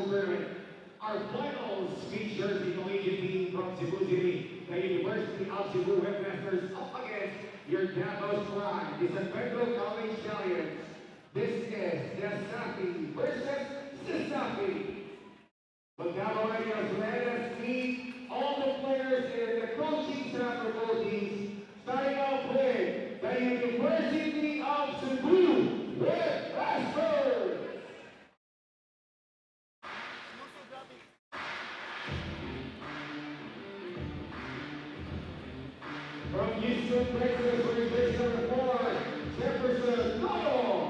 tournament. Our finals features the collegiate team from Cebu City, the University of Cebu Headmasters up against your Davao squad, the San Pedro College Stallions. This is Sasapi versus Sasapi. But Davao Rangers, let us meet all the players and the coaching staff of both teams, starting off with the University of Cebu Headmasters. From Houston, Texas, organization number 4, Jefferson Connor.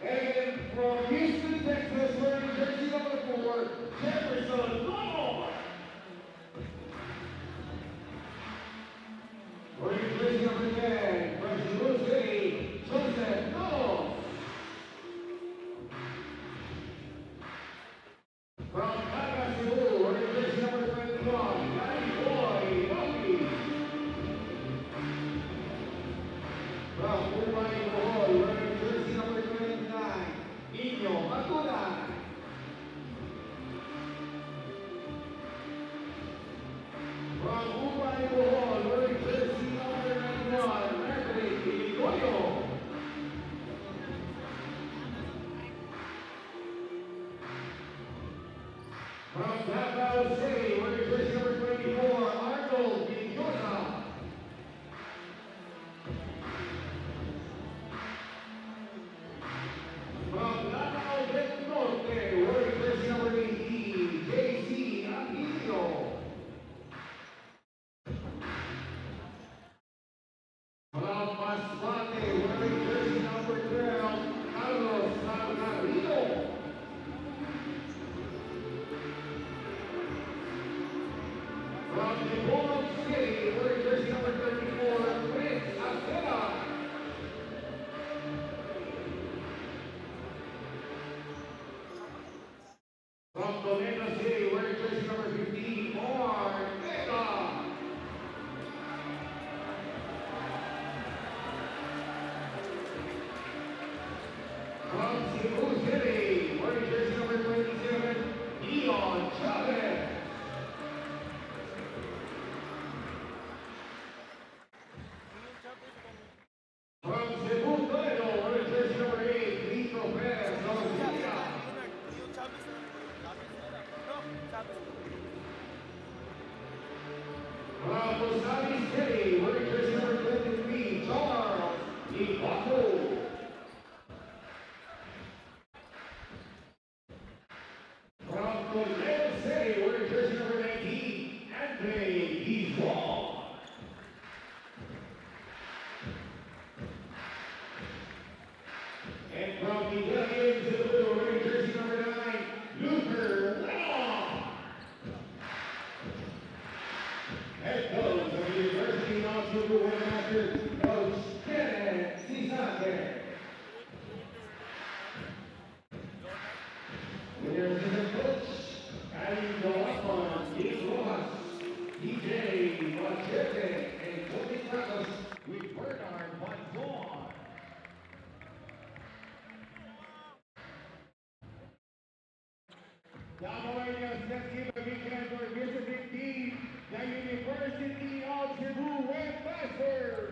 And from Houston, Texas, wearing jersey number 4, Jefferson Connor. Wearing jersey number 10, from Cebu City, Joseph Carlos. From Naga, Cebu, wearing jersey number 21, Danny Boy Bucky. From Uruguay, Bohol, wearing jersey number 29, Nino Matuna. From Uruguay, Bohol, wearing jersey number 91, Maverick Iligoyo. From Davao City, wearing jersey number 24, Arnold Villosa. From Davao del Norte, wearing jersey number 18, JC Aquilio. From Masbate, wearing jersey number 12, Carlos Algarrido. From Davao City, wearing jersey number 34, Prince Acela. From Toledo City, wearing jersey number 15, Ortega. From Cebu City, wearing jersey number 27, Dion Chavez. From Cebu, Toledo, wearing jersey number 8, Nico Perez Garcia. From Busabi City, wearing jersey number 23, Charles Ibato. From Toledo City, wearing jersey number 19, Andre Gizon. And from the Williams in the blue, wearing jersey number 9, Luther Lemon. Head coach of the University of Cebu Headmasters, Coach Kenneth Cisande. With their assistant coach, adding the weapon, Nick Rojas, DJ Machete, and Tony Carlos with Bernard Manzon. Davao Rangers, let's give a big hand for visiting team, the University of Cebu Headmasters.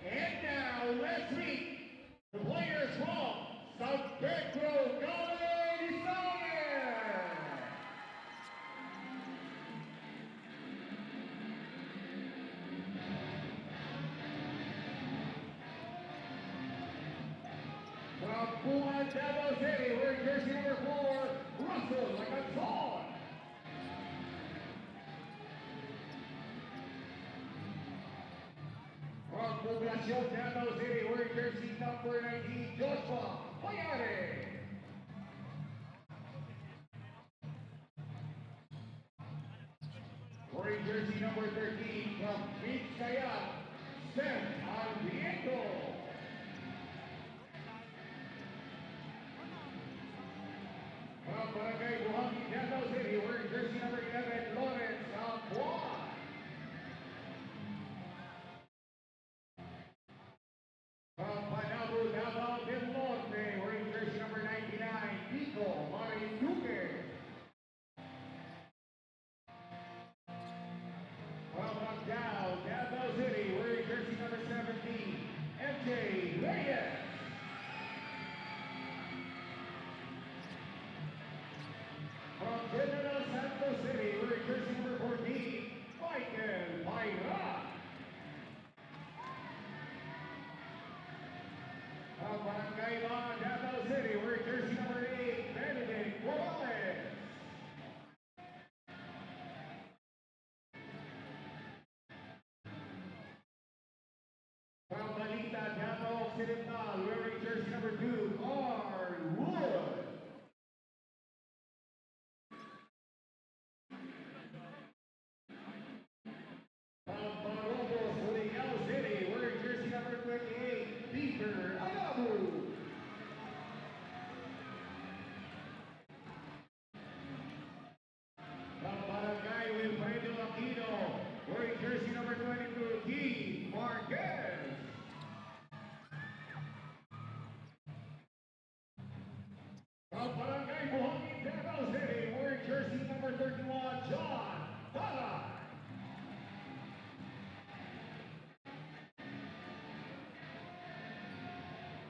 And now let's meet the players from San Pedro College Stallions. From Puan, Davao City, wearing jersey number 4, Russell Lacanton. From Poblacion, Davao City, wearing jersey number 19, Joshua Payare. wearing jersey number 13 from Vizcaya, San Diego. From Barangay Buhangin, Davao City, wearing jersey number 11, Lawrence Alcuan. From Panabo, Davao del Norte, wearing jersey number 99, Pico Marinduque. From Macau, Davao City, wearing jersey number 17, MJ Reyes. From General Santos City, wearing jersey number 14, Michael Mayra. From Barangay Davao City, wearing jersey number 8, Benedict Morales. From Balita, Davao Occidental, wearing jersey number 2, R. Wood. From Barobos, Surigao City, wearing jersey number 28, Peter Araw. From Barangay Wilfredo Aquino, wearing jersey number 22, Keith Marquez. From Barangay Buhangin, Davao City, wearing jersey number 31, John Tala.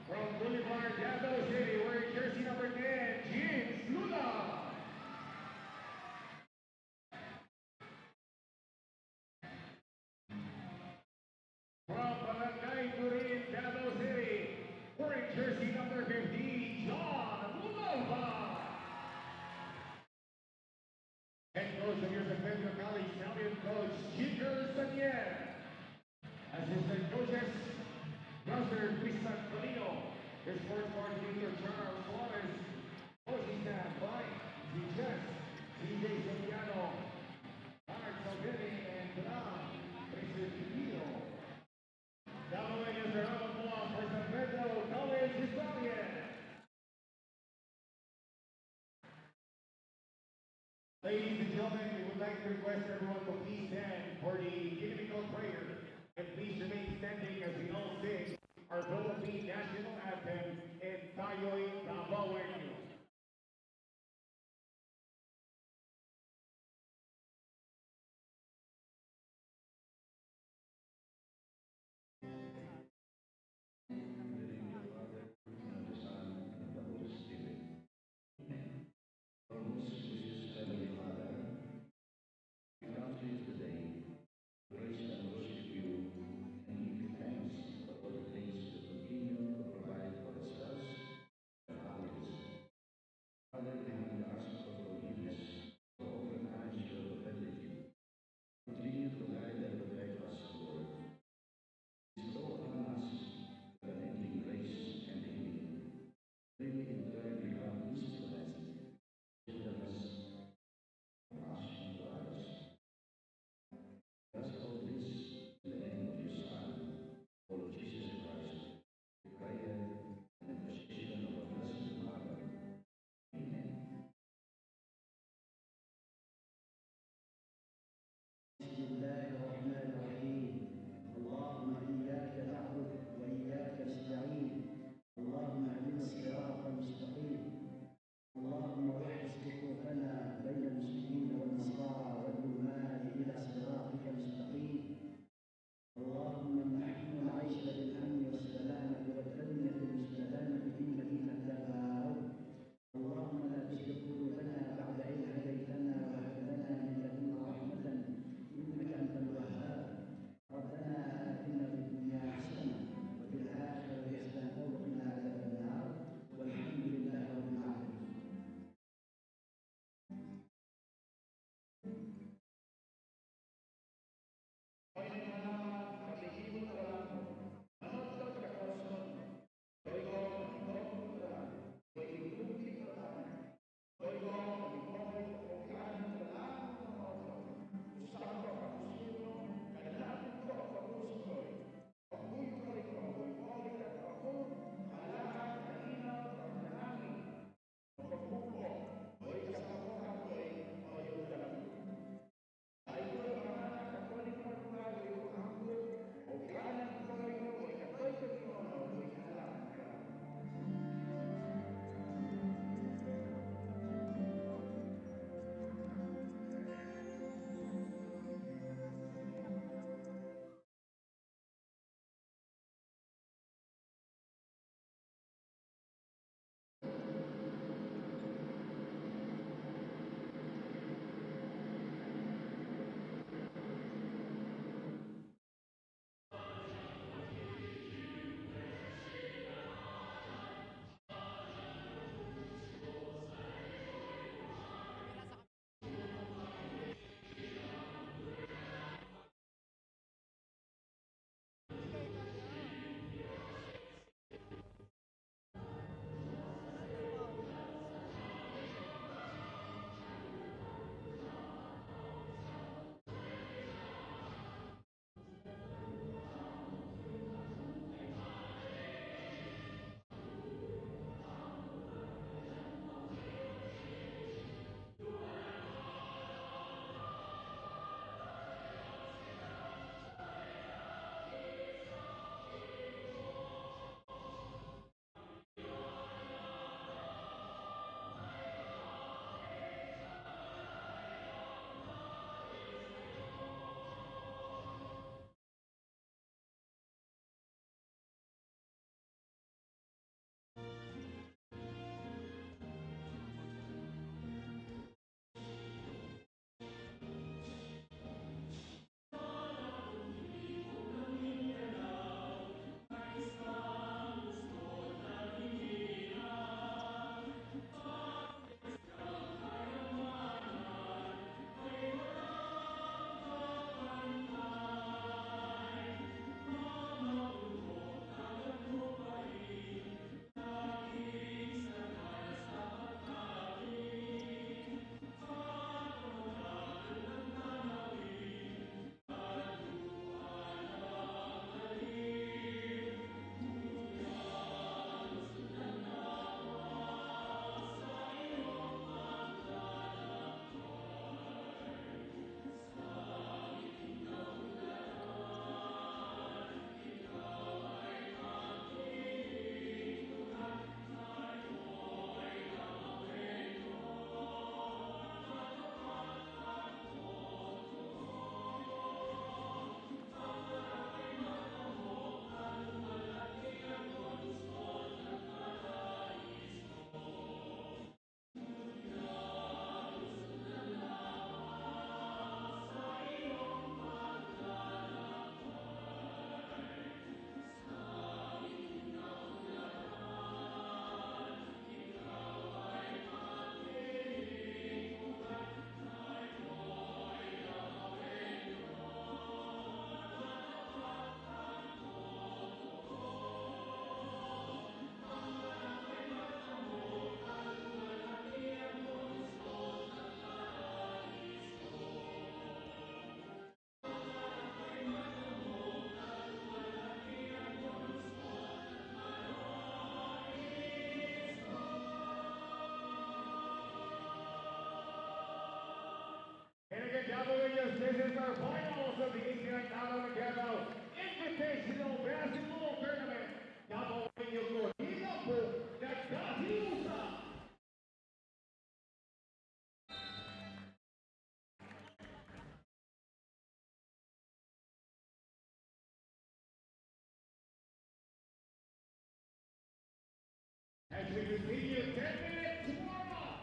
From Boulevard, Davao City, wearing jersey number 10, James Luna. From Barangay Turin, Davao City, wearing jersey number 15, John Luna. Head coach of your Defender College Stallion coach, Jinder Sanier. Assistant coaches, Master Tristan Colino, his sports coordinator Charles Suarez, coaching staff by Ziches, CJ Soriano, Mark Salvini, and Ram Presidillo. Following is a round of applause for San Pedro College Stallion. Ladies and gentlemen, we would like to request everyone to please stand for the inimical prayer and please remain standing as we all sing our Philippine national anthem in Tayo'y Davaoenyo. Our most gracious Heavenly Father, we come to you today, praise and worship you, and give you thanks for all the things you continue to provide for ourselves and others. semifinals of the Invitational Davao Invitational Basketball Tournament. Davao yung hinang po nagkasiusa. As we continue 10 minutes warm-up.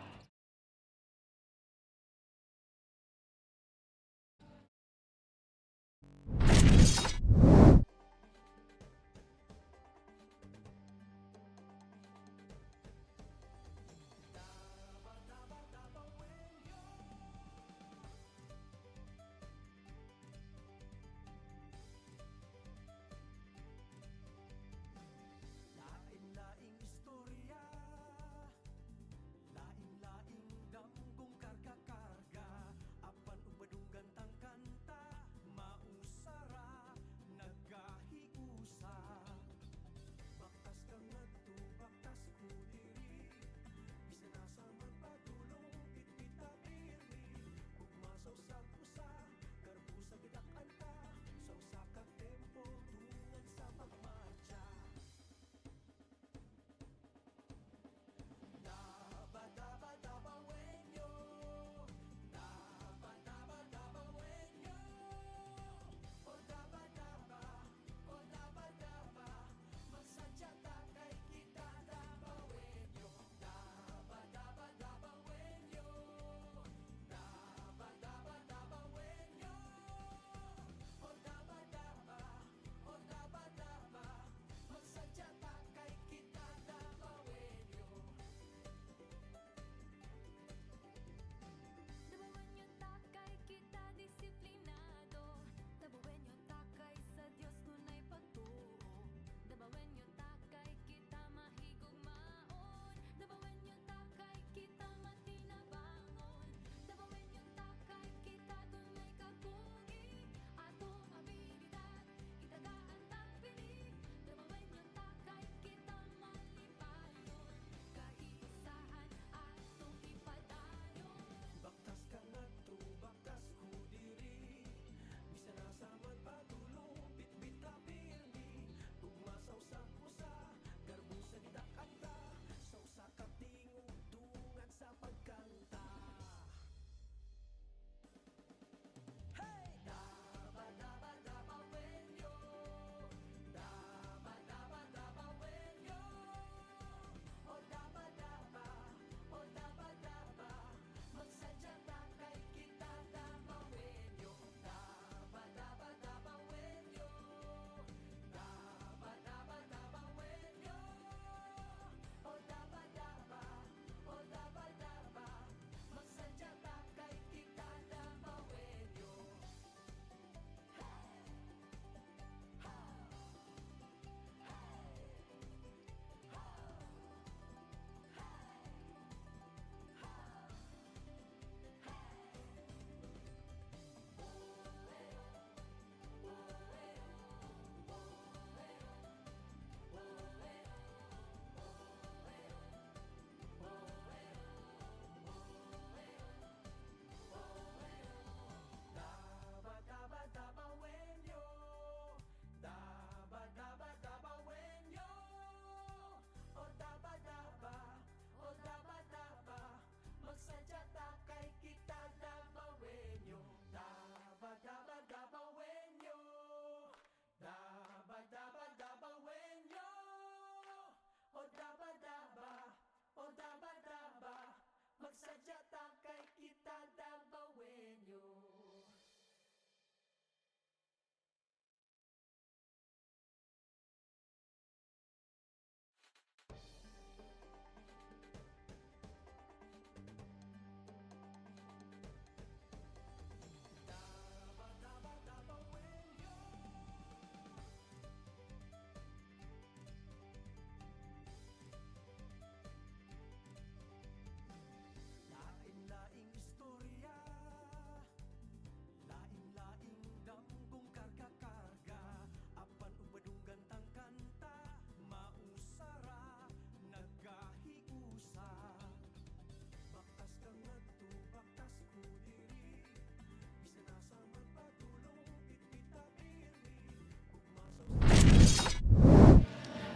Lain-laing istorya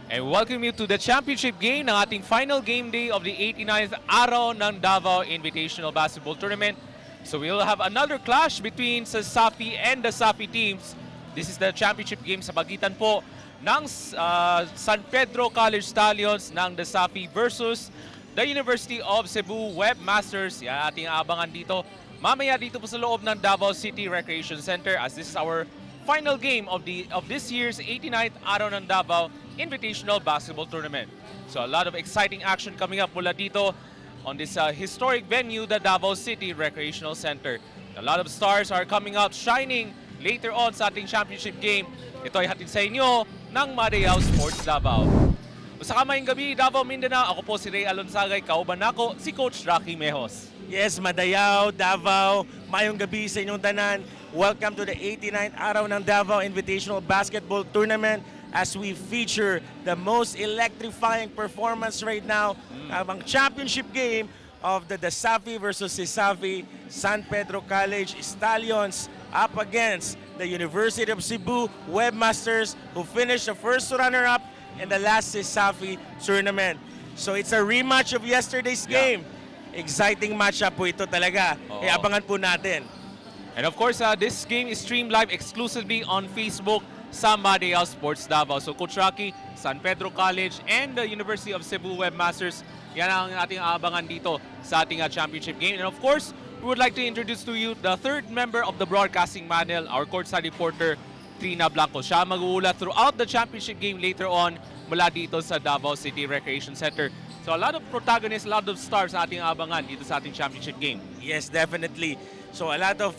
And welcome you to the championship game ng ating final game day of the 89th Araw ng Davao Invitational Basketball Tournament. So we'll have another clash between sa SAFI and the SAFI teams. This is the championship game sa pagitan po ng San Pedro College Stallions ng the SAFI versus the University of Cebu Webmasters. Yan ating abangan dito. Mamaya dito po sa loob ng Davao City Recreation Center as this is our final game of this year's 89th Araw ng Davao Invitational Basketball Tournament. So a lot of exciting action coming up mula dito on this historic venue, the Davao City Recreational Center. A lot of stars are coming out shining later on sa ating championship game. Ito ay hatid sa inyo ng Araw Sports Davao. Sa kamayang gabi, Davao, Mindanao, ako po si Ray Alonsagay, kauban ako si Coach Rocky Mejos. Yes, Madayaw, Davao, mayong gabi sa inyong tanan. Welcome to the 89th Araw ng Davao Invitational Basketball Tournament as we feature the most electrifying performance right now, ang championship game of the SAFI versus SAFI San Pedro College Stallions up against the University of Cebu Webmasters who finished the first runner-up in the last SAFI tournament. So it's a rematch of yesterday's game. Exciting matchup po ito talaga. Oo. Abangan po natin. And of course, this game is streamed live exclusively on Facebook sa Araw Sports Davao. So Coach Rocky, San Pedro College, and the University of Cebu Webmasters, yan ang ating aabangan dito sa ating championship game. And of course, we would like to introduce to you the third member of the broadcasting panel, our courtside reporter, Trina Blanco. Siya mag-uulat throughout the championship game later on mula dito sa Davao City Recreation Center. So a lot of protagonists, a lot of stars sa ating abangan dito sa ating championship game. Yes, definitely. So a lot of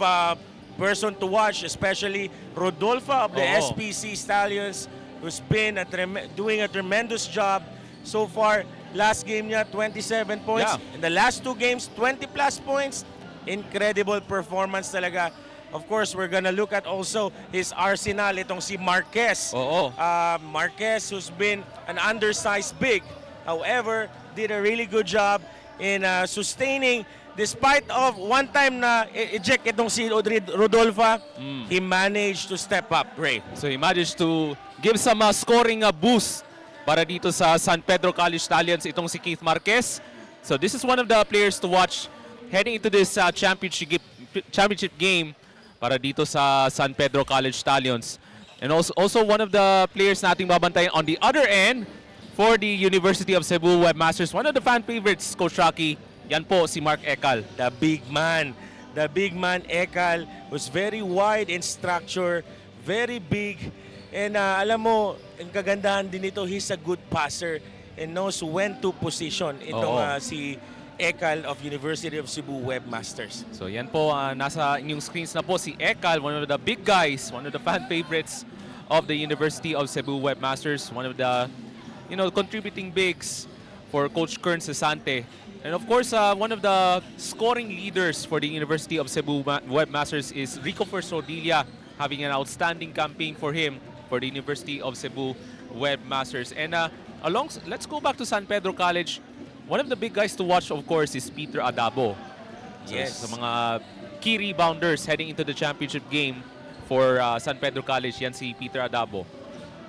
person to watch, especially Rodolfo of the Oo. SPC Stallions, who's been doing a tremendous job so far. Last game niya, 27 points. Yeah. In the last two games, 20 plus points. Incredible performance talaga. Of course, we're gonna look at also his arsenal, itong si Marquez. Oo. Marquez, who's been an undersized big, however, did a really good job in sustaining despite of one time na eject itong si Rodolfo, he managed to step up, Ray. So he managed to give some scoring boost para dito sa San Pedro College Stallions, itong si Keith Marquez. So this is one of the players to watch heading into this championship game para dito sa San Pedro College Stallions. And also one of the players nating babantayan on the other end for the University of Cebu Webmasters. One of the fan favorites, Coach Rocky, yan po si Mark Ekal. The big man Ekal was very wide in structure, very big. And alam mo, ang kagandahan din nito, he's a good passer and knows when to position itong si Ekal of University of Cebu Webmasters. So yan po, nasa inyong screens na po si Ekal, one of the big guys, one of the fan favorites of the University of Cebu Webmasters, one of the contributing bigs for Coach Kern Cesante. And of course, one of the scoring leaders for the University of Cebu Webmasters is Rico Sodilia, having an outstanding campaign for him for the University of Cebu Webmasters. And let's go back to San Pedro College. One of the big guys to watch, of course, is Peter Adabo. So, Yes. sa mga key rebounders heading into the championship game for San Pedro College, yan si Peter Adabo.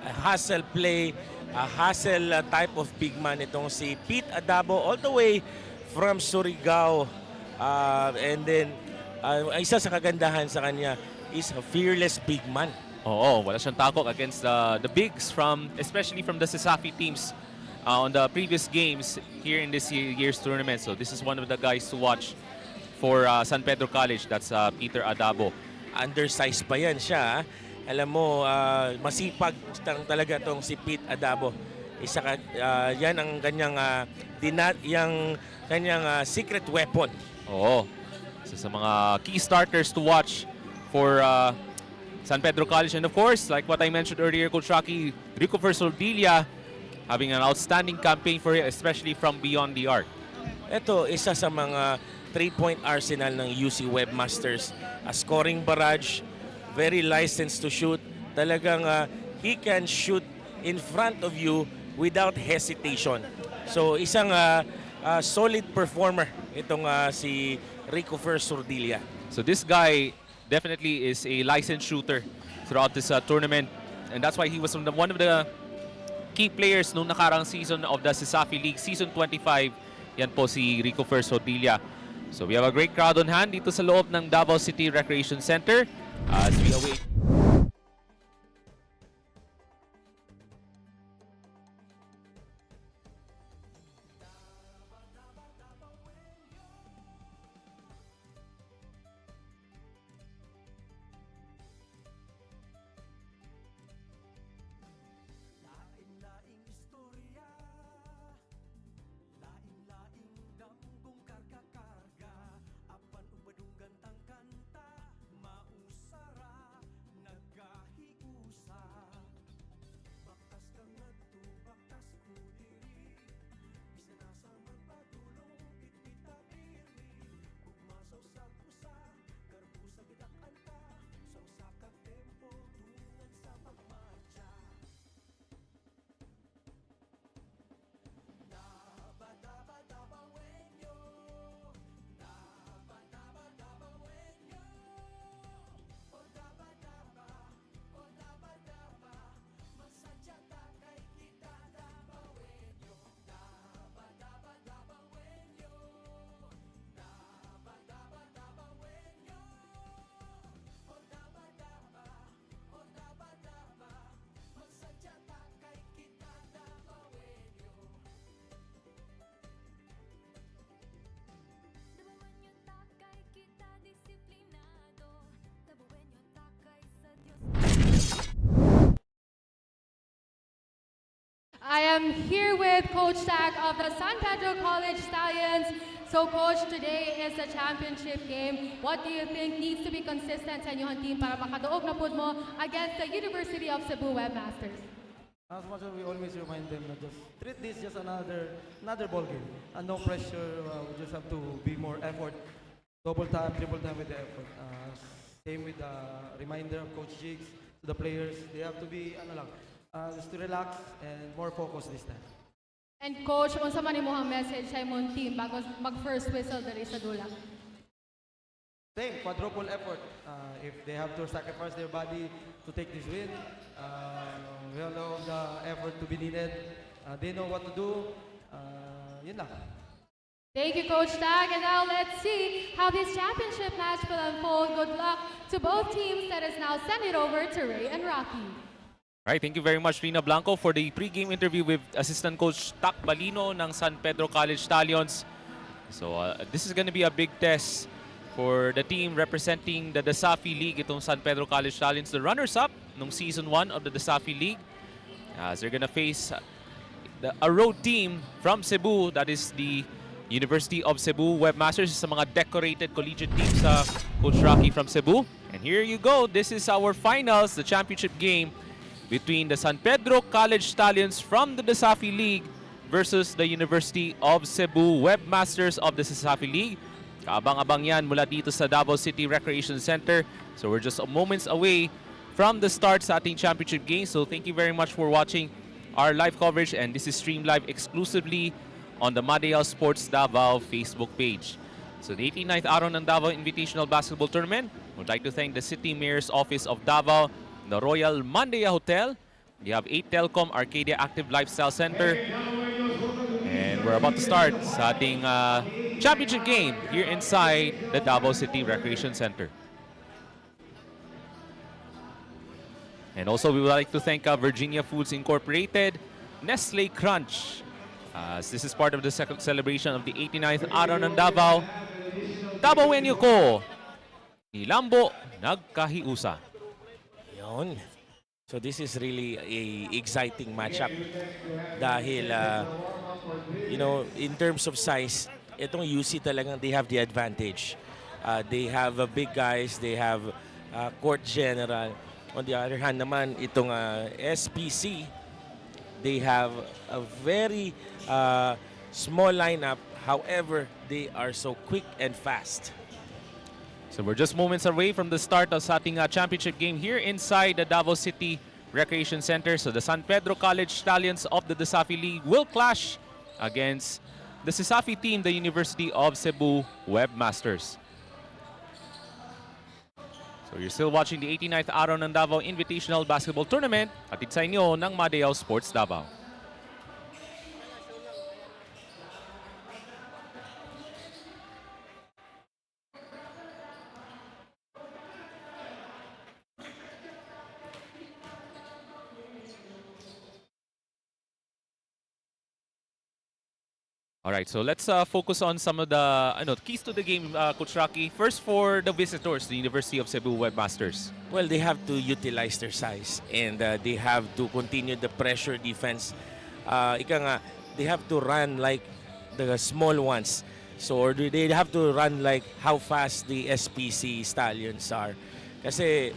A hustle play, a hustle type of big man itong si Pete Adabo all the way from Surigao. And then, isa sa kagandahan sa kanya is a fearless big man. Oo, wala siyang takot against the bigs especially from the SAFI teams on the previous games here in this year's tournament. So this is one of the guys to watch for San Pedro College. That's Peter Adabo. Undersized pa yan siya. Alam mo, masipag talaga tong si Pete Adabo. Yan ang kanyang secret weapon. Oo. So sa mga key starters to watch for San Pedro College. And of course, like what I mentioned earlier, Coach Rocky, Rico Sodilia having an outstanding campaign for him, especially from beyond the arc. Ito, isa sa mga 3-point arsenal ng UC Webmasters. A scoring barrage, very licensed to shoot. Talagang he can shoot in front of you without hesitation. So isang solid performer itong si Rico Sodilia. So this guy definitely is a licensed shooter throughout this tournament, and that's why he was one of the key players nung nakarang season of the Sisafi League, Season 25. Yan po si Rico First Hodilla. So we have a great crowd on hand dito sa loob ng Davao City Recreation Center as we await. I am here with Coach Tack of the San Pedro College Stallions. So Coach, today is the championship game. What do you think needs to be consistent sa inyong team para makaduog na pud mo against the University of Cebu Webmasters? As much as we always remind them that just treat this just another ball game and no pressure. We just have to be more effort, double time, triple time with the effort. Same with the reminder of Coach Jigs to the players. They have to be just to relax and more focus this time. And Coach, unsa man imong message sa imong team bago mag-first whistle diri sa dula? Same, quadruple effort. If they have to sacrifice their body to take this win, we all know the effort to be needed. They know what to do. Yun lang. Thank you, Coach Tag. And now let's see how this championship match will unfold. Good luck to both teams. Let us now send it over to Ray and Rocky. All right, thank you very much, Rina Blanco, for the pre-game interview with Assistant Coach Tac Balino ng San Pedro College Stallions. So this is going to be a big test for the team representing the Dasafi League, itong San Pedro College Stallions, the runners-up nung Season 1 of the Dasafi League. As they're going to face a road team from Cebu, that is the University of Cebu Webmasters, sa mga decorated collegiate teams sa Coach Rocky from Cebu. And here you go, this is our finals, the championship game between the San Pedro College Stallions from the Dasafi League versus the University of Cebu Webmasters of the Dasafi League. Kaabang-abang yan mula dito sa Davao City Recreation Center. So we're just moments away from the start sa ating championship game. So thank you very much for watching our live coverage, and this is streamed live exclusively on the Madeo Sports Davao Facebook page. So the 89th Araw ng Davao Invitational Basketball Tournament, would like to thank the City Mayor's Office of Davao, the Royal Mandaya Hotel. You have 8 Telcom Arcadia Active Lifestyle Center. And we're about to start sa ating championship game here inside the Davao City Recreation Center. And also we would like to thank Virginia Foods Incorporated, Nestle Crunch, as this is part of the second celebration of the 89th Araw ng Davao. Dabawenyo ko, Nilambo nagkahiusa. Yun. So this is really a exciting matchup dahil you know, in terms of size, itong UC talagang they have the advantage. They have big guys, they have court general. On the other hand naman, itong SPC, they have a very small lineup. However, they are so quick and fast. So we're just moments away from the start of sa ating championship game here inside the Davao City Recreation Center. So the San Pedro College Stallions of the Dasafi League will clash against the Sisafi team, the University of Cebu Webmasters. So you're still watching the 89th Araw ng Davao Invitational Basketball Tournament, hatid sa inyo ng Madeo Sports Davao. All right, so let's focus on some of the keys to the game, Coach Rocky. First, for the visitors, the University of Cebu Webmasters. Well, they have to utilize their size and they have to continue the pressure defense. Ika nga, they have to run like the small ones. So or they have to run like how fast the SPC Stallions are. Kasi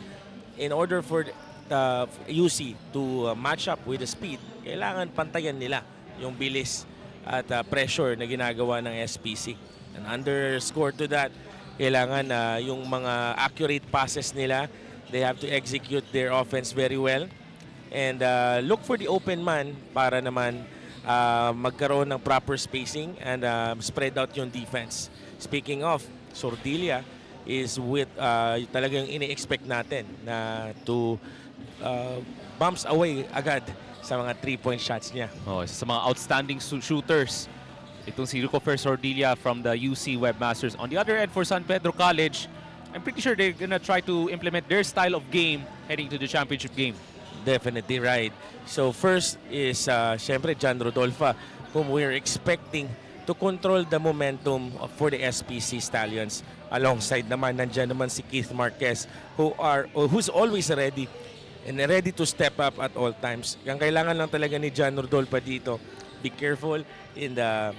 in order for the UC to match up with the speed, kailangan pantayan nila yung bilis at pressure na ginagawa ng SPC. And underscore to that, kailangan yung mga accurate passes nila, they have to execute their offense very well. And look for the open man para naman magkaroon ng proper spacing and spread out yung defense. Speaking of, Sordilia is with talagang ini-expect natin na to bumps away agad sa mga 3-point shots niya. Oh, isa sa mga outstanding shooters. Itong si Rico Sordilia from the UC Webmasters. On the other end, for San Pedro College, I'm pretty sure they're gonna try to implement their style of game heading to the championship game. Definitely right. So first is syempre John Rodolfa, whom we're expecting to control the momentum for the SPC Stallions. Alongside naman, nandyan naman si Keith Marquez, who's always ready and ready to step up at all times. Ang kailangan lang talaga ni John Rodolfa dito, be careful in the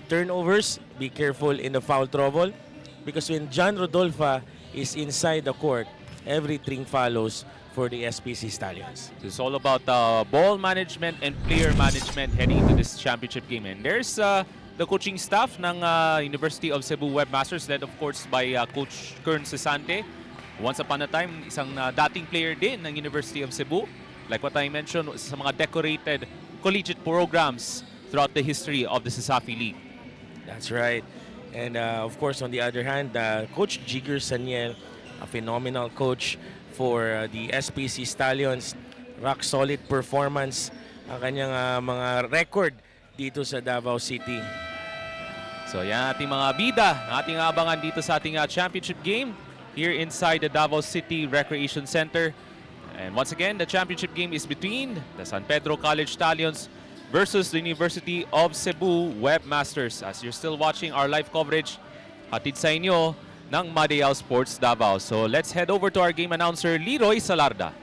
turnovers, be careful in the foul trouble, because when John Rodolfa is inside the court, everything follows for the SPC Stallions. It's all about ball management and player management heading into this championship game. And there's the coaching staff ng University of Cebu Webmasters, led of course by Coach Kern Cesante. Once upon a time, isang dating player din ng University of Cebu. Like what I mentioned, sa mga decorated collegiate programs throughout the history of the CESAFI League. That's right. And of course, on the other hand, Coach Jigger Saniel, a phenomenal coach for the SPC Stallions. Rock solid performance ang kanyang mga record dito sa Davao City. So yan ating mga bida, ating abangan dito sa ating championship game here inside the Davao City Recreation Center. And once again, the championship game is between the San Pedro College Stallions versus the University of Cebu Webmasters. As you're still watching our live coverage, hatid sa inyo ng Madiao Sports Davao. So let's head over to our game announcer, Leroy Salarda.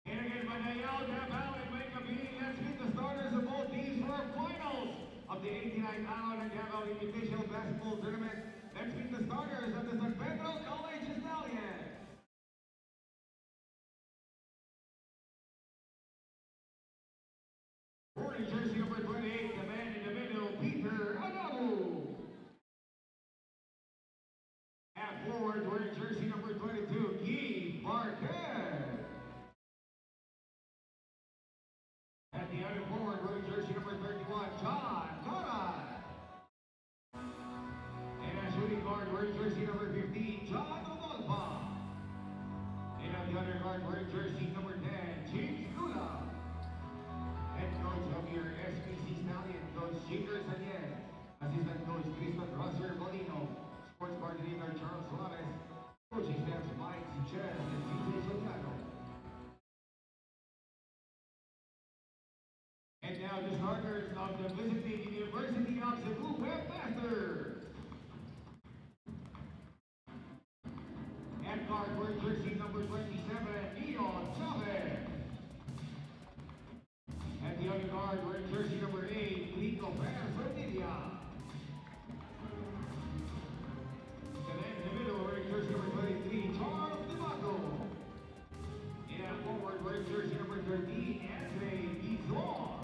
And again, Madiao, Davao, and Maykabi, let's meet the starters of both teams for our finals of the 89th Araw ng Davao Invitational Basketball Tournament. Let's meet the starters of the San Pedro College Stallions. Wearing jersey number 28, the man in the middle, Peter Araw. At forward, wearing jersey number 22, Guy Marquez. At the other forward, wearing jersey number 31, John Conrad. And at shooting guard, wearing jersey number 15, John Rodolfa. And at the other guard, wearing jersey number 10, James Lula. Head coach of your SPC Stallion, Coach Jigger Saniel. Assistant coach, Tristan Rosser Molino. Sports coordinator, Charles Suarez. Coaching staff, Mike Chen and CJ Soriano. And now the starters of the visiting University of Cebu Webmasters. At guard, wearing jersey number 27, Leon Chavez. At the other guard, wearing jersey number 8, Rico Sordilia. And then in the middle, wearing jersey number 23, Charles Davao. And at forward, wearing jersey number 13, Andre Izor.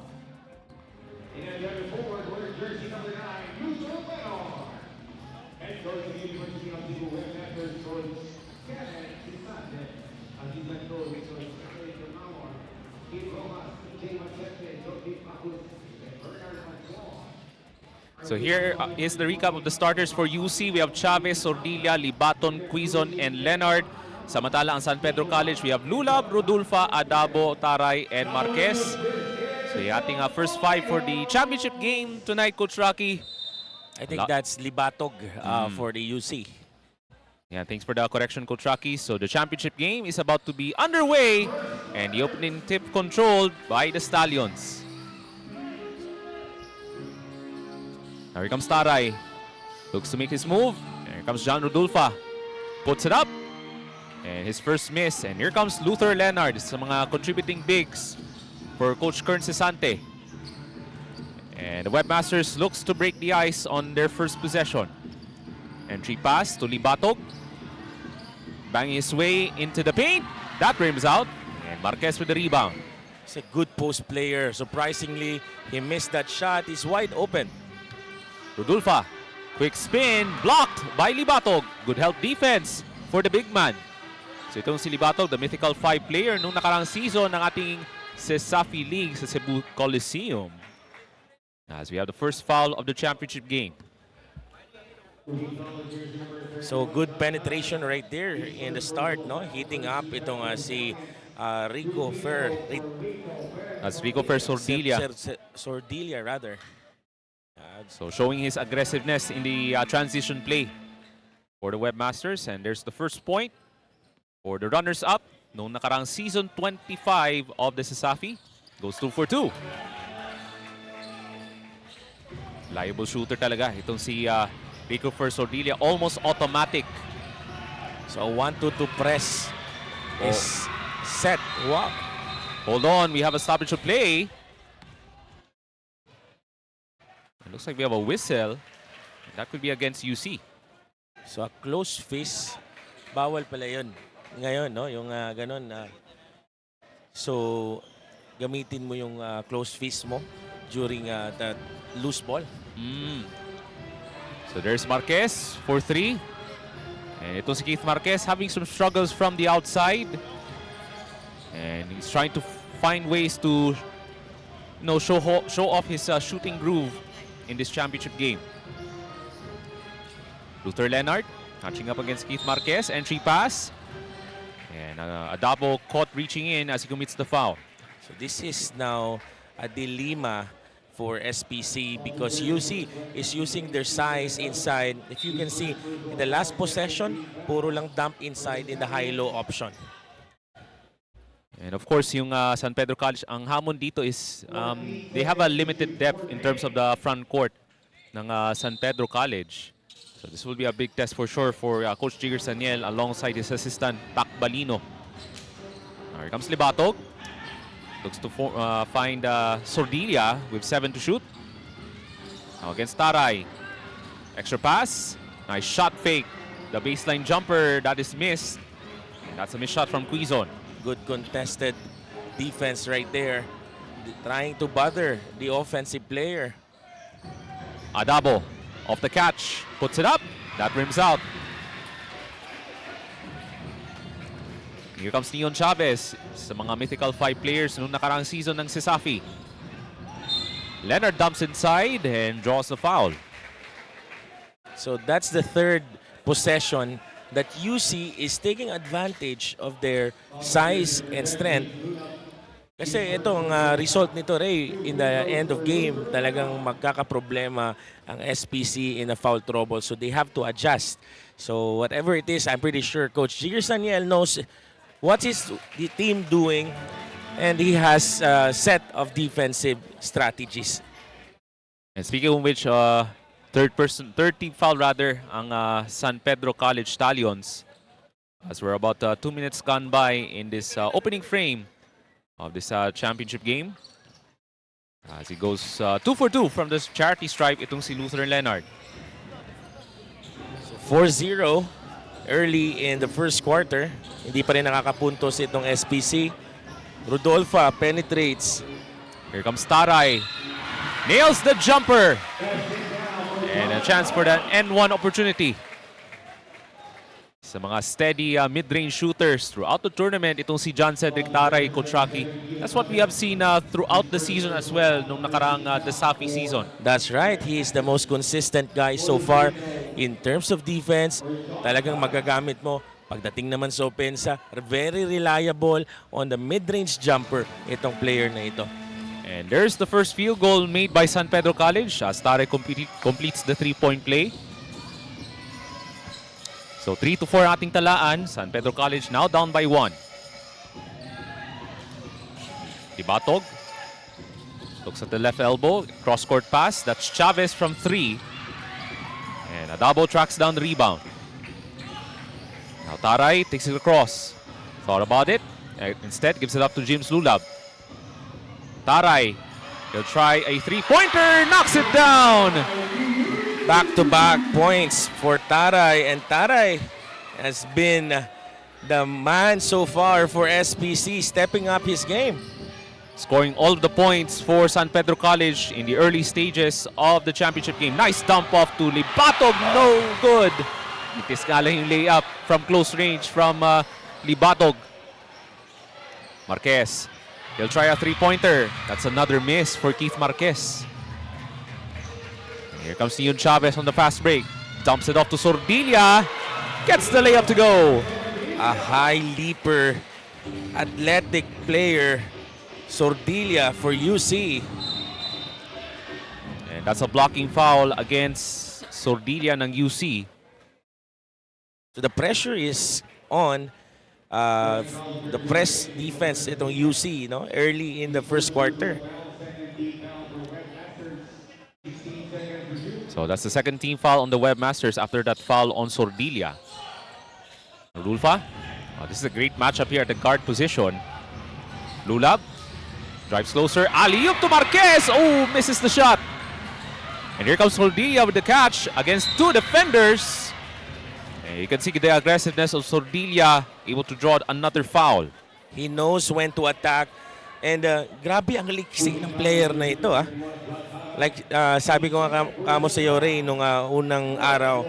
And at the other forward, wearing jersey number 9, Yusuf Benor. And coach of the University of Cebu Webmasters, Coach Kenneth Cesante. Assistant coach, Coach Kenneth Cesante. Steve Rojas, TJ Machete, Joseph Macus, and Bernard Mancuan. So here is the recap of the starters for UC. We have Chavez, Sordilia, Libaton, Quizon, and Leonard. Samantala ang San Pedro College, we have Lulab, Rodulfa, Adabo, Taray, and Marquez. So yung ating first five for the championship game tonight, Coach Rocky. I think that's Libatog for the UC. Yeah, thanks for the correction, Coach Rocky. So the championship game is about to be underway, and the opening tip controlled by the Stallions. Now here comes Taray. Looks to make his move. And here comes John Rodolfa. Puts it up. And his first miss. And here comes Luther Leonard sa mga contributing bigs for Coach Kern Cesante. And the Webmasters looks to break the ice on their first possession. Entry pass to Libatog. Banging his way into the paint. That rims out. And Marquez with the rebound. He's a good post player. Surprisingly, he missed that shot. He's wide open. Rodolfa. Quick spin. Blocked by Libatog. Good help defense for the big man. So itong si Libatog, the mythical 5 player nung nakarang season ng ating CESAFI League sa Cebu Coliseum. As we have the first foul of the championship game. So good penetration right there in the start, no? Hitting up itong si Rico Fer. As Rico Fer Sordilia. Sordilia, rather. So showing his aggressiveness in the transition play for the Webmasters. And there's the first point for the runners-up noong nakarang season 25 of the CESAFI. Goes 2 for 2. Liable shooter talaga itong si Rico Fer Sordilia. Almost automatic. So 1-2-2 press is set. Wow. Hold on, we have a stoppage of play. It looks like we have a whistle. That could be against UC. So a close fist, bawal pala yun. Ngayon, no? Yung ganun. So gamitin mo yung close fist mo during the loose ball. So there's Marquez for 3. And ito si Keith Marquez having some struggles from the outside. And he's trying to find ways to show off his shooting groove in this championship game. Luther Leonard catching up against Keith Marquez. Entry pass. And Davao caught reaching in as he commits the foul. So this is now a dilemma for SPC because UC is using their size inside. If you can see, in the last possession, puro lang dump inside in the high-low option. And of course, yung San Pedro College, ang hamon dito is they have a limited depth in terms of the front court ng San Pedro College. So this will be a big test for sure for Coach Jigger Saniel alongside his assistant, Pac Balino. Here comes Libatog. Looks to find Sordilia with 7 to shoot. Now against Taray. Extra pass. Nice shot fake. The baseline jumper that is missed. That's a missed shot from Quizon. Good contested defense right there. Trying to bother the offensive player. Adabo off the catch. Puts it up. That rims out. Here comes Neon Chavez sa mga mythical 5 players noong nakarang season ng CESAFI. Leonard dumps inside and draws the foul. So that's the third possession that UC is taking advantage of their size and strength. Kasi itong result nito, Ray, in the end of game, talagang magkakaproblema ang SPC in a foul trouble. So they have to adjust. So whatever it is, I'm pretty sure Coach Jigger Saniel knows what is the team doing, and he has a set of defensive strategies. And speaking of which, third team foul rather ang San Pedro College Stallions. As we're about 2 minutes gone by in this opening frame of this championship game. As he goes 2 for 2 from this charity stripe, itong si Luther Leonard. So 4-0 early in the first quarter. Hindi pa rin nakakapuntos itong SPC. Rodolfa penetrates. Here comes Taray. Nails the jumper. And a chance for the N1 opportunity. Sa mga steady mid-range shooters throughout the tournament, itong si John Cedric Taray, Coach Rocky. That's what we have seen throughout the season as well nung nakarang the SAFI season. That's right. He is the most consistent guy so far in terms of defense. Talagang magagamit mo. Pagdating naman sa opensa, very reliable on the mid-range jumper itong player na ito. And there's the first field goal made by San Pedro College as Tare completes the three-point play. So 3-4 ating talaan. San Pedro College now down by 1. Dibatog looks at the left elbow, cross-court pass. That's Chavez from 3. And Adabo tracks down the rebound. Now Taray takes it across. Thought about it. Instead, gives it up to James Lulab. Taray, he'll try a three-pointer, knocks it down. Back-to-back points for Taray, and Taray has been the man so far for SPC, stepping up his game. Scoring all of the points for San Pedro College in the early stages of the championship game. Nice dump off to Libatog, no good. Itis nga lang yung layup from close range from Libatog. Marquez, he'll try a three-pointer. That's another miss for Keith Marquez. Here comes Nion Chavez on the fast break. Dumps it off to Sordilla. Gets the layup to go. A high leaper, athletic player, Sordilla for UC. And that's a blocking foul against Sordilla ng UC. So the pressure is on. The press defense itong UC, no, early in the first quarter. So that's the second team foul on the Webmasters after that foul on Sordilla. Rulfa, this is a great matchup here at the guard position. Lulab drives closer, alley-oop to Marquez. Oh, misses the shot. And here comes Sordilla with the catch against two defenders. And you can see the aggressiveness of Sordilla, able to draw another foul. He knows when to attack. And grabe ang liksi ng player na ito. Like sabi ko nga kamo sa iyo, Ray, nung unang araw,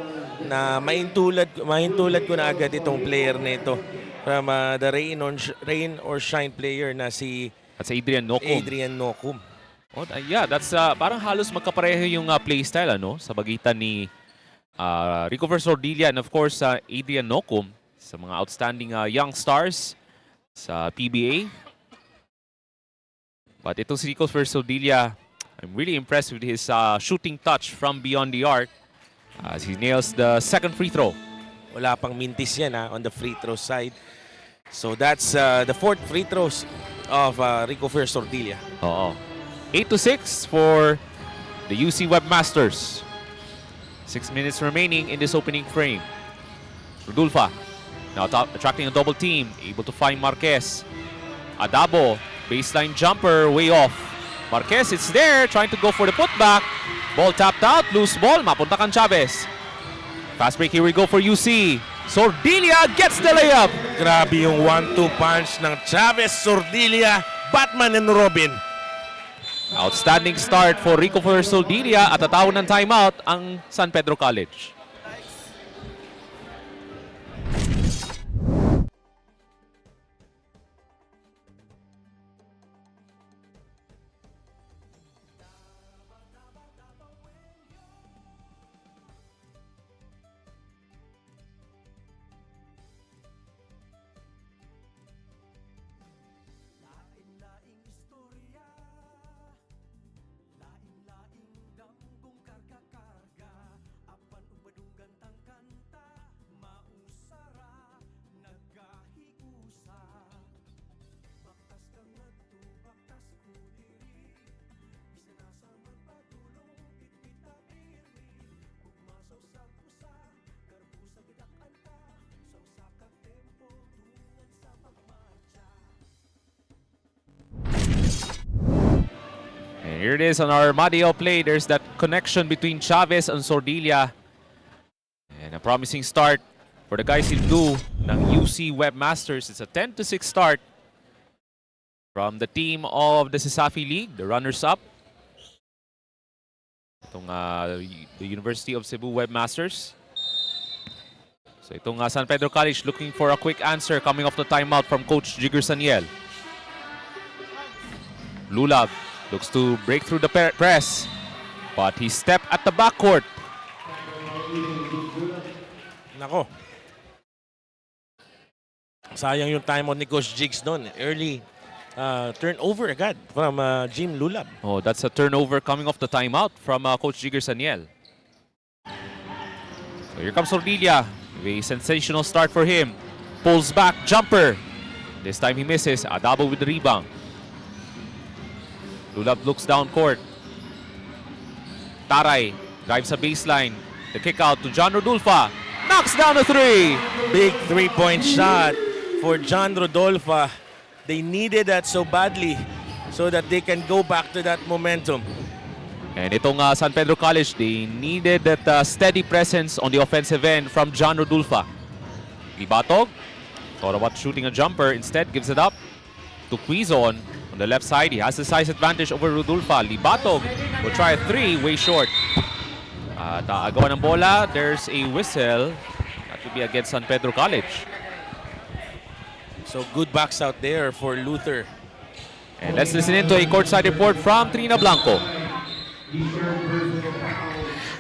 na mahintulad ko na agad itong player na ito. From the rain or shine player na si That's Adrian Nocum. Oh, yeah, that's parang halos magkapareho yung playstyle sa bagitan ni Rico Sordilla and of course Adrian Nocum sa mga outstanding young stars sa PBA. But itong si Rico Sordilla, I'm really impressed with his shooting touch from beyond the arc as he nails the second free throw. Wala pang mintis yan on the free throw side. So that's the fourth free throws of Rico Sordilla. 8-6 for the UC Webmasters. 6 minutes remaining in this opening frame. Rodulfa now attracting a double team, able to find Marquez. Adabo, baseline jumper, way off. Marquez, it's there, trying to go for the putback. Ball tapped out, loose ball, mapunta kang Chavez. Fast break, here we go for UC. Sordilla gets the layup. Grabe yung 1-2 punch ng Chavez, Sordilla, Batman and Robin. Outstanding start for Rico Sordilla at tatawag ng timeout ang San Pedro College. And here it is on our Madio play. There's that connection between Chavez and Sordilla. And a promising start for the guys in blue ng UC Webmasters. It's a 10-6 start from the team of the Sisafi League, the runners-up. Itong the University of Cebu Webmasters. So itong San Pedro College looking for a quick answer coming off the timeout from Coach Jigger Saniel. Lulab looks to break through the press, but he stepped at the backcourt. Nako. Sayang yung timeout ni Coach Jigs doon. Early turnover agad from Jim Lulab. Oh, that's a turnover coming off the timeout from Coach Jigger Saniel. So here comes Ordilia. A sensational start for him. Pulls back, jumper. This time he misses. Davao with the rebound. Lulab looks down court. Taray drives a baseline. The kick out to John Rodulfa. Knocks down a three. Big three-point shot for John Rodolfa. They needed that so badly so that they can go back to that momentum. And itong San Pedro College, they needed that steady presence on the offensive end from John Rodulfa. Libatog thought about shooting a jumper. Instead, gives it up to Quizon on the left side. He has the size advantage over Rodulfa. Libatog will try a three, way short. At agawan ng bola, there's a whistle. That would be against San Pedro College. So good backs out there for Luther. And let's listen in to a courtside report from Trina Blanco.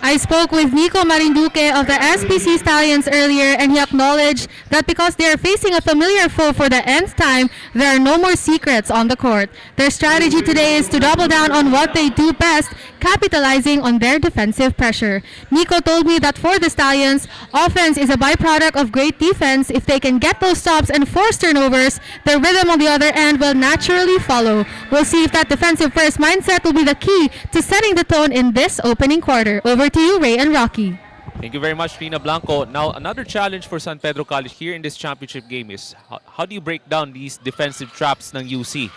I spoke with Nico Marinduque of the SPC Stallions earlier, and he acknowledged that because they are facing a familiar foe for the nth time, there are no more secrets on the court. Their strategy today is to double down on what they do best, capitalizing on their defensive pressure. Nico told me that for the Stallions, offense is a byproduct of great defense. If they can get those stops and force turnovers, the rhythm on the other end will naturally follow. We'll see if that defensive first mindset will be the key to setting the tone in this opening quarter. Over to you, Ray and Rocky. Thank you very much, Trina Blanco. Now, another challenge for San Pedro College here in this championship game is how do you break down these defensive traps ng UC?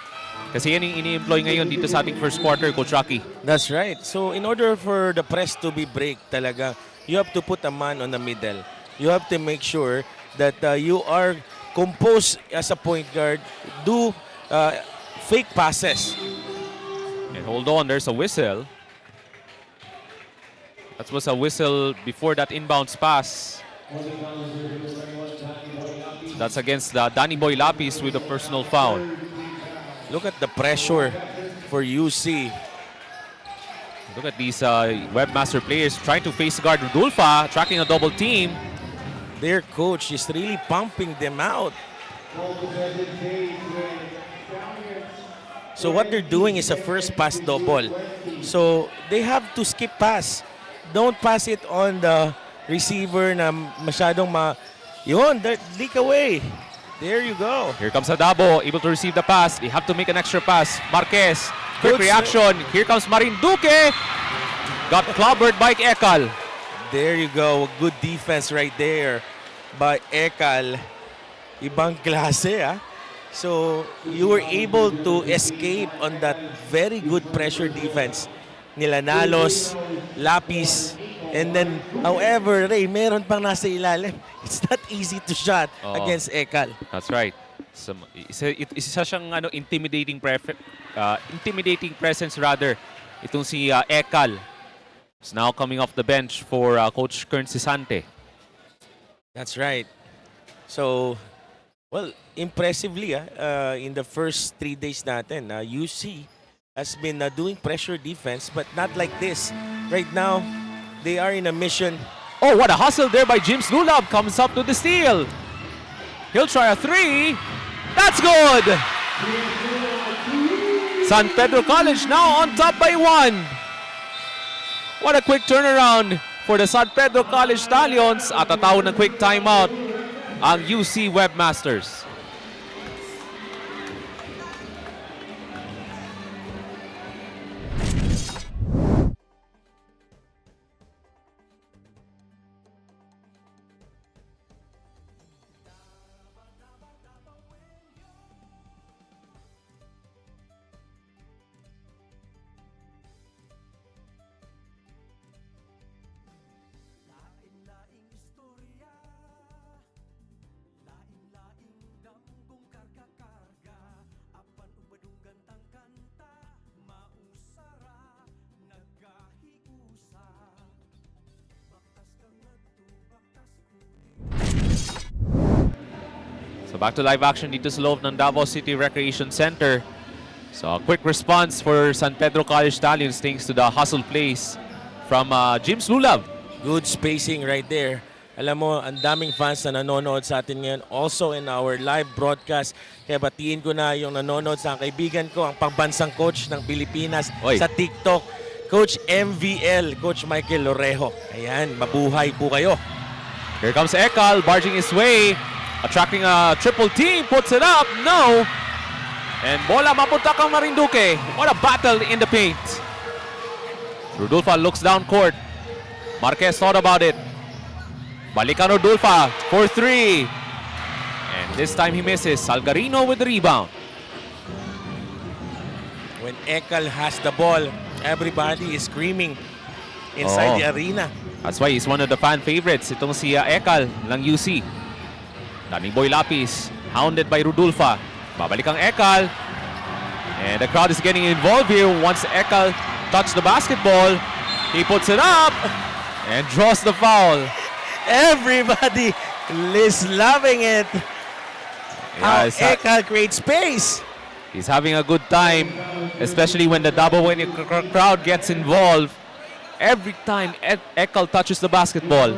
Kasi yan yung ini-employ ngayon dito sa ating first quarter, Coach Rocky. That's right. So in order for the press to be break talaga, you have to put a man on the middle. You have to make sure that you are composed as a point guard, do fake passes. And hold on, there's a whistle. That was a whistle before that inbounds pass. That's against Danny Boy Lapis with a personal foul. Look at the pressure for UC. Look at these webmaster players trying to face guard Rodulfa, tracking a double team. Their coach is really pumping them out. So what they're doing is a first pass double. So they have to skip pass. Don't pass it on the receiver na masyadong yun, leak away. There you go. Here comes Adabo, able to receive the pass. They have to make an extra pass. Marquez, quick Good reaction. Here comes Marinduque. Got clobbered by Ekal. There you go. Good defense right there by Ekal. Ibang klase, ah. So you were able to escape on that very good pressure defense nila Nalos, Lapis, and then, however, Ray, meron pang nasa ilalim. It's not easy to shot against Ekal. That's right. Isa siyang intimidating presence rather. Itong si Ekal. Is now coming off the bench for Coach Kern Cisante. That's right. So, well, impressively, in the first 3 days natin, UC has been doing pressure defense, but not like this. Right now, they are in a mission. Oh, what a hustle there by James Lulab. Comes up to the steal. He'll try a three. That's good. San Pedro College now on top by 1. What a quick turnaround for the San Pedro College Stallions. At tatawag ng quick timeout ang UC Webmasters. So back to live action dito sa loob ng Davao City Recreation Center. So a quick response for San Pedro College Stallions thanks to the hustle plays from James Lulab. Good spacing right there. Alam mo, ang daming fans na nanonood sa atin ngayon. Also in our live broadcast. Kaya batiin ko na yung nanonood sa kaibigan ko, ang pangbansang coach ng Pilipinas Oy. sa TikTok. Coach MVL, Coach Michael Lorejo. Ayan, mabuhay po kayo. Here comes Ekal, barging his way. Attracting a triple team, puts it up, no. And bola mapunta kang Marinduque. What a battle in the paint. Rodolfa looks down court. Marquez thought about it. Balikan Rodolfa for 3. And this time he misses. Salgarino with the rebound. When Ekal has the ball, everybody is screaming inside the arena. That's why he's one of the fan favorites. Itong si Ekal ng UC. Danny Boy Lapis, hounded by Rodolfa. Babalik ang Ekal. And the crowd is getting involved here. Once Ekal touched the basketball, he puts it up and draws the foul. Everybody is loving it. How Ekal creates space. He's having a good time, especially when the Davao crowd gets involved. Every time Ekal touches the basketball.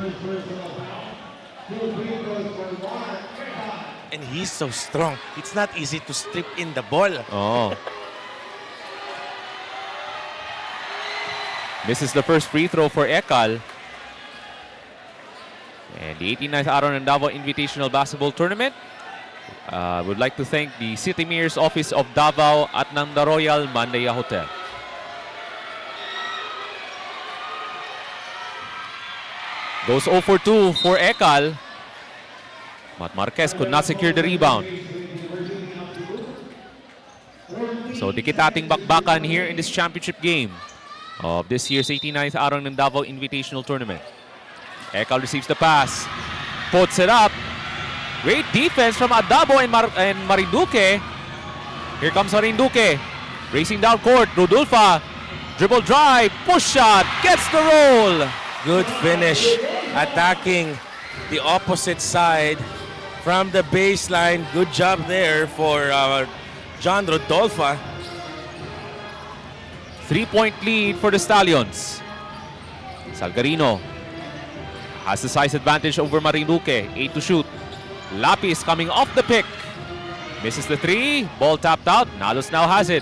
And he's so strong. It's not easy to strip in the ball. Oh. Misses the first free throw for Ekal. And the 89th Araw ng Davao Invitational Basketball Tournament. Would like to thank the City Mayor's Office of Davao at ng The Royal Mandaya Hotel. Goes 0 for 2 for Ekal. But Marquez could not secure the rebound. So dikit ating bakbakan here in this championship game of this year's 89th Araw ng Davao Invitational Tournament. Ekal receives the pass, puts it up. Great defense from Adabo and Marinduque. Here comes Marinduque, racing down court. Rodolfa, dribble drive, push shot, gets the roll. Good finish, attacking the opposite side from the baseline. Good job there for John Rodolfa. 3-point lead for the Stallions. Salgarino has the size advantage over Marinduque. 8 to shoot. Lapis coming off the pick. Misses the 3. Ball tapped out. Nalos now has it.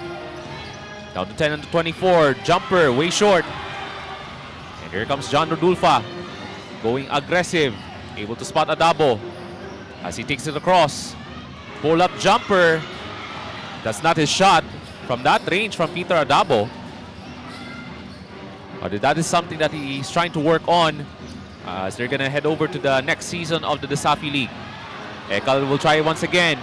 Down to 10 and 24. Jumper way short. And here comes John Rodolfa. Going aggressive. Able to spot Adabo as he takes it across. Pull up jumper. That's not his shot from that range from Peter Adabo. But that is something that he's trying to work on as they're going to head over to the next season of the Desafi League. Ekal will try once again.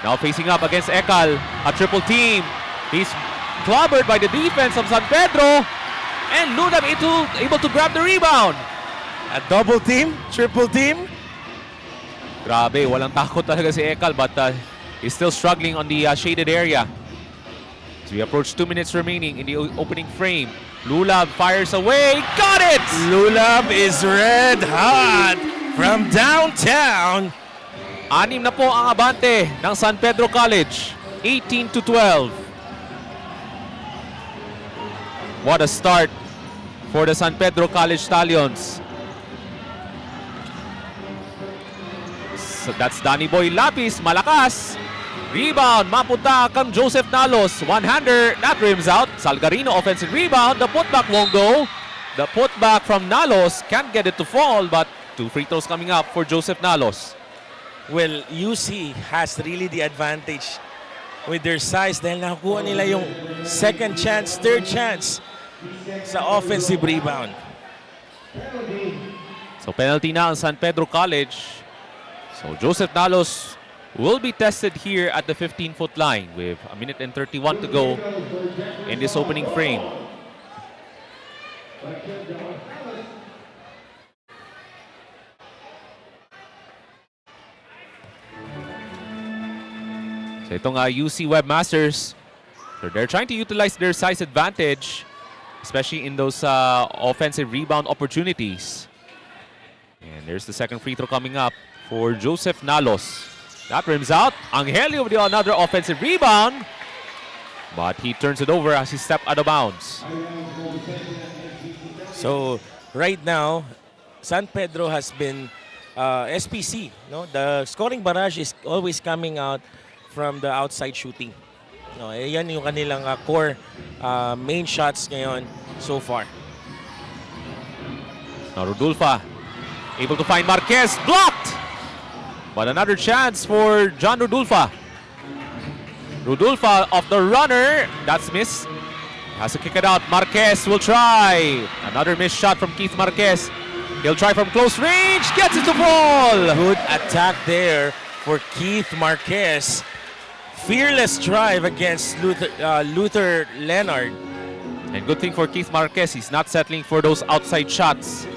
Now facing up against Ekal, a triple team. He's clobbered by the defense of San Pedro. And Ludam able to grab the rebound. A double team, triple team. Grabe, walang takot talaga si Ekal, but he's still struggling on the shaded area. As we approach 2 minutes remaining in the opening frame. Lulab fires away, got it! Lulab is red hot from downtown. 6 na po ang abante ng San Pedro College. 18 to 12. What a start for the San Pedro College Stallions. So that's Danny Boy Lapis, malakas. Rebound, mapunta kang Joseph Nalos. One-hander, that rims out. Salgarino offensive rebound. The putback won't go. The putback from Nalos can't get it to fall, but 2 free throws coming up for Joseph Nalos. Well, UC has really the advantage with their size dahil nakuha nila yung second chance, third chance sa offensive rebound. So penalty na ang San Pedro College. So Joseph Nalos will be tested here at the 15-foot line with 1 minute and 31 to go in this opening frame. So itong UC Webmasters, so they're trying to utilize their size advantage, especially in those offensive rebound opportunities. And there's the second free throw coming up for Joseph Nalos. That rims out. Angelio with another offensive rebound. But he turns it over as he stepped out of bounds. So right now, San Pedro has been SPC. No, the scoring barrage is always coming out from the outside shooting. No, yan yung kanilang core main shots ngayon so far. Now Rodulfa able to find Marquez, blocked! But another chance for John Rodulfa. Rodulfa off the runner, that's miss. Has to kick it out, Marquez will try. Another missed shot from Keith Marquez. He'll try from close range, gets it to fall! Good attack there for Keith Marquez. Fearless drive against Luther Leonard. And good thing for Keith Marquez, he's not settling for those outside shots.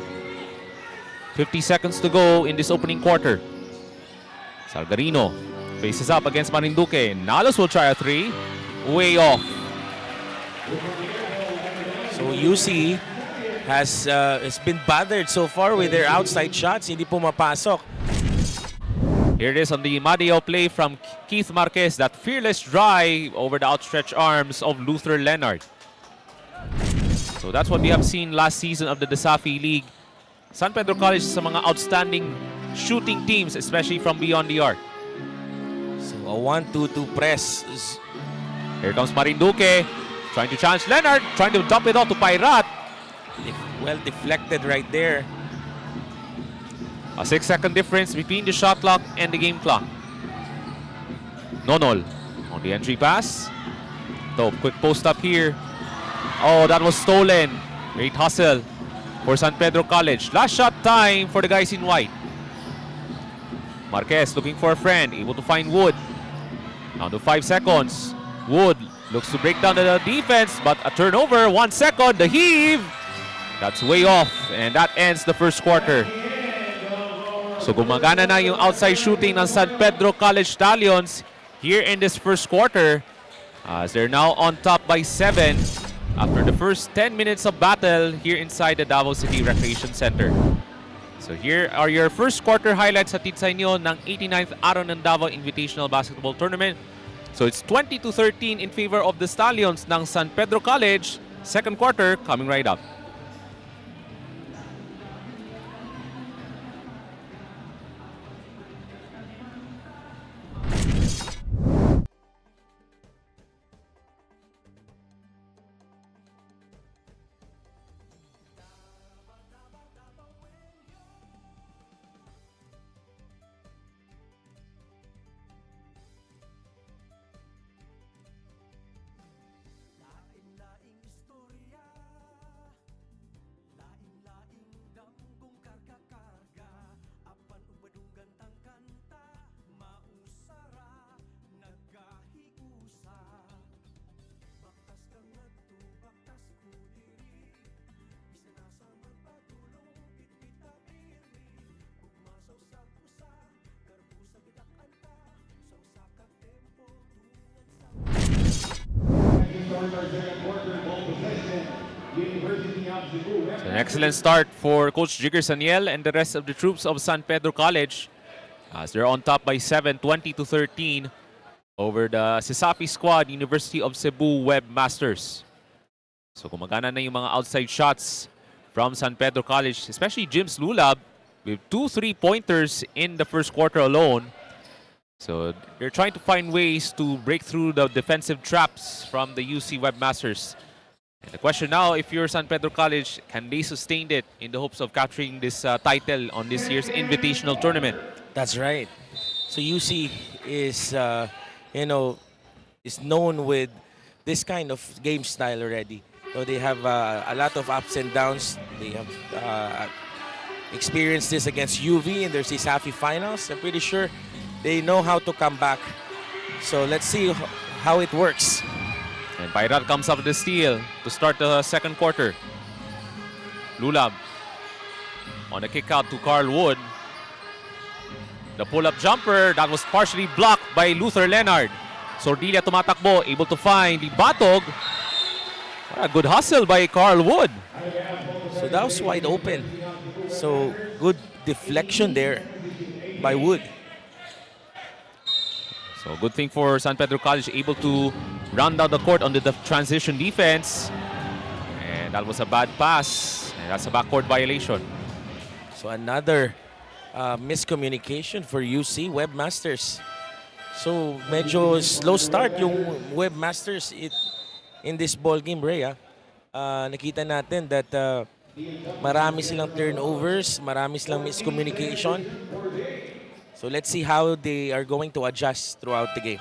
50 seconds to go in this opening quarter. Salgarino faces up against Marinduque. Nalos will try a three. Way off. So UC has been bothered so far with their outside shots. Hindi pumapasok. Here it is on the Madeo play from Keith Marquez. That fearless drive over the outstretched arms of Luther Leonard. So that's what we have seen last season of the Desafi League. San Pedro College is sa mga outstanding shooting teams, especially from beyond the arc. So a 1-2-2 press. Here comes Marinduque, trying to challenge Leonard, trying to dump it off to Pairat. Well deflected right there. A 6-second difference between the shot clock and the game clock. Nonol on the entry pass. So quick post up here. Oh, that was stolen. Great hustle for San Pedro College. Last shot time for the guys in white. Marquez looking for a friend, able to find Wood. Down to 5 seconds. Wood looks to break down the defense, but a turnover. 1 second, the heave. That's way off, and that ends the first quarter. So gumagana na yung outside shooting ng San Pedro College Stallions here in this first quarter, as they're now on top by 7 after the first 10 minutes of battle here inside the Davao City Recreation Center. So here are your first quarter highlights hatid sa inyo ng 89th Araw ng Davao Invitational Basketball Tournament. So it's 20-13 in favor of the Stallions ng San Pedro College. Second quarter coming right up. So an excellent start for Coach Jigger Saniel and the rest of the troops of San Pedro College, as they're on top by 7, 20-13 over the Sisafi squad, University of Cebu Webmasters. So gumagana na yung mga outside shots from San Pedro College, especially Jims Lulab with 2 3-pointers in the first quarter alone. So they're trying to find ways to break through the defensive traps from the UC Webmasters. And the question now, if you're San Pedro College, can they sustain it in the hopes of capturing this title on this year's Invitational Tournament? That's right. So UC is, is known with this kind of game style already. So they have a lot of ups and downs. They have experienced this against UV in their CSAFI finals. I'm pretty sure they know how to come back. So let's see how it works. And Pairat comes up with the steal to start the second quarter. Lulab on a kick out to Carl Wood. The pull-up jumper that was partially blocked by Luther Leonard. Sordilia tumatakbo, able to find the batog. What a good hustle by Carl Wood. So that was wide open. So good deflection there by Wood. So good thing for San Pedro College, able to run down the court on the transition defense. And that was a bad pass. And that's a backcourt violation. So another miscommunication for UC Webmasters. So medyo slow start yung Webmasters in this ball game, Rhea. Nakita natin that marami silang turnovers, marami silang miscommunication. So let's see how they are going to adjust throughout the game.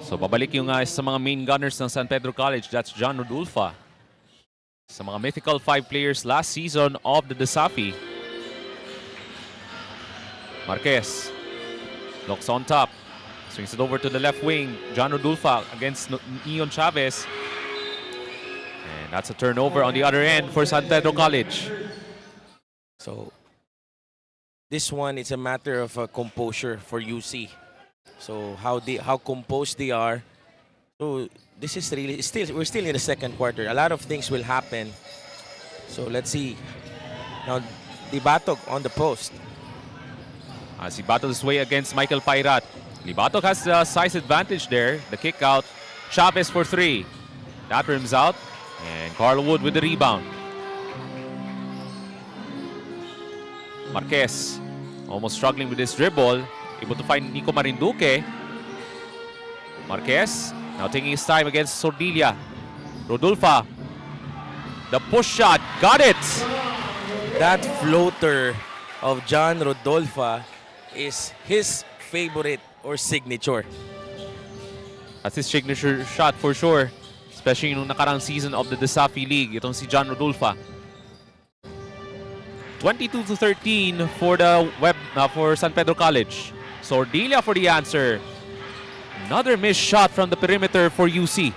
So babalik yung sa mga main gunners ng San Pedro College. That's John Rodulfa. Sa mga mythical 5 players last season of the Desafi. Marquez looks on top. Swings it over to the left wing. John Rodulfa against Neon Chavez. And that's a turnover on the other end for San Pedro College. So this one, it's a matter of composure for UC. So how composed they are. So this is really we're still in the second quarter. A lot of things will happen. So let's see. Now Libatog on the post. As he battles his way against Michael Pairat. Libatog has the size advantage there. The kick out. Chavez for 3. That rims out. And Carl Wood with the rebound. Marquez almost struggling with this dribble. Able to find Nico Marinduque. Marquez now taking his time against Sordilla. Rodulfa. The push shot. Got it! That floater of John Rodolfa is his favorite or signature. That's his signature shot for sure. Especially nung nakarang season of the Desafi League. Itong si John Rodulfa. 22-13 for the for San Pedro College. Sordilla for the answer. Another missed shot from the perimeter for UC.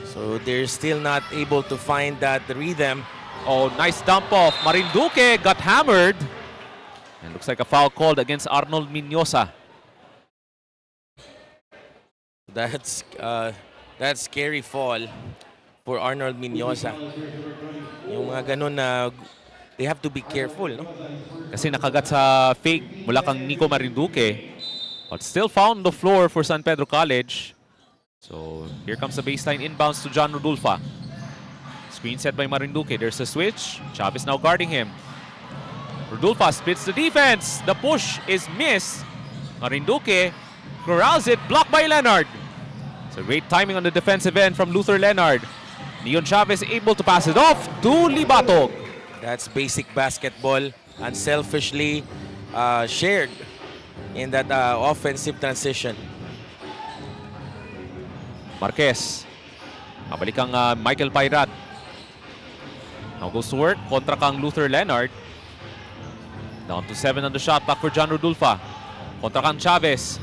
So they're still not able to find that rhythm. Oh, nice dump off. Marinduque got hammered. And looks like a foul called against Arnold Minosa. That's scary fall for Arnold Minosa. Yung mga ganun na they have to be careful, no? Kasi nakagat sa fake mula kang Nico Marinduque. But still found on the floor for San Pedro College. So here comes the baseline inbounds to John Rodulfa. Screen set by Marinduque. There's a switch. Chavez now guarding him. Rodulfa splits the defense. The push is missed. Marinduque corrals it. Blocked by Leonard. So great timing on the defensive end from Luther Leonard. Neon Chavez able to pass it off to Libatog. That's basic basketball, unselfishly shared in that offensive transition. Marquez. Mabalik ang Michael Pairat. Now goes to work. Kontra kang Luther Leonard. Down to 7 on the shot clock for John Rodulfa. Kontra kang Chavez.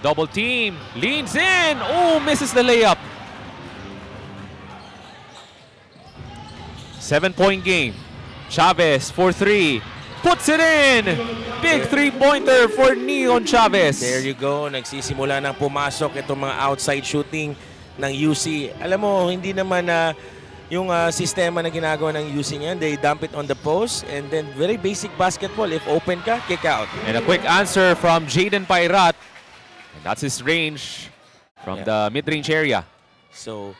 Double team. Leans in. Oh, misses the layup. 7-point game. Chavez for 3. Puts it in. Big three-pointer for Neon Chavez. There you go. Nagsisimula nang pumasok itong mga outside shooting ng UC. Alam mo, hindi naman yung sistema na ginagawa ng UC niyan. They dump it on the post and then very basic basketball. If open ka, kick out. And a quick answer from Jaden Pairat. And that's his range from the mid-range area. So,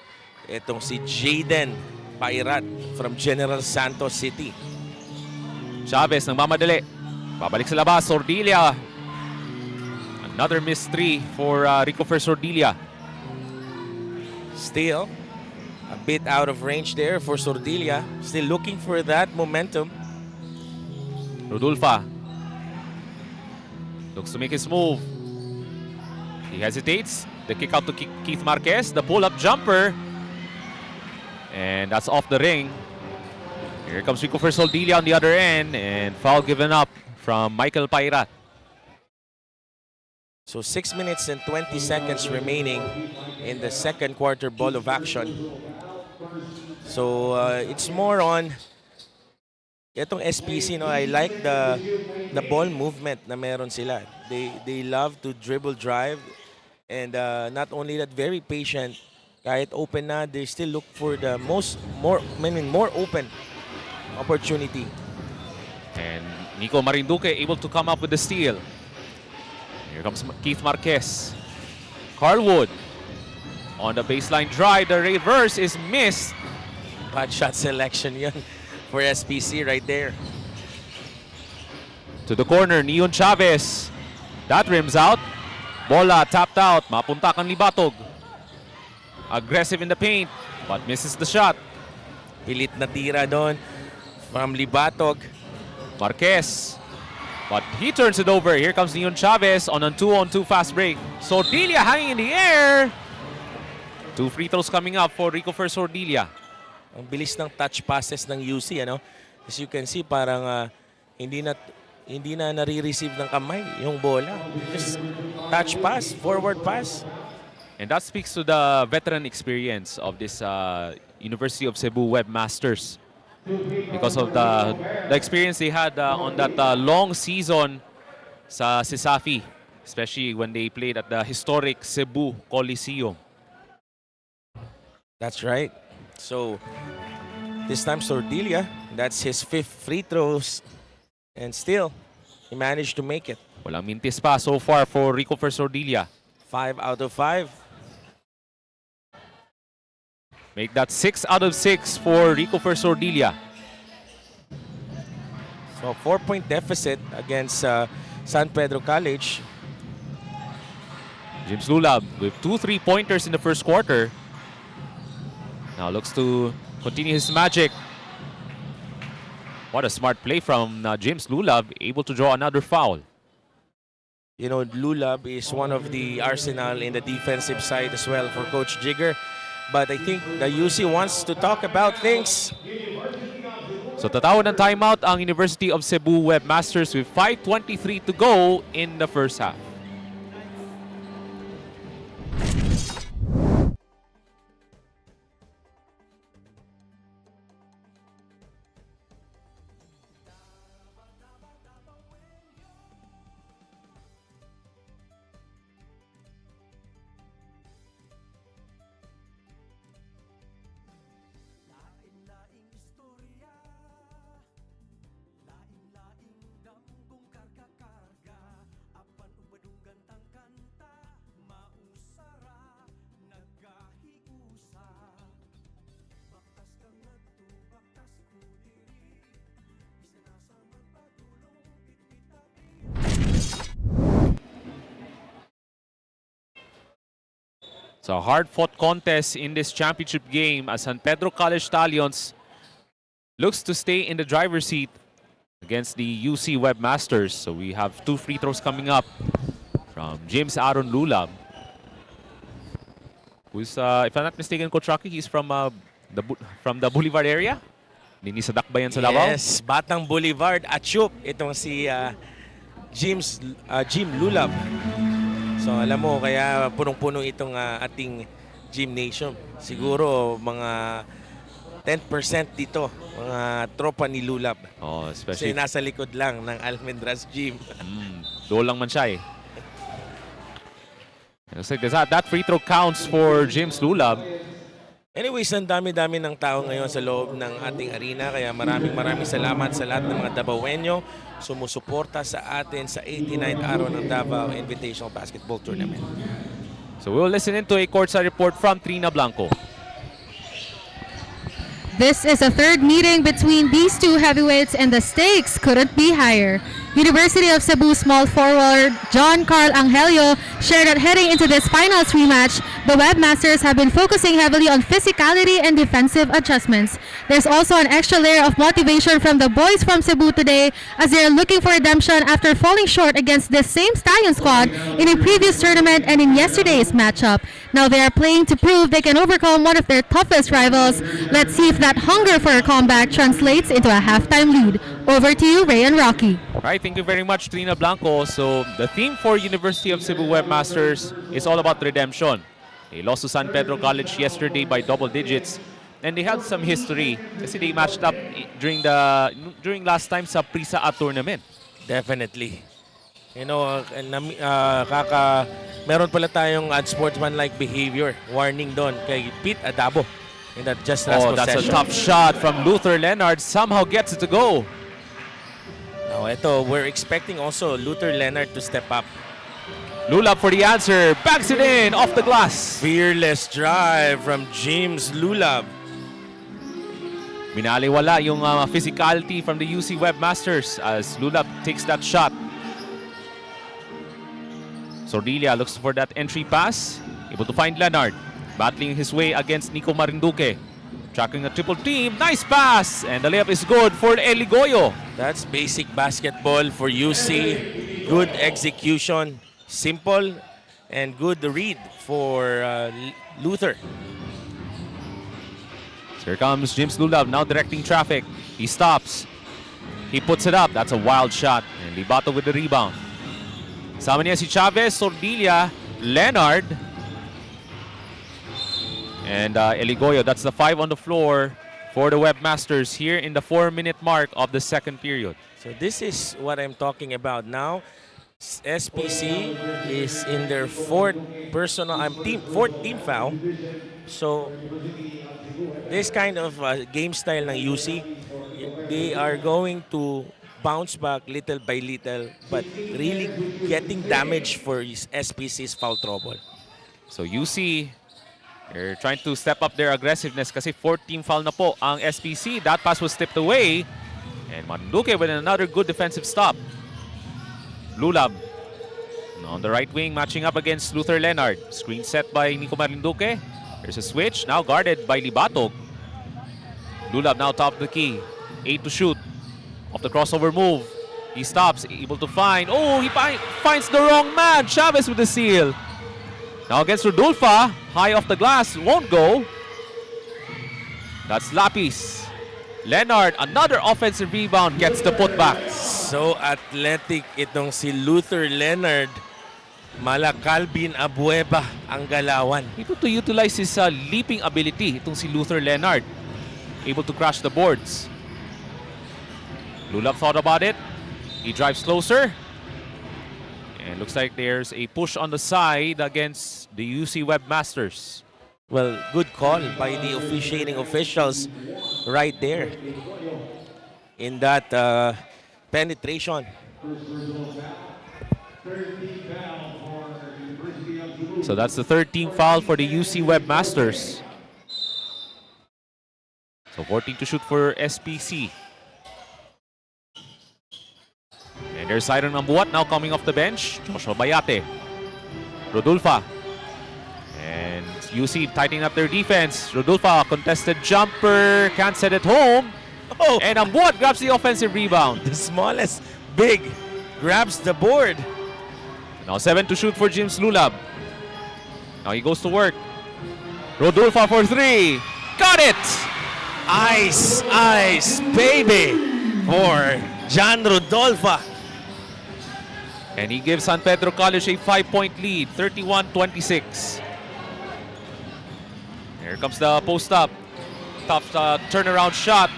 itong si Jaden Pairat from General Santos City. Chavez nagmamadali. Babalik sa labas. Sordilla. Another missed 3 for Rico Sordilla. Still, a bit out of range there for Sordilla. Still looking for that momentum. Rodulfa looks to make his move. He hesitates. The kick out to Keith Marquez. The pull-up jumper. And that's off the ring. Here comes Rico Sordilla on the other end. And foul given up from Michael Pairat. So 6 minutes and 20 seconds remaining in the second quarter ball of action. So it's more on itong SPC, no, I like the ball movement na meron sila. They love to dribble drive and not only that, very patient. Kahit open na, they still look for the more open opportunity. And Nico Marinduque able to come up with the steal. Here comes Keith Marquez. Carl Wood on the baseline drive. The reverse is missed. Bad shot selection yan for SPC right there. To the corner, Neon Chavez. That rims out. Bola tapped out. Mapunta kang Libatog. Aggressive in the paint, but misses the shot. Pilit na tira doon from Libatog. Marquez. But he turns it over. Here comes Neon Chavez on a 2-on-2 fast break. Sordilia hanging in the air. 2 free throws coming up for Rico for Sordilia. Ang bilis ng touch passes ng UC, ano? As you can see, parang hindi na nare-receive ng kamay yung bola. Just touch pass, forward pass. And that speaks to the veteran experience of this University of Cebu Webmasters. Because of the experience they had on that long season sa Sisafi, especially when they played at the historic Cebu Coliseum. That's right. So, this time Sordilia, that's his 5th free throws. And still, he managed to make it. Walang mintis pa so far for Rico for Sordilia. 5 out of 5. Make that 6 out of 6 for Rico for Sordilia. So, 4-point deficit against San Pedro College. James Lulab with 2 3-pointers in the first quarter. Now looks to continue his magic. What a smart play from James Lulab, able to draw another foul. You know, Lulab is one of the arsenal in the defensive side as well for Coach Jigger. But I think the UC wants to talk about things. So tatawag ng timeout ang University of Cebu Webmasters with 5:23 to go in the first half. So a hard-fought contest in this championship game as San Pedro College Stallions looks to stay in the driver's seat against the UC Webmasters. So we have 2 free throws coming up from James Aaron Lulab, who's, if I'm not mistaken, Coach Rocky, he's from the Boulevard area. Nini sa Dakbayan sa Davao. Yes, Batang Boulevard, Achup. Itong si Jim Lulab. So alam mo, kaya punong-puno itong ating gymnasium. Siguro mga 10% dito, mga tropa ni Lulab. Oh, especially Kasi nasa likod lang ng Almendras Gym. doon lang man siya eh. Looks like that free throw counts for James Lulab. Anyways, ang dami-dami ng tao ngayon sa loob ng ating arena. Kaya maraming salamat sa lahat ng mga Davaoenyo sumusuporta sa atin sa 89th araw ng Davao Invitational Basketball Tournament. So we'll listen into a courtside report from Trina Blanco. This is a third meeting between these two heavyweights and the stakes couldn't be higher. University of Cebu small forward John Carl Angelio shared that heading into this finals rematch, the Webmasters have been focusing heavily on physicality and defensive adjustments. There's also an extra layer of motivation from the boys from Cebu today as they're looking for redemption after falling short against this same Stallion squad in a previous tournament and in yesterday's matchup. Now they are playing to prove they can overcome one of their toughest rivals. Let's see if that hunger for a comeback translates into a halftime lead. Over to you, Ray and Rocky. All right, thank you very much, Trina Blanco. So the theme for University of Cebu Webmasters is all about redemption. They lost to San Pedro College yesterday by double digits, and they had some history kasi they matched up during last time sa Prisa A tournament. Definitely. You know, meron pala tayong unsportsmanlike behavior warning doon kay Pete Adabo in that just last possession. That's a tough shot from Luther Leonard. Somehow gets it to go. Now, ito, we're expecting also Luther Leonard to step up. Lulab for the answer. Backs it in off the glass. Fearless drive from James Lulab. Minaliwala yung physicality from the UC Webmasters as Lulab takes that shot. Sordilia looks for that entry pass. Able to find Leonard. Battling his way against Nico Marinduque. Tracking a triple team. Nice pass! And the layup is good for Eligoyo. That's basic basketball for UC. Good execution. Simple and good read for Luther. So here comes James Lulab now directing traffic. He stops. He puts it up. That's a wild shot. And Libato with the rebound. Sama niya si Chavez, Sordilia, Leonard, and Eligoyo. That's the 5 on the floor for the Webmasters here in the 4-minute mark of the second period. So this is what I'm talking about now. SPC is in their fourth team foul. So this kind of game style ng UC, they are going to bounce back little by little, but really getting damage for SPC's foul trouble. So UC, they're trying to step up their aggressiveness kasi 14 foul na po ang SPC. That pass was tipped away. And Marinduque with another good defensive stop. Lulab on the right wing matching up against Luther Leonard. Screen set by Nico Marinduque. There's a switch, now guarded by Libatog. Lulab now top of the key. 8 to shoot. Off the crossover move. He stops, able to find. Oh, he finds the wrong man. Chavez with the steal. Now against Rodolfa, high off the glass, won't go. That's Lapis. Leonard, another offensive rebound, gets the putback. So athletic itong si Luther Leonard. Mala Calvin Abueva ang galawan. Able to utilize his leaping ability, itong si Luther Leonard. Able to crash the boards. Lulab thought about it. He drives closer. And looks like there's a push on the side against the UC Webmasters. Well, good call by the officiating officials right there in that penetration. So that's the 13th foul for the UC Webmasters. So 14 to shoot for SPC. And there's Siren Ambuat now coming off the bench. Joshua Bayate. Rodolfa. And UC tightening up their defense. Rodolfa, contested jumper. Can't set it home. Oh, And Ambuat grabs the offensive rebound. the smallest big grabs the board. Now 7 to shoot for James Lulab. Now he goes to work. Rodolfa for 3. Got it! Ice, ice, baby, for John Rodolfa. And he gives San Pedro College a 5-point lead, 31-26. Here comes the post-up. Tough turnaround shot.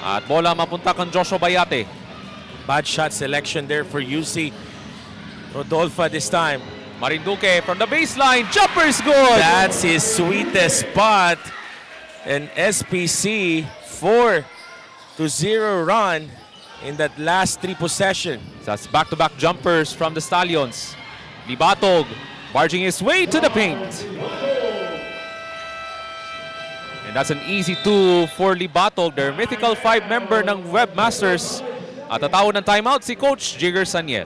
At bola mapunta kang Joshua Bayate. Bad shot selection there for UC. Rodolfa this time. Marinduque from the baseline. Jumper is good! That's his sweetest spot. An SPC 4-0 run in that last 3 possessions. That's back-to-back jumpers from the Stallions. Libatog barging his way to the paint. And that's an easy 2 for Libatog, their mythical 5-member ng Webmasters. At tatawag ng timeout si Coach Jigger Saniel.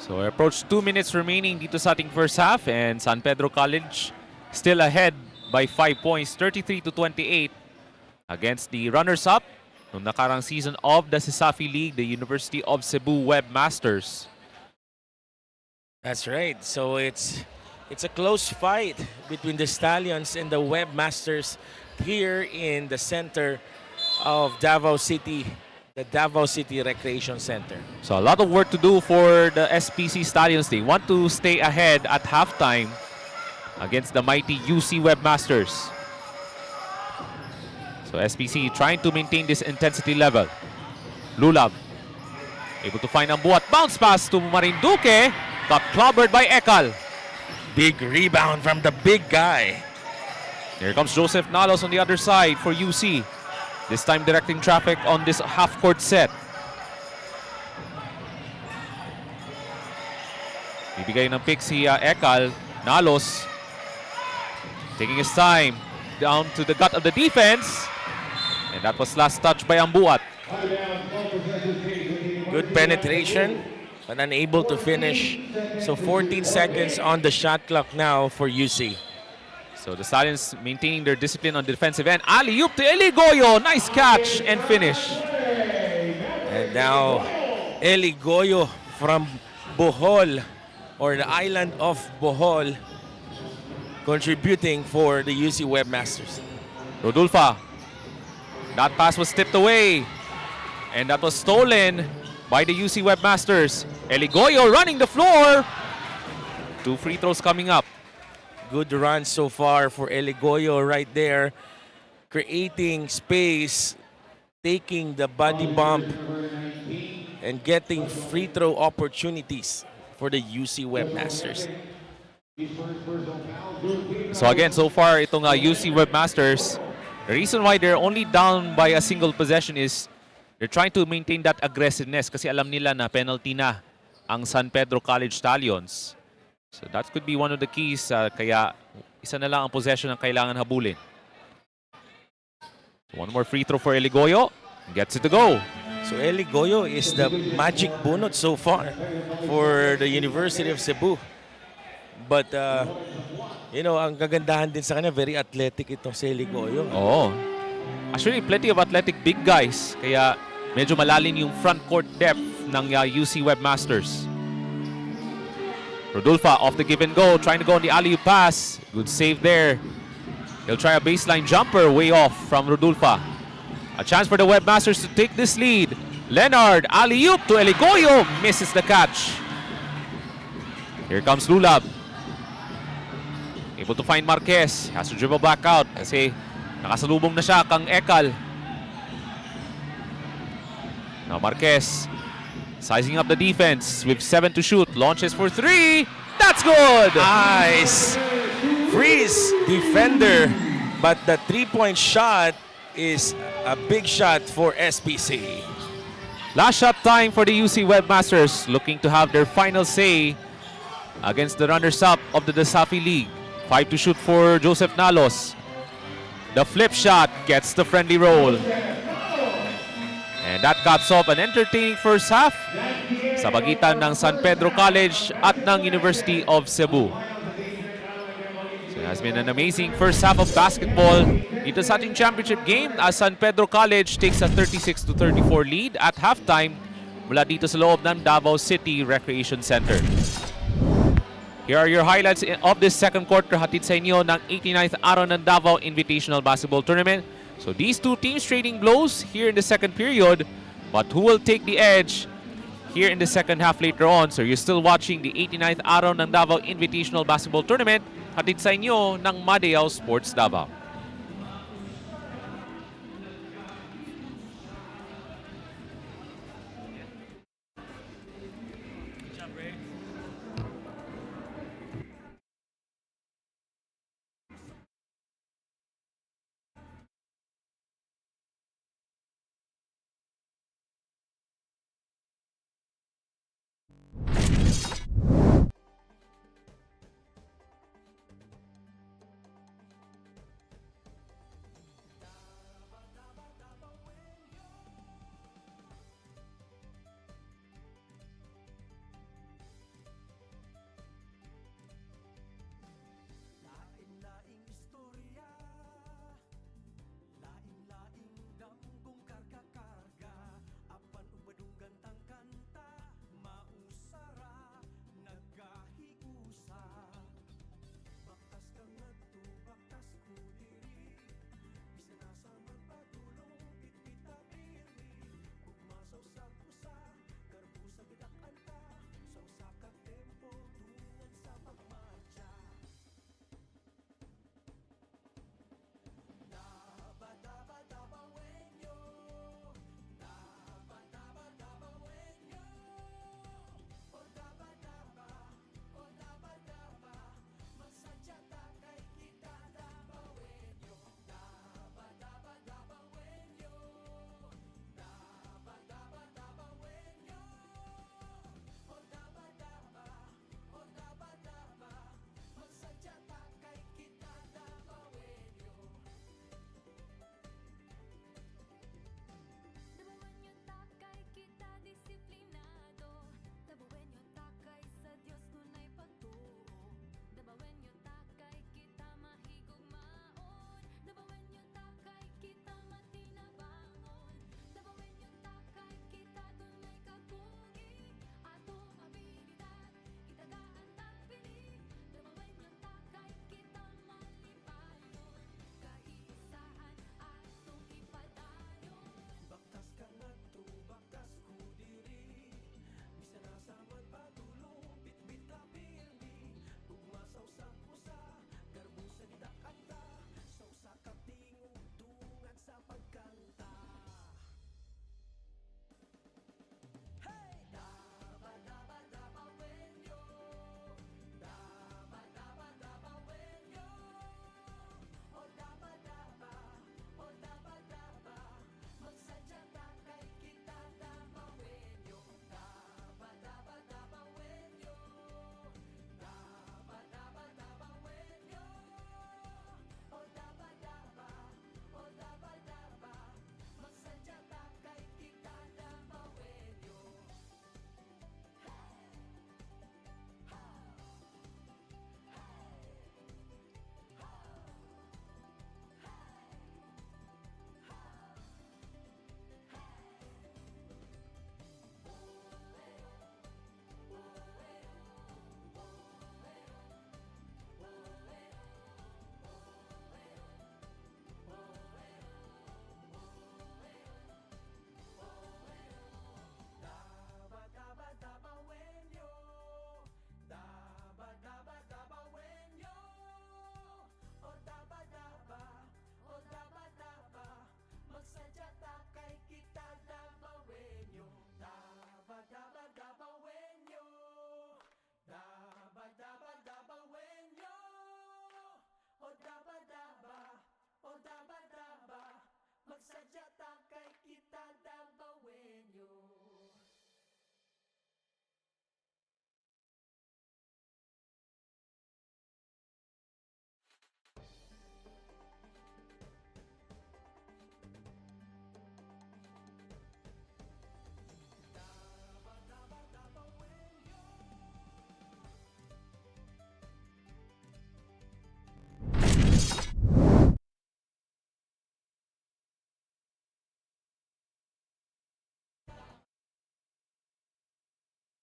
So we approach 2 minutes remaining dito sa ating first half, and San Pedro College still ahead by 5 points, 33-28 against the runners-up noong nakarang season of the CISAFI League, the University of Cebu Webmasters. That's right. So it's a close fight between the Stallions and the Webmasters here in the center of Davao City, the Davao City Recreation Center. So a lot of work to do for the SPC Stallions. They want to stay ahead at halftime against the mighty UC Webmasters. So SPC trying to maintain this intensity level. Lulab able to find Ambuat. Bounce pass to Marinduque. Got clobbered by Ekal. Big rebound from the big guy. Here comes Joseph Nalos on the other side for UC. This time directing traffic on this half-court set. Bibigay ng pick si Ekal. Nalos taking his time down to the gut of the defense. And that was last touch by Ambuat. Good penetration, but unable to finish. So 14 seconds on the shot clock now for UC. So the Stallions maintaining their discipline on the defensive end. Alley-oop to Eligoyo. Nice catch and finish. And now Eligoyo from Bohol, or the island of Bohol, contributing for the UC Webmasters. Rodulfa. That pass was tipped away. And that was stolen by the UC Webmasters. Eligoyo running the floor. 2 free throws coming up. Good run so far for Eligoyo right there, creating space, taking the body bump, and getting free throw opportunities for the UC Webmasters. So again, so far itong UC Webmasters, the reason why they're only down by a single possession is they're trying to maintain that aggressiveness kasi alam nila na penalty na ang San Pedro College Stallions. So that could be one of the keys, kaya isa na lang ang possession ang kailangan habulin. One more free throw for Eligoyo. Gets it to go. So Eligoyo is the magic bunot so far for the University of Cebu. But, you know, ang kagandahan din sa kanya, very athletic itong si Eligoyo. Oo. Actually, plenty of athletic big guys. Kaya medyo malalim yung front court depth ng UC Webmasters. Rodulfa off the give and go, trying to go on the alley-oop pass. Good save there. He'll try a baseline jumper way off from Rodulfa. A chance for the Webmasters to take this lead. Leonard, alley-oop to Eligoyo. Misses the catch. Here comes Lulab. Able to find Marquez. Has to dribble back out kasi nakasalubong na siya kang Ekal. Now Marquez sizing up the defense with 7 to shoot. Launches for 3. That's good! Nice! Freeze defender, but the three-point shot is a big shot for SPC. Last shot time for the UC Webmasters, looking to have their final say against the runners-up of the Dasafi League. 5 to shoot for Joseph Nalos. The flip shot gets the friendly roll. And that caps off an entertaining first half sa pagitan ng San Pedro College at ng University of Cebu. So it has been an amazing first half of basketball dito sa ating championship game as San Pedro College takes a 36-34 lead at halftime mula dito sa loob ng Davao City Recreation Center. Here are your highlights of this second quarter, hatid sa inyo ng 89th Araw ng Davao Invitational Basketball Tournament. So these two teams trading blows here in the second period, but who will take the edge here in the second half later on? So you're still watching the 89th Araw ng Davao Invitational Basketball Tournament, hatid sa inyo ng Madeao Sports Davao.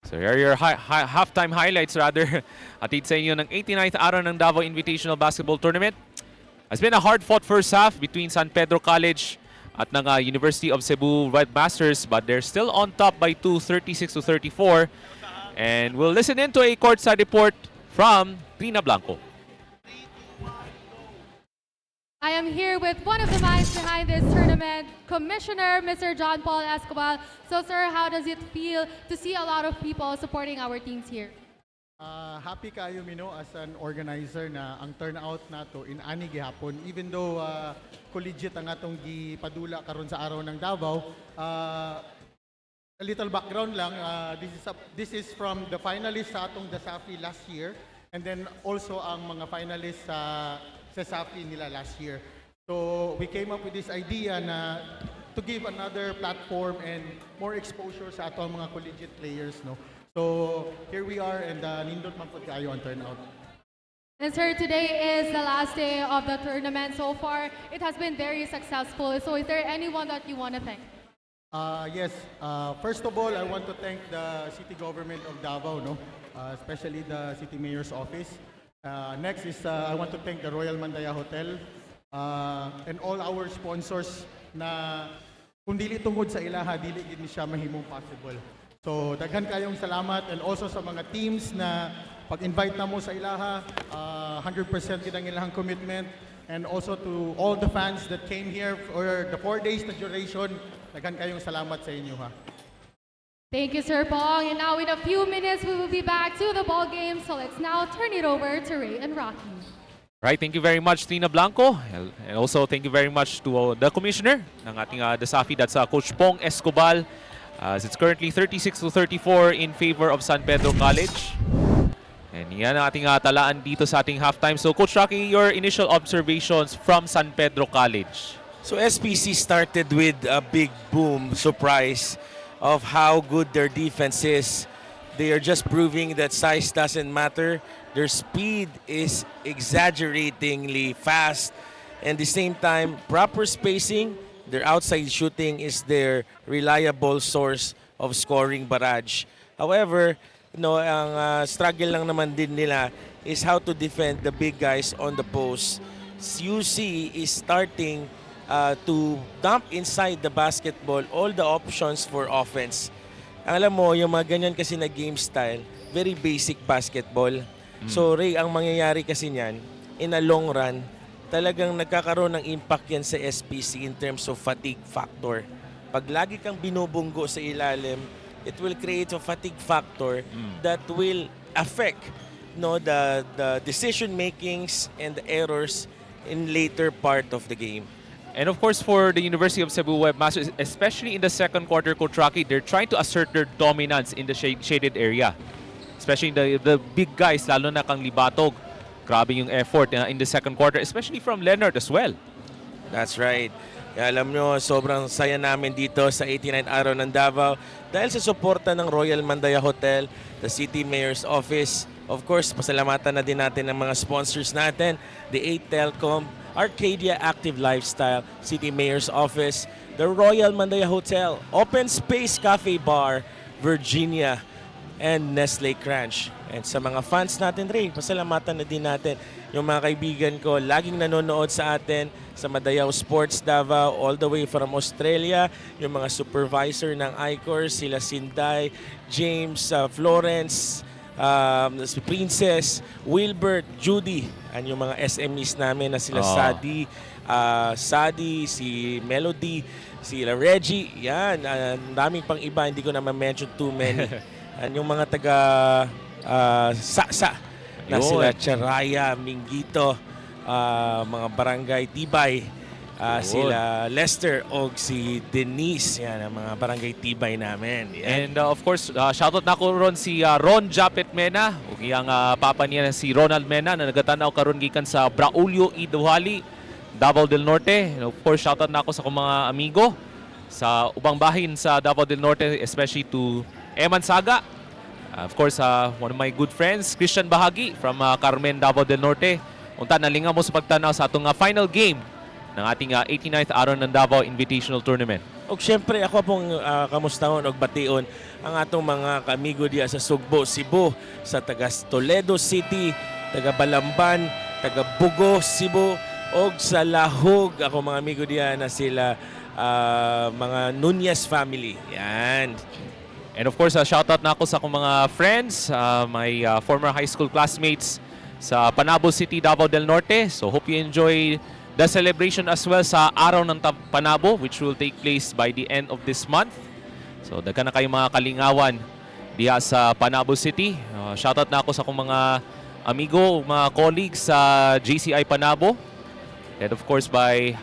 So here are your halftime highlights rather. Atid sa inyo ng 89th araw ng Davao Invitational Basketball Tournament. It's been a hard-fought first half between San Pedro College at ng University of Cebu Red Masters, but they're still on top by 2, 36-34. And we'll listen into a courtside report from Trina Blanco. I am here with one of the minds behind this tournament, Commissioner Mr. John Paul Escobar. So sir, how does it feel to see a lot of people supporting our teams here? Happy kayo Mino as an organizer na ang turnout nato in ani gihapon, even though collegiate ang atong gipadula karon sa araw ng Davao. A little background lang, this is from the finalists sa atong Dasafi last year, and then also ang mga finalists sa Safi nila last year. So we came up with this idea na to give another platform and more exposure sa atong mga collegiate players, no. So here we are, and nindot man pud kayo ang turnout. And sir, today is the last day of the tournament. So far, it has been very successful. So is there anyone that you want to thank? Yes. First of all, I want to thank the city government of Davao, no, especially the city mayor's office. Next is I want to thank the Royal Mandaya Hotel and all our sponsors na kung dili tungod sa ilaha, dili gid ni siya mahimong possible. So daghan kayong salamat, and also sa mga teams na pag-invite na mo sa ilaha, 100% gid ang ilahang commitment, and also to all the fans that came here for the 4 days na duration, daghan kayong salamat sa inyo ha. Thank you, Sir Pong. And now in a few minutes, we will be back to the ball game. So let's now turn it over to Ray and Rocky. Right, thank you very much, Trina Blanco. And also thank you very much to the commissioner ng ating Dasafi, that's Coach Pong Escobar. As it's currently 36-34 in favor of San Pedro College. And yan ang ating talaan dito sa ating halftime. So Coach Rocky, your initial observations from San Pedro College. So SPC started with a big boom surprise of how good their defense is. They are just proving that size doesn't matter. Their speed is exaggeratingly fast. And at the same time, proper spacing, their outside shooting is their reliable source of scoring barrage. However, ang struggle lang naman din nila is how to defend the big guys on the post. UC is starting to dump inside the basketball all the options for offense. Alam mo, yung mga ganyan kasi na game style, very basic basketball. So Ray, ang mangyayari kasi niyan, in a long run, talagang nagkakaroon ng impact yan sa SPC in terms of fatigue factor. Pag lagi kang binubunggo sa ilalim, it will create a fatigue factor that will affect the decision makings and the errors in later part of the game. And of course, for the University of Cebu Webmasters, especially in the second quarter, Coach Rocky, they're trying to assert their dominance in the shaded area. Especially the big guys, lalo na kang Libatog. Grabe yung effort in the second quarter, especially from Leonard as well. That's right. Kaya alam nyo, sobrang saya namin dito sa 89th araw ng Davao dahil sa suporta ng Royal Mandaya Hotel, the City Mayor's Office. Of course, pasalamatan na din natin ang mga sponsors natin, the 8 Telcom, Arcadia Active Lifestyle, City Mayor's Office, the Royal Mandaya Hotel, Open Space Cafe Bar, Virginia, and Nestle Crunch. And sa mga fans natin, Ray, pasalamatan na din natin yung mga kaibigan ko laging nanonood sa atin sa Madayao Sports Davao all the way from Australia, yung mga supervisor ng ICOR, sila Sinday, James, Florence, si Princess, Wilbert, Judy, and yung mga SMEs namin na sila Sadi, si Melody, sila Reggie, yan, daming pang iba, hindi ko na ma-mention too many. And yung mga taga Saksa na sila Charaya, Mingito, mga barangay Tibay, sila Lester o si Denise, yan ang mga barangay Tibay namin. Yan. And of course, shoutout na ko ron si Ron Japet Mena, ug iyang papa niya si Ronald Mena na nagatanaw karon gikan sa Braulio Iduhali, Davao del Norte. And of course, shoutout na ako sa akong mga amigo sa ubang bahin sa Davao del Norte, especially to Eman Saga. Of course, one of my good friends, Christian Bahagi from Carmen, Davao del Norte. Unta, nalinga mo sa pagtanaw sa atong final game ng ating 89th araw ng Davao Invitational Tournament. O syempre ako pong kamustahon og bation ang atong mga kamigo diya sa Sugbo, Cebu, sa taga Toledo City, taga Balamban, taga Bugo, Cebu, og sa Lahog. Ako mga amigo diya na sila mga Nunez family. Yan. And of course, shoutout na ako sa akong mga friends, my former high school classmates sa Panabo City, Davao del Norte. So hope you enjoy the celebration as well sa Araw ng Panabo, which will take place by the end of this month. So daghan na kayo mga kalingawan diha sa Panabo City. Shoutout na ako sa akong mga amigo, mga colleagues sa JCI Panabo. And of course by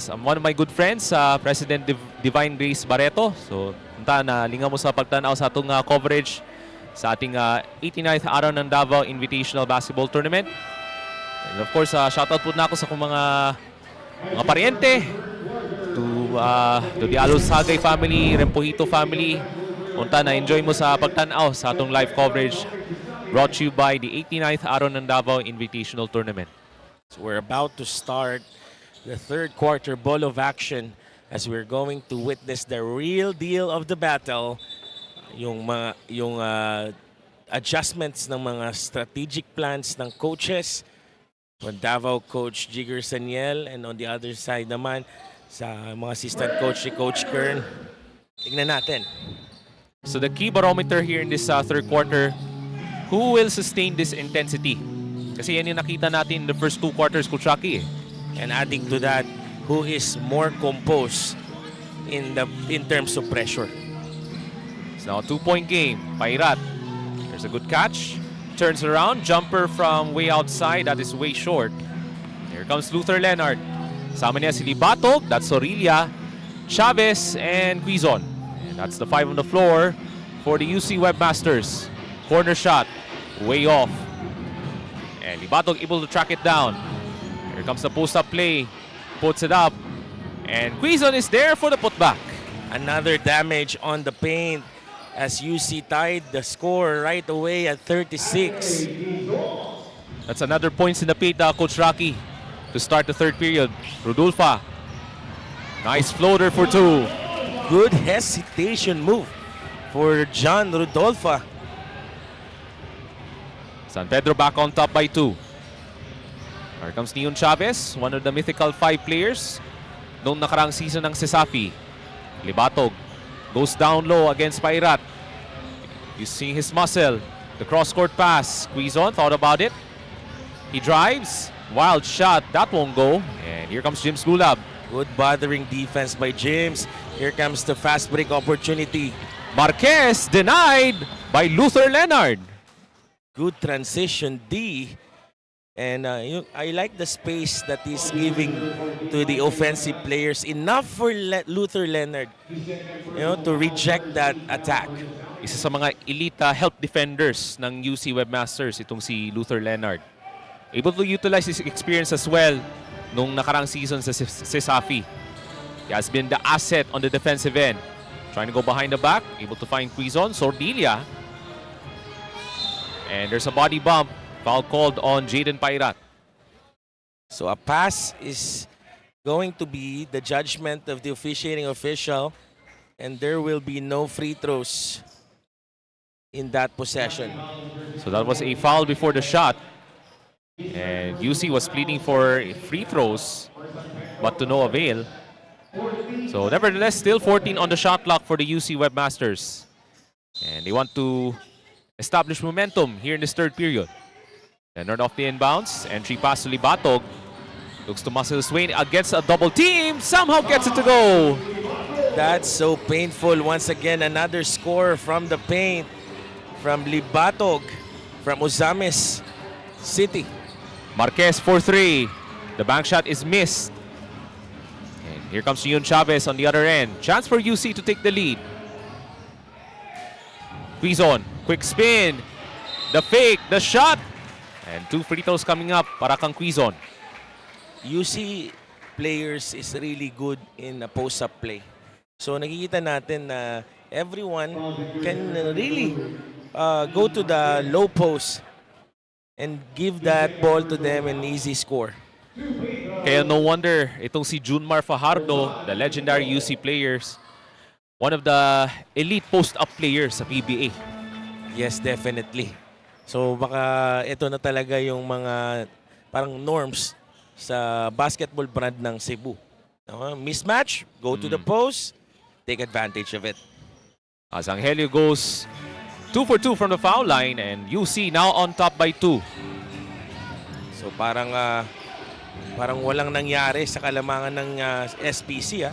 one of my good friends, President Divine Grace Barreto. So punta na lingaw mo sa pagtanaw sa atong coverage sa ating 89th Araw ng Davao Invitational Basketball Tournament. And of course, shoutout po na ako sa akong mga pariente, to the Alosagay family, Rempohito family. Punta na enjoy mo sa pagtanaw sa atong live coverage brought to you by the 89th Araw ng Davao Invitational Tournament. So we're about to start the third quarter ball of action as we're going to witness the real deal of the battle. Yung adjustments ng mga strategic plans ng coaches. On Davao coach Jigger Saniel, and on the other side naman sa mga assistant coach si Coach Kern. Tingnan natin. So the key barometer here in this third quarter, who will sustain this intensity? Kasi yan yung nakita natin in the first two quarters, Coach Rocky. And adding to that, who is more composed in terms of pressure. It's now a 2-point game. Pairat. There's a good catch. Turns around. Jumper from way outside. That is way short. Here comes Luther Leonard. Sama niya si Libatog. That's Sorilla, Chavez, and Quizon. And that's the 5 on the floor for the UC Webmasters. Corner shot. Way off. And Libatog able to track it down. Here comes the post-up play. Puts it up. And Quizon is there for the putback. Another damage on the paint as UC tied the score right away at 36. That's another points in the paint, Coach Rocky, to start the third period. Rodolfa. Nice floater for two. Good hesitation move for John Rodolfa. San Pedro back on top by 2. Here comes Neon Chavez, one of the mythical 5 players noong nakarang season ng Sesafi. Libatog goes down low against Pairat. You see his muscle. The cross-court pass. Quizon thought about it. He drives. Wild shot. That won't go. And here comes James Gulab. Good bothering defense by James. Here comes the fast break opportunity. Marquez denied by Luther Leonard. Good transition D. And I like the space that he's giving to the offensive players. Enough for Luther Leonard, to reject that attack. Isa sa mga elite help defenders ng UC Webmasters, itong si Luther Leonard. Able to utilize his experience as well nung nakarang season sa Sesafi. He has been the asset on the defensive end. Trying to go behind the back, able to find Quizon, Sordilia. And there's a body bump. Foul called on Jaden Pairat. So a pass is going to be the judgment of the officiating official, and there will be no free throws in that possession. So that was a foul before the shot. And UC was pleading for free throws, but to no avail. So nevertheless, still 14 on the shot clock for the UC Webmasters. And they want to establish momentum here in this third period. Leonard off the inbounds. Entry pass to Libatog. Looks to muscle Swain against a double team. Somehow gets it to go. That's so painful. Once again, another score from the paint from Libatog from Ozames City. Marquez for 3. The bank shot is missed. And here comes Yun Chavez on the other end. Chance for UC to take the lead. Quizon. Quick spin. The fake. The shot. And 2 free throws coming up para kang Quizon. UC players is really good in a post-up play. So nakikita natin na everyone can really go to the low post and give that ball to them an easy score. Kaya no wonder itong si Junmar Fajardo, the legendary UC players, one of the elite post-up players sa PBA. Yes, definitely. So baka ito na talaga yung mga parang norms sa basketball brand ng Cebu. Mismatch, go to the post, take advantage of it. As Angelio goes 2 for 2 from the foul line and UC now on top by 2. So parang walang nangyari sa kalamangan ng SPC.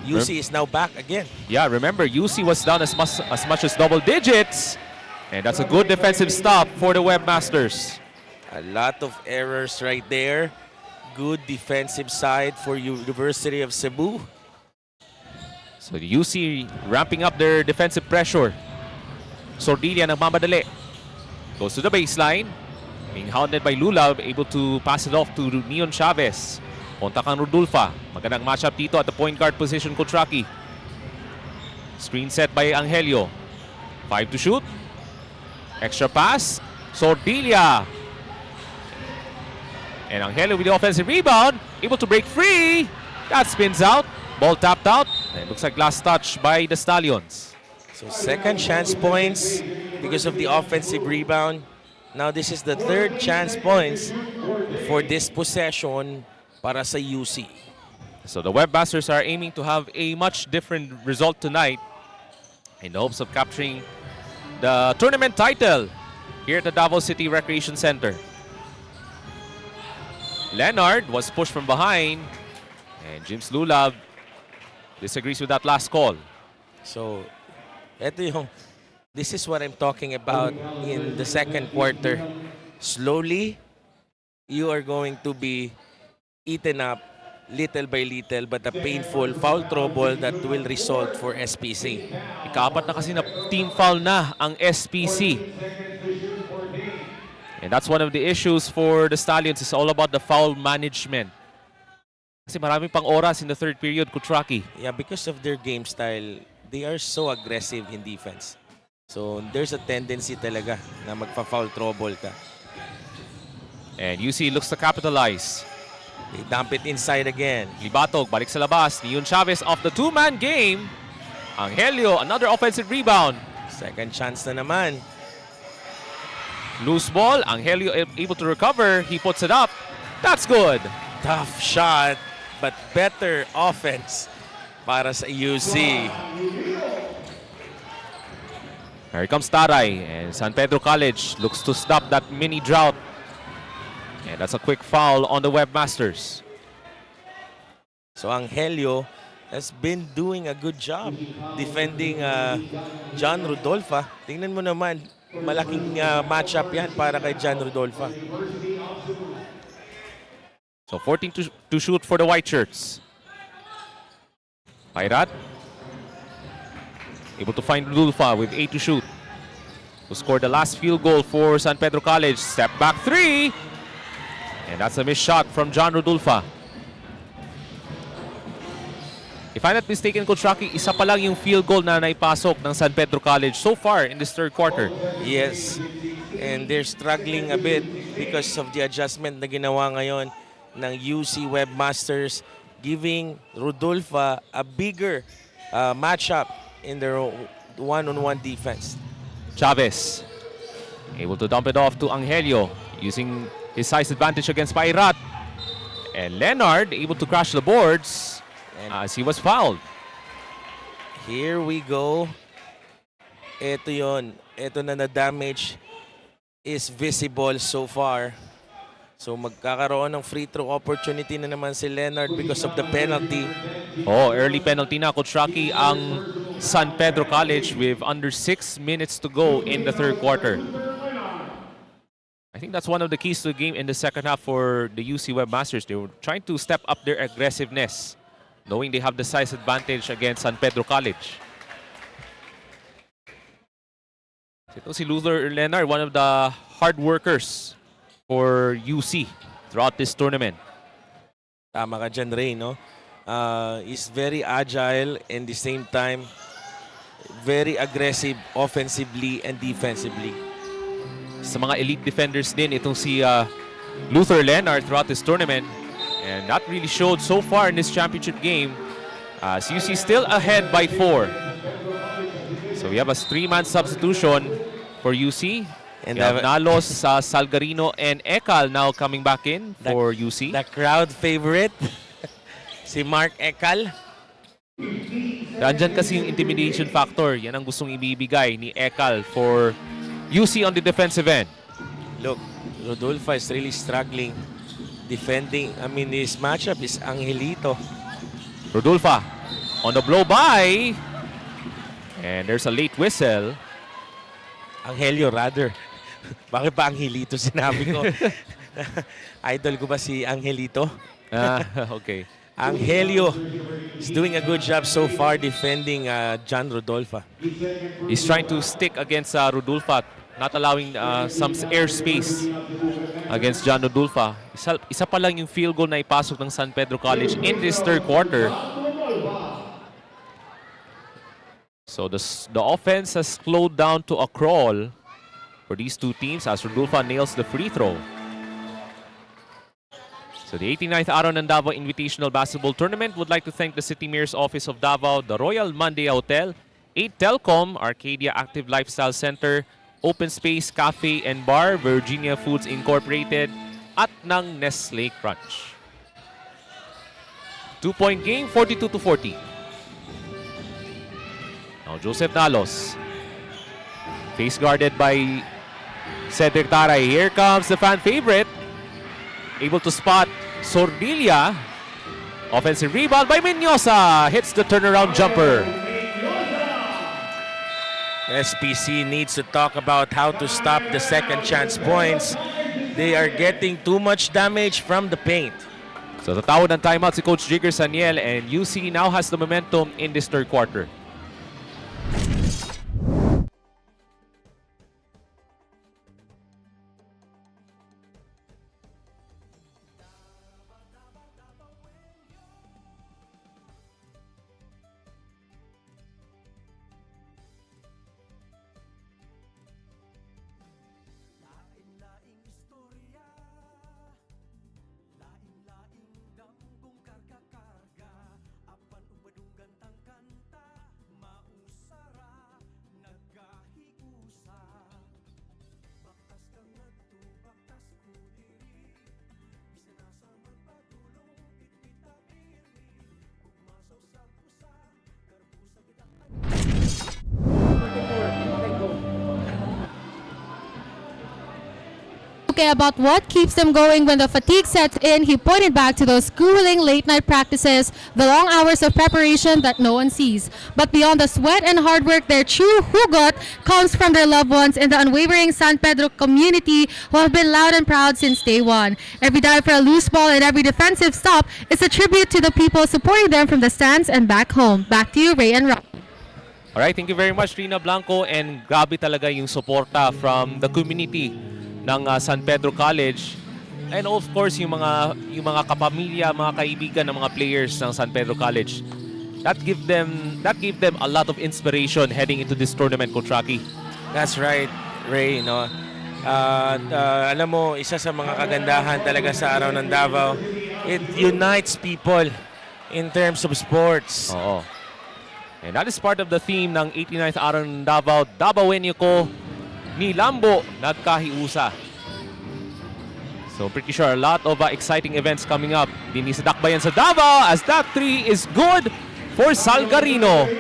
UC is now back again. Yeah, remember UC was down as much as double digits. And that's a good defensive stop for the Webmasters. A lot of errors right there. Good defensive side for University of Cebu. So the UC ramping up their defensive pressure. Sordilla nagmamadali. Goes to the baseline. Being hounded by Lulab, able to pass it off to Neon Chavez. Kontak ang Rodulfa. Magandang matchup dito at the point guard position, Coach Rocky. Screen set by Angelio. 5 to shoot. Extra pass. Sordilla. And Angelio with the offensive rebound. Able to break free. That spins out. Ball tapped out. And it looks like last touch by the Stallions. So second chance points because of the offensive rebound. Now this is the third chance points for this possession para sa UC. So the Webmasters are aiming to have a much different result tonight in the hopes of capturing the tournament title here at the Davao City Recreation Center. Leonard was pushed from behind and James Lulab disagrees with that last call. So this is what I'm talking about in the second quarter. Slowly, you are going to be eaten up little by little, but a painful foul trouble that will result for SPC. Ika-4 na kasi na team foul na ang SPC. And that's one of the issues for the Stallions. It's all about the foul management. Kasi maraming pang oras in the third period, Kutraki. Yeah, because of their game style, they are so aggressive in defense. So there's a tendency talaga na magpa-foul trouble ka. And UC looks to capitalize. They dump it inside again. Libatog, balik sa labas. Neon Chavez off the two-man game. Angelio, another offensive rebound. Second chance na naman. Loose ball. Angelio able to recover. He puts it up. That's good. Tough shot, but better offense para sa UC. Here comes Taray. And San Pedro College looks to stop that mini drought. And that's a quick foul on the Webmasters. So Angelio has been doing a good job defending John Rodolfa. Tingnan mo naman, malaking matchup yan para kay John Rodolfa. So 14 to shoot for the White Shirts. Pairat able to find Rodolfa with 8 to shoot. Who scored the last field goal for San Pedro College. Step back three. And that's a missed shot from John Rodolfa. If I'm not mistaken, Coach Rocky, isa pa lang yung field goal na naipasok ng San Pedro College so far in this third quarter. Yes, and they're struggling a bit because of the adjustment na ginawa ngayon ng UC Webmasters, giving Rodolfa a bigger matchup in their one-on-one defense. Chavez able to dump it off to Angelio using his size advantage against Pairat. And Leonard able to crash the boards as he was fouled. Here we go. Ito yon. Ito na na-damage is visible so far. So magkakaroon ng free throw opportunity na naman si Leonard because of the penalty. Oh, early penalty na, Coach Rocky, ang San Pedro College with under 6 minutes to go in the third quarter. I think that's one of the keys to the game in the second half for the UC Webmasters. They were trying to step up their aggressiveness, knowing they have the size advantage against San Pedro College. Ito si Luther Leonard, one of the hard workers for UC throughout this tournament. Tama ka dyan, Ray, no? He's very agile and at the same time very aggressive offensively and defensively. Sa mga elite defenders din itong si Luther Leonard throughout this tournament. And that really showed so far in this championship game. As UC still ahead by 4. So we have a 3-man substitution for UC. And We have Nalos, Salgarino, and Ekal now coming back in for UC. The crowd favorite, si Mark Ekal. Nandyan kasi yung intimidation factor. Yan ang gustong ibibigay ni Ekal for UC on the defensive end. Look, Rodolfo is really struggling defending. I mean, this matchup is Angelito. Rodolfo on the blow by. And there's a late whistle. Angelio rather. Bakit ba Angelito sinabi ko? Idol ko ba si Angelito? Okay. Angelio is doing a good job so far defending John Rodolfo. He's trying to stick against Rodolfo, not allowing some airspace against John Rodolfo. Isa pa lang yung field goal na ipasok ng San Pedro College in this third quarter. So the offense has slowed down to a crawl for these two teams as Rodolfo nails the free throw. So the 89th Araw ng Davao Invitational Basketball Tournament would like to thank the City Mayor's Office of Davao, the Royal Monday Hotel, 8 Telcom, Arcadia Active Lifestyle Center, Open Space Cafe and Bar, Virginia Foods Incorporated, at ng Nestle Crunch. 2-point game, 42-40. Now Joseph Nalos, face guarded by Cedric Taray. Here comes the fan favorite, able to spot Sordilla. Offensive rebound by Mendoza, hits the turnaround jumper. SPC needs to talk about how to stop the second chance points. They are getting too much damage from the paint. So tatawag ng timeout si Coach Jigger Saniel, and UC now has the momentum in this third quarter. Okay, about what keeps them going when the fatigue sets in, he pointed back to those grueling late-night practices, the long hours of preparation that no one sees. But beyond the sweat and hard work, their true hugot comes from their loved ones in the unwavering San Pedro community who have been loud and proud since day one. Every dive for a loose ball and every defensive stop is a tribute to the people supporting them from the stands and back home. Back to you, Ray and Rob. Alright, thank you very much, Rina Blanco, and grabe talaga yung suporta from the community ng San Pedro College, and of course yung mga kapamilya, mga kaibigan ng mga players ng San Pedro College. That gave them a lot of inspiration heading into this tournament, Coach Rocky. That's right, Ray. No? Alam mo, isa sa mga kagandahan talaga sa Araw ng Davao, it unites people in terms of sports. Oo. And that is part of the theme ng 89th Araw ng Davao, Davaoenyo ko ni Lambo nagkahiusa. So pretty sure a lot of exciting events coming up din sa dakbayan sa Davao, as that three is good for Salgarino.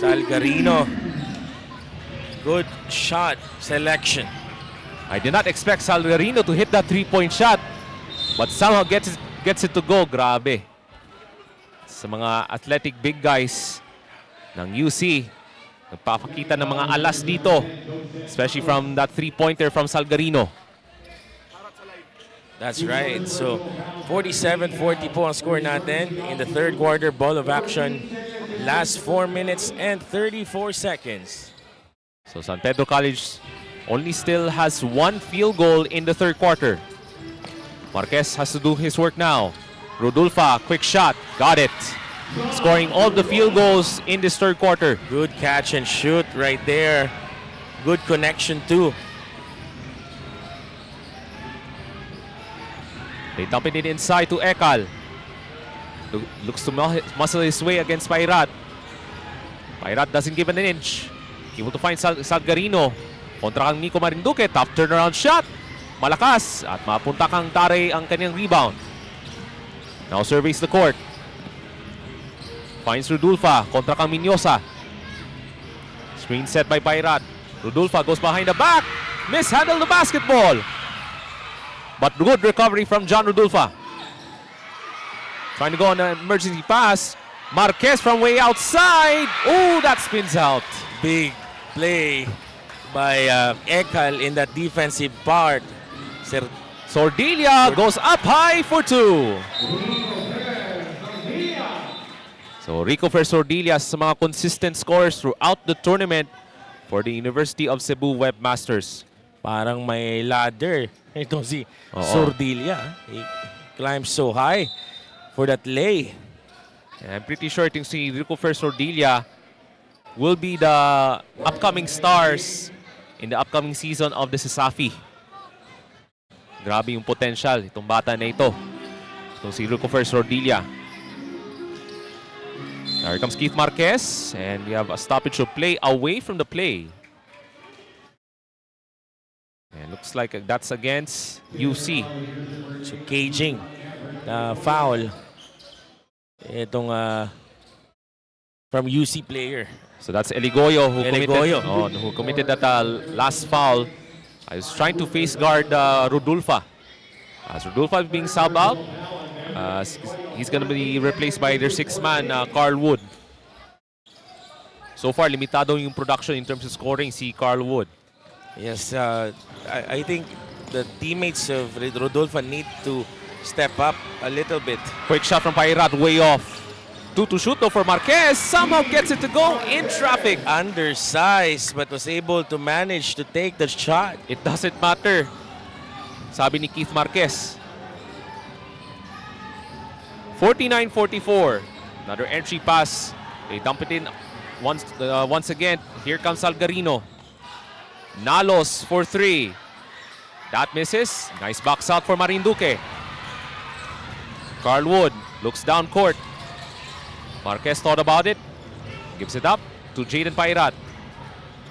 Salgarino, good shot selection. I did not expect Salgarino to hit that three-point shot, but somehow gets it to go. Grabe. Sa mga athletic big guys ng UC, nagpapakita ng mga alas dito, especially from that three-pointer from Salgarino. That's right. So, 47-40 po ang score natin in the third quarter. Ball of action. Last 4 minutes and 34 seconds. So San Pedro College only still has one field goal in the third quarter. Marquez has to do his work now. Rodolfo, quick shot. Got it. Scoring all the field goals in this third quarter. Good catch and shoot right there. Good connection too. They dump it inside to Ekal. Looks to muscle his way against Pairat. Pairat doesn't give an inch. Able to find Salgarino. Kontra kang Nico Marinduque. Top turnaround shot. Malakas. At mapunta kang Tare ang kanyang rebound. Now surveys the court. Finds Rodulfa. Kontra kang Minyosa. Screen set by Pairat. Rodulfa goes behind the back. Mishandled the basketball. But good recovery from John Rodulfa. Trying to go on an emergency pass. Marquez from way outside. Oh, that spins out. Big play by Ekal in that defensive part. Sordilia goes up high for 2. So Rico Sordilia sa mga consistent scores throughout the tournament for the University of Cebu Webmasters. Parang may ladder. Ito si Sordilia. He climbs so high for that lay. And I'm pretty sure itong si Rico Sordilia will be the upcoming stars in the upcoming season of the Sasafi. Grabe yung potential itong bata na ito. Itong si Rico Sordilia. Here comes Keith Marquez, and we have a stoppage of play away from the play. And looks like that's against UC. So caging foul. Itong from UC player. So that's Eligoyo who Eligoyo. committed that last foul. I was trying to face guard Rodulfa. As Rodulfa is being subbed out, he's going to be replaced by their six-man, Carl Wood. So far, limitado yung production in terms of scoring si Carl Wood. Yes, I think the teammates of Rodolfo need to step up a little bit. Quick shot from Pairat, way off. 2 to shoot though for Marquez. Somehow gets it to go in traffic. Undersized but was able to manage to take the shot. It doesn't matter, sabi ni Keith Marquez. 49-44. Another entry pass. They dump it in once again. Here comes Salgarino. Nalos for 3. That misses. Nice box out for Marinduque. Carl Wood looks down court. Marquez thought about it. Gives it up to Jaden Pairat.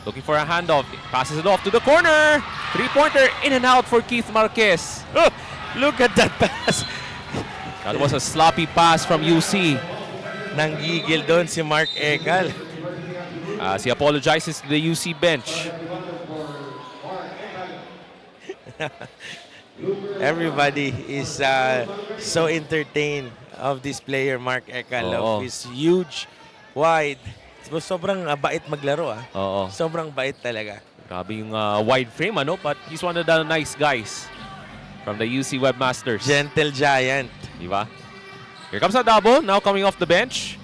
Looking for a handoff. Passes it off to the corner. Three-pointer in and out for Keith Marquez. Look at that pass. That was a sloppy pass from UC. Nanggigil doon si Mark Ekal. As he apologizes to the UC bench. Everybody is so entertained of this player, Mark Ekal. Of his huge, wide. Sobrang bait maglaro. Sobrang bait talaga. Grabe yung wide frame, but he's one of the nice guys from the UC Webmasters. Gentle giant. Diba? Here comes a double, now coming off the bench.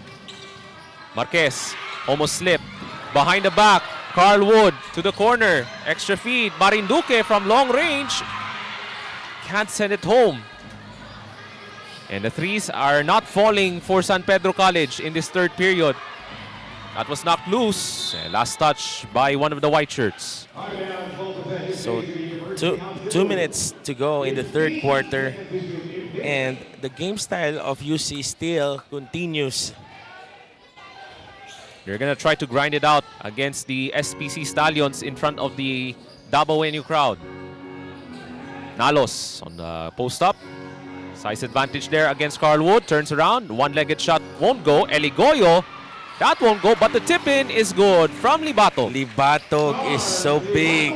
Marquez almost slipped. Behind the back, Carl Wood to the corner. Extra feed, Marinduque from long range. Can't send it home. And the threes are not falling for San Pedro College in this third period. That was knocked loose. Last touch by one of the white shirts. So 2 minutes to go in the third quarter. And the game style of UC still continues. They're going to try to grind it out against the SPC Stallions in front of the Davao crowd. Nalos on the post-up. Size advantage there against Carl Wood. Turns around. One-legged shot won't go. Eligoyo. That won't go, but the tip-in is good from Libatog. Libatog is so big.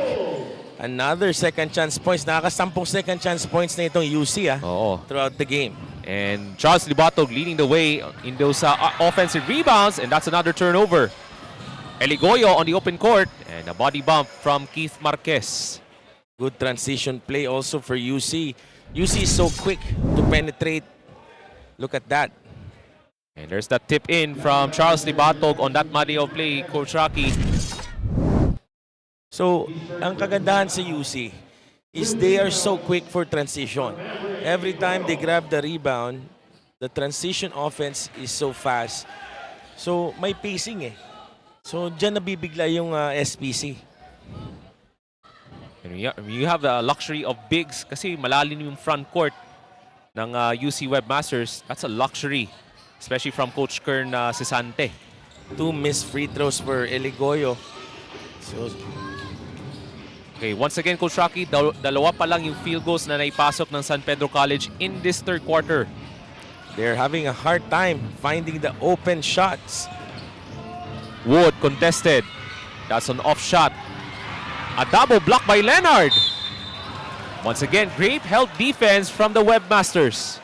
Another second chance points. Nakakasampung second chance points na itong UC throughout the game. And Charles Libatog leading the way in those offensive rebounds, and that's another turnover. Eligoyo on the open court, and a body bump from Keith Marquez. Good transition play also for UC. UC is so quick to penetrate. Look at that. And there's that tip in from Charles Libatog on that Mario play, Coach Rocky. So, ang kagandahan sa UC is they are so quick for transition. Every time they grab the rebound, the transition offense is so fast. So, may pacing So, dyan nabibigla yung SPC. And you have the luxury of bigs kasi malalim yung front court. ng UC Webmasters. That's a luxury, especially from Coach Kern Sisante. 2 missed free throws for Eligoyo. So, Okay, once again, Coach Rocky, dalawa pa lang yung field goals na naipasok ng San Pedro College in this third quarter. they're having a hard time finding the open shots. Wood contested. That's an off shot. A double block by Leonard. Once again, great help defense from the Webmasters.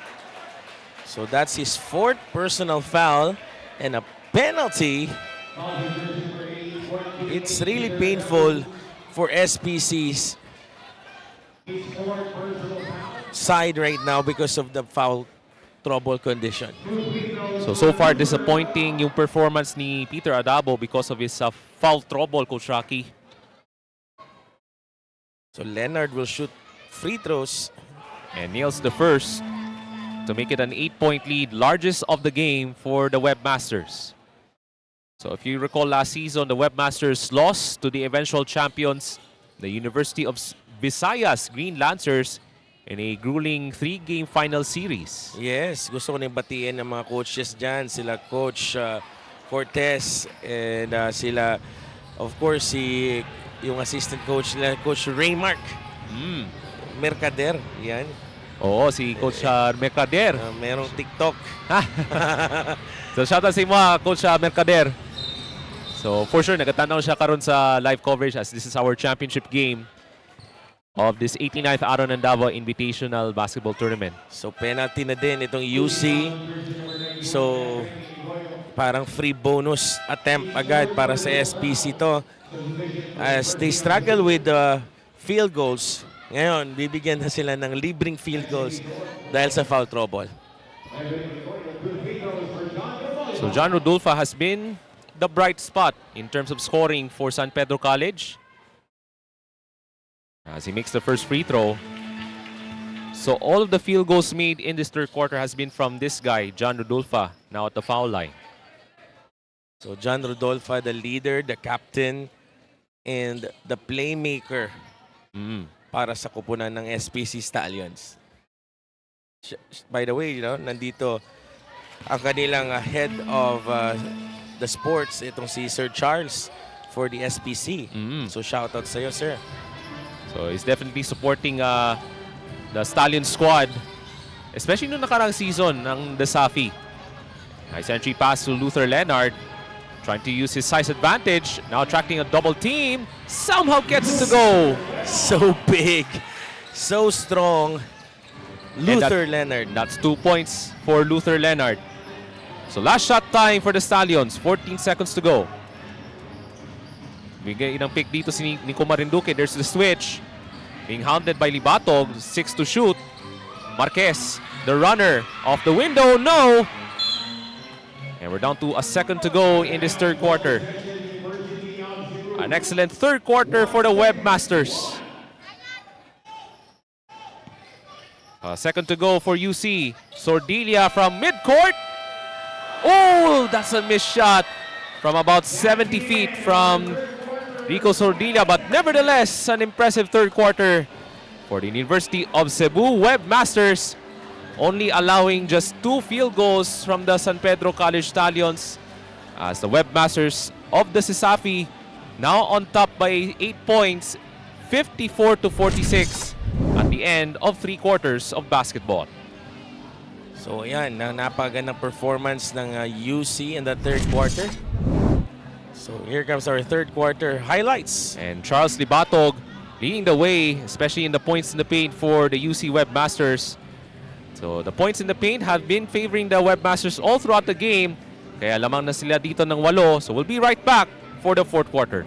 So that's his 4th personal foul and a penalty. It's really painful for SPC's side right now because of the foul trouble condition. So far disappointing yung performance ni Peter Adabo because of his foul trouble, Coach Rocky. So Leonard will shoot free throws. And nails the first to make it an 8-point lead, largest of the game for the Webmasters. So if you recall last season, the Webmasters lost to the eventual champions, the University of Visayas Green Lancers, in a grueling 3-game final series. Yes, gusto ko nang batiin ng mga coaches dyan. Sila Coach Cortez and sila, of course, yung assistant coach nila, Coach Raymark. Mercader, yan. Oo, si Coach Mercader. Merong TikTok. So shoutout sa mga Coach Mercader. So for sure, nagatanaw siya karon sa live coverage as this is our championship game of this 89th Araw ng Davao Invitational Basketball Tournament. So penalty na din itong UC. So parang free bonus attempt agad para sa SPC to. As they struggle with the field goals, ngayon bibigyan na sila ng libreng field goals dahil sa foul trouble. So John Rodolfo has been the bright spot in terms of scoring for San Pedro College as he makes the first free throw. So all of the field goals made in this third quarter has been from this guy, John Rodolfo, now at the foul line. So John Rodolfo, the leader, the captain, and the playmaker para sa kupunan ng SPC Stallions. By the way, nandito ang kanilang head of the sports, itong si Sir Charles for the SPC. So shoutout sa iyo, sir. So he's definitely supporting the Stallion squad, especially noong nakarang season ng the Safi. Nice entry pass to Luther Leonard, trying to use his size advantage, now attracting a double team, somehow gets it to go. So big, so strong, Luther Leonard. That's 2 points for Luther Leonard. So last shot time for the Stallions, 14 seconds to go. Bigay ng pick dito si Nico Marinduque. There's the switch. Being hounded by Libatog, 6 to shoot. Marquez, the runner, off the window, no! And we're down to a second to go in this third quarter. An excellent third quarter for the Webmasters. A second to go for UC. Sordilia from midcourt. Oh, that's a missed shot from about 70 feet from Rico Sordilia, but nevertheless, an impressive third quarter for the University of Cebu Webmasters, only allowing just 2 field goals from the San Pedro College Stallions as the Webmasters of the CISAFI now on top by 8 points, 54-46 at the end of 3 quarters of basketball. So ayan, napakagandang performance ng UC in the third quarter. So here comes our third quarter highlights. And Charles Libatog leading the way, especially in the points in the paint for the UC Webmasters. So the points in the paint have been favoring the Webmasters all throughout the game. Kaya lamang na sila dito ng 8. So we'll be right back for the fourth quarter.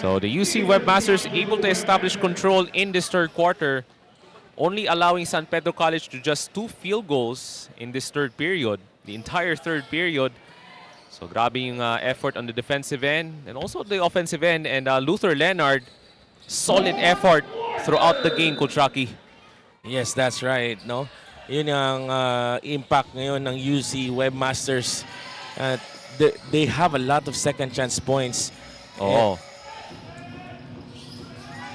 So the UC Webmasters able to establish control in this third quarter, only allowing San Pedro College to just 2 field goals in this third period, the entire third period. So grabe yung effort on the defensive end and also the offensive end. And Luther Leonard, solid effort throughout the game, Coach Rocky. Yes, that's right, no? Yun ang impact ngayon ng UC Webmasters. They have a lot of second chance points. Oh.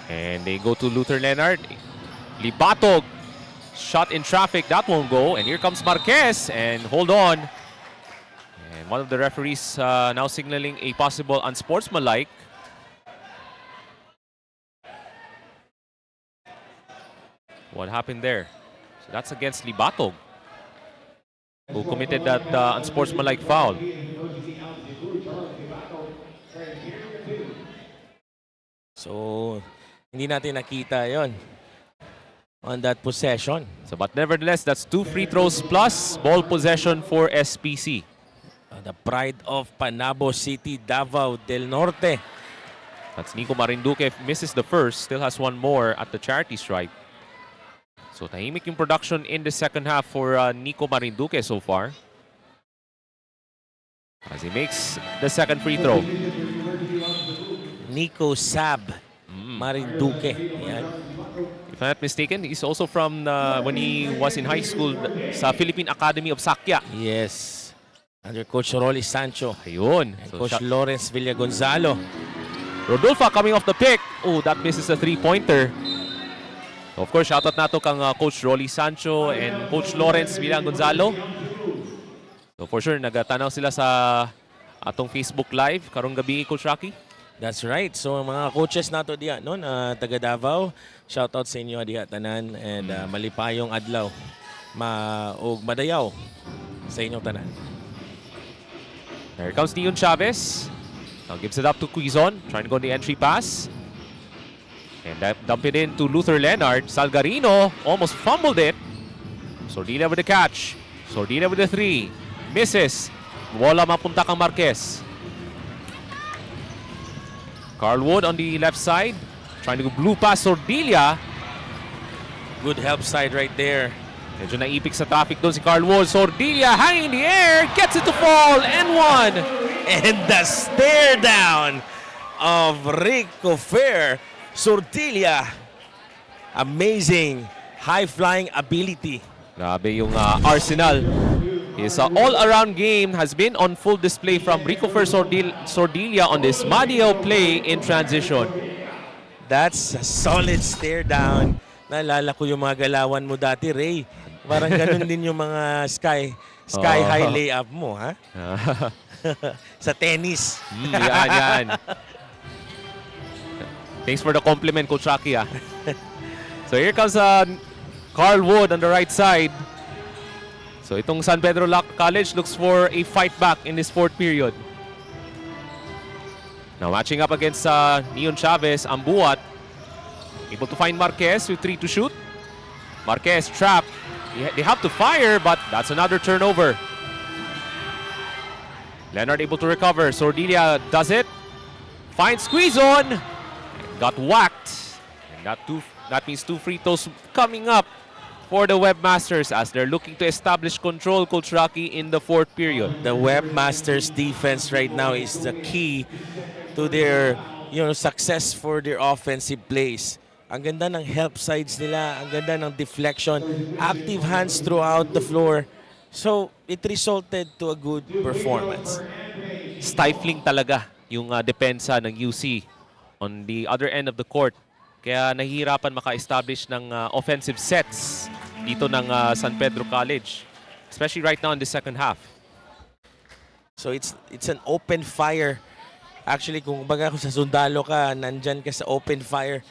And they go to Luther Leonard. Libatog, shot in traffic, that won't go. And here comes Marquez, and hold on. And one of the referees now signaling a possible unsportsmanlike. What happened there? So that's against Libatog, who committed that unsportsmanlike foul. So, hindi natin nakita yon on that possession. So, but nevertheless, that's 2 free throws plus ball possession for SPC. The pride of Panabo City, Davao del Norte. That's Nico Marinduque. Misses the first, still has one more at the charity stripe. So tahimik yung production in the second half for Nico Marinduque so far, as he makes the second free throw. Nico Sab Marinduque. Yan. If I'm not mistaken, he's also from when he was in high school sa Philippine Academy of Sakya. Yes. Under Coach Rolly Sancho. Ayun. And So Coach Lawrence Villagonzalo. Rodolfo coming off the pick. Oh, that misses a three-pointer. Of course, shoutout nato kang Coach Rolly Sancho and Coach Lawrence Villagonzalo. So for sure, nagatanaw sila sa atong Facebook Live karong gabi, Coach Rocky. That's right. So mga coaches nato diya no, taga Davao, shoutout sa inyo diya tanan, and malipayong adlaw og madayaw sa inyong tanan. There comes Dion Chavez. Now gives it up to Quizon, trying to go on the entry pass. And dump it in to Luther Leonard. Salgarino almost fumbled it. Sordilla with the catch. Sordilla with the three. Misses. Wala mapunta kang Marquez. Carl Wood on the left side. Trying to go blue pass Sordilla. Good help side right there. Medyo naipik sa traffic doon si Carl Wood. Sordilla hanging in the air. Gets it to fall. And one. And the stare down of Rico Fair. Sordilla. Amazing high-flying ability. Grabe yung arsenal. His all-around game has been on full display from Rico Fer Sordilla on this Madio play in transition. That's a solid stare down. Naalala ko yung mga galawan mo dati, Ray. Parang ganun din yung mga sky high layup mo, ha? Sa tennis. Yan. Thanks for the compliment, Coach Rocky. So here comes Carl Wood on the right side. So itong San Pedro College looks for a fight back in this fourth period. Now matching up against Neon Chavez, Ambuat. Able to find Marquez with 3 to shoot. Marquez trapped. They have to fire, but that's another turnover. Leonard able to recover. Sordilla does it. Finds squeeze on. Got whacked. And that means 2 free throws coming up for the Webmasters as they're looking to establish control, Coach Rocky, in the fourth period. The Webmasters defense right now is the key to their success for their offensive plays. Ang ganda ng help sides nila, ang ganda ng deflection, active hands throughout the floor. So, it resulted to a good performance. Stifling talaga yung depensa ng UC on the other end of the court. Kaya nahihirapan maka-establish ng offensive sets dito ng San Pedro College, especially right now in the second half. So it's an open fire. Actually, kung baga kung sa sundalo ka, nandyan ka sa open fire,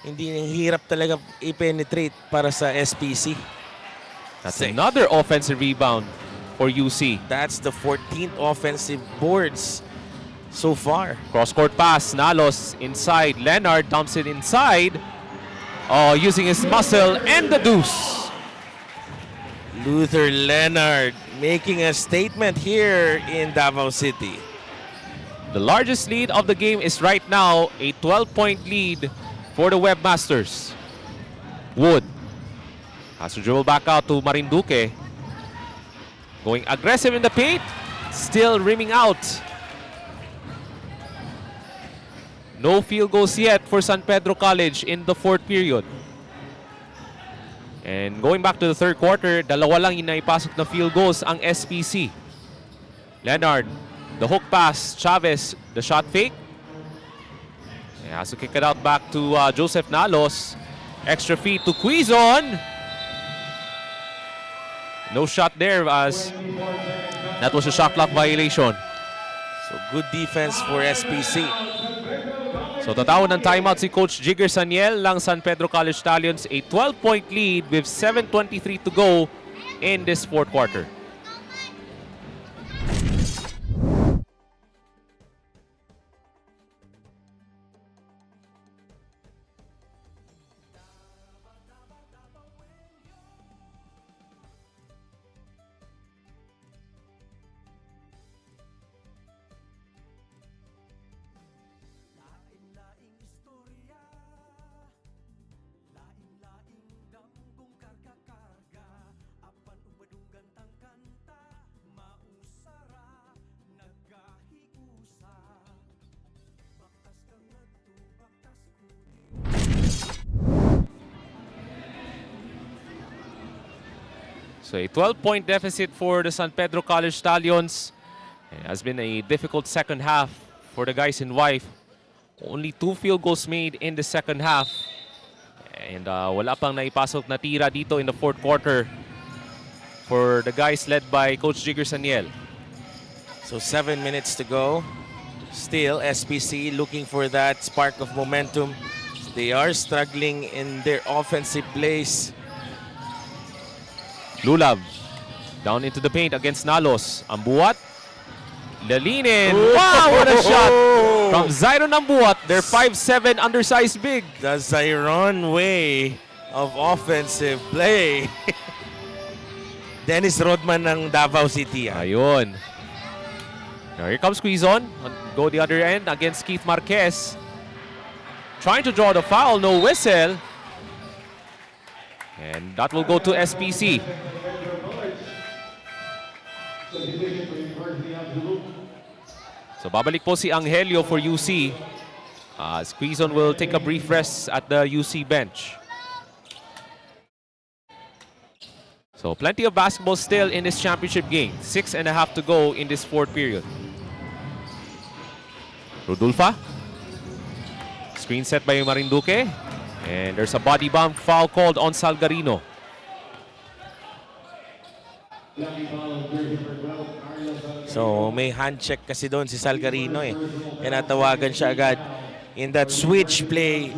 hindi hirap talaga i-penetrate para sa SPC. That's another offensive rebound for UC. That's the 14th offensive boards so far. Cross-court pass, Nalos inside. Leonard dumps it inside. Using his muscle and the deuce. Luther Leonard making a statement here in Davao City. The largest lead of the game is right now a 12-point lead for the Webmasters. Wood has to dribble back out to Marinduque. Going aggressive in the paint, still rimming out. No field goals yet for San Pedro College in the fourth period. And going back to the third quarter, dalawa lang yung naipasok na field goals ang SPC. Leonard, the hook pass, Chavez, the shot fake. He has to kick it out back to Joseph Nalos. Extra feed to Quizon. No shot there as that was a shot clock violation. So good defense for SPC. So tatawag ng timeout si Coach Jigger Saniel ng San Pedro College Stallions. A 12-point lead with 7:23 to go in this fourth quarter. So a 12-point deficit for the San Pedro College Stallions. It has been a difficult second half for the guys in white. Only 2 field goals made in the second half. And wala pang naipasok na tira dito in the fourth quarter for the guys led by Coach Jigger Saniel. So 7 minutes to go. Still, SPC looking for that spark of momentum. They are struggling in their offensive plays. Lulav down into the paint against Nalos. Ambuat. Lalinin. Wow, what a shot from Zyron Ambuat. They're 5'7", undersized big. The Zyron way of offensive play. Dennis Rodman ng Davao City. Ayun. Now here comes Quizon. Go the other end against Keith Marquez. Trying to draw the foul, no whistle. And that will go to SPC. So babalik po si Angelio for UC. Quizon will take a brief rest at the UC bench. So plenty of basketball still in this championship game. 6.5 to go in this fourth period. Rodulfa. Screen set by Marinduque. And there's a body bump foul called on Salgarino. So may hand check kasi doon si Salgarino eh. Kaya natawagan siya agad in that switch play.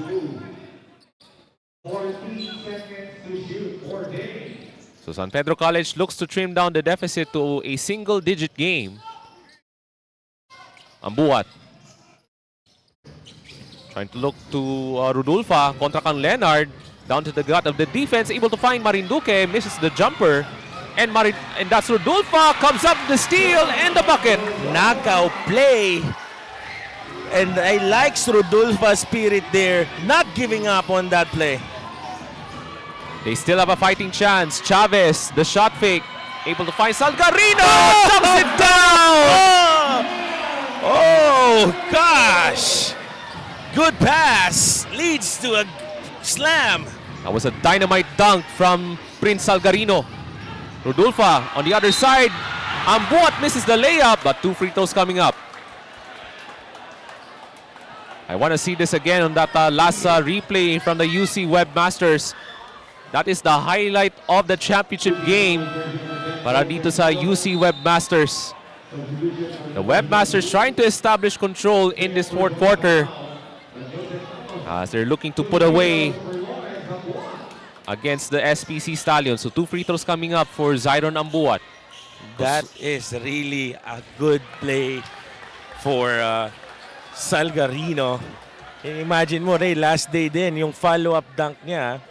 14 seconds to shoot for Dave. So San Pedro College looks to trim down the deficit to a single-digit game. Ambuat. Trying to look to Rodulfa kontra kang Leonard. Down to the gut of the defense. Able to find Marinduque. Misses the jumper. And that's Rodulfa. Comes up the steal and the bucket. Knockout play. And I like Rodulfa's spirit there. Not giving up on that play. They still have a fighting chance. Chavez, the shot fake. Able to find Salgarino. Knocks it down. Oh, gosh. Good pass. Leads to a slam. That was a dynamite dunk from Prince Salgarino. Rodulfa on the other side. Ambuat misses the layup, but 2 free throws coming up. I want to see this again on that last replay from the UC Webmasters. That is the highlight of the championship game para dito sa UC Webmasters. The Webmasters trying to establish control in this fourth quarter as they're looking to put away against the SPC Stallions. So 2 free throws coming up for Zyron Ambuat. That is really a good play for Salgarino. Imagine mo, Ray, last day din, yung follow-up dunk niya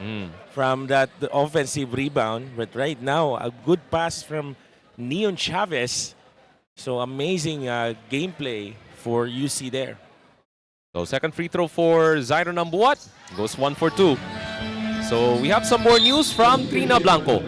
from that offensive rebound. But right now, a good pass from Neon Chavez. So amazing gameplay for UC there. So second free throw for Zairo Nambuat. Goes 1 for 2. So we have some more news from Trina Blanco.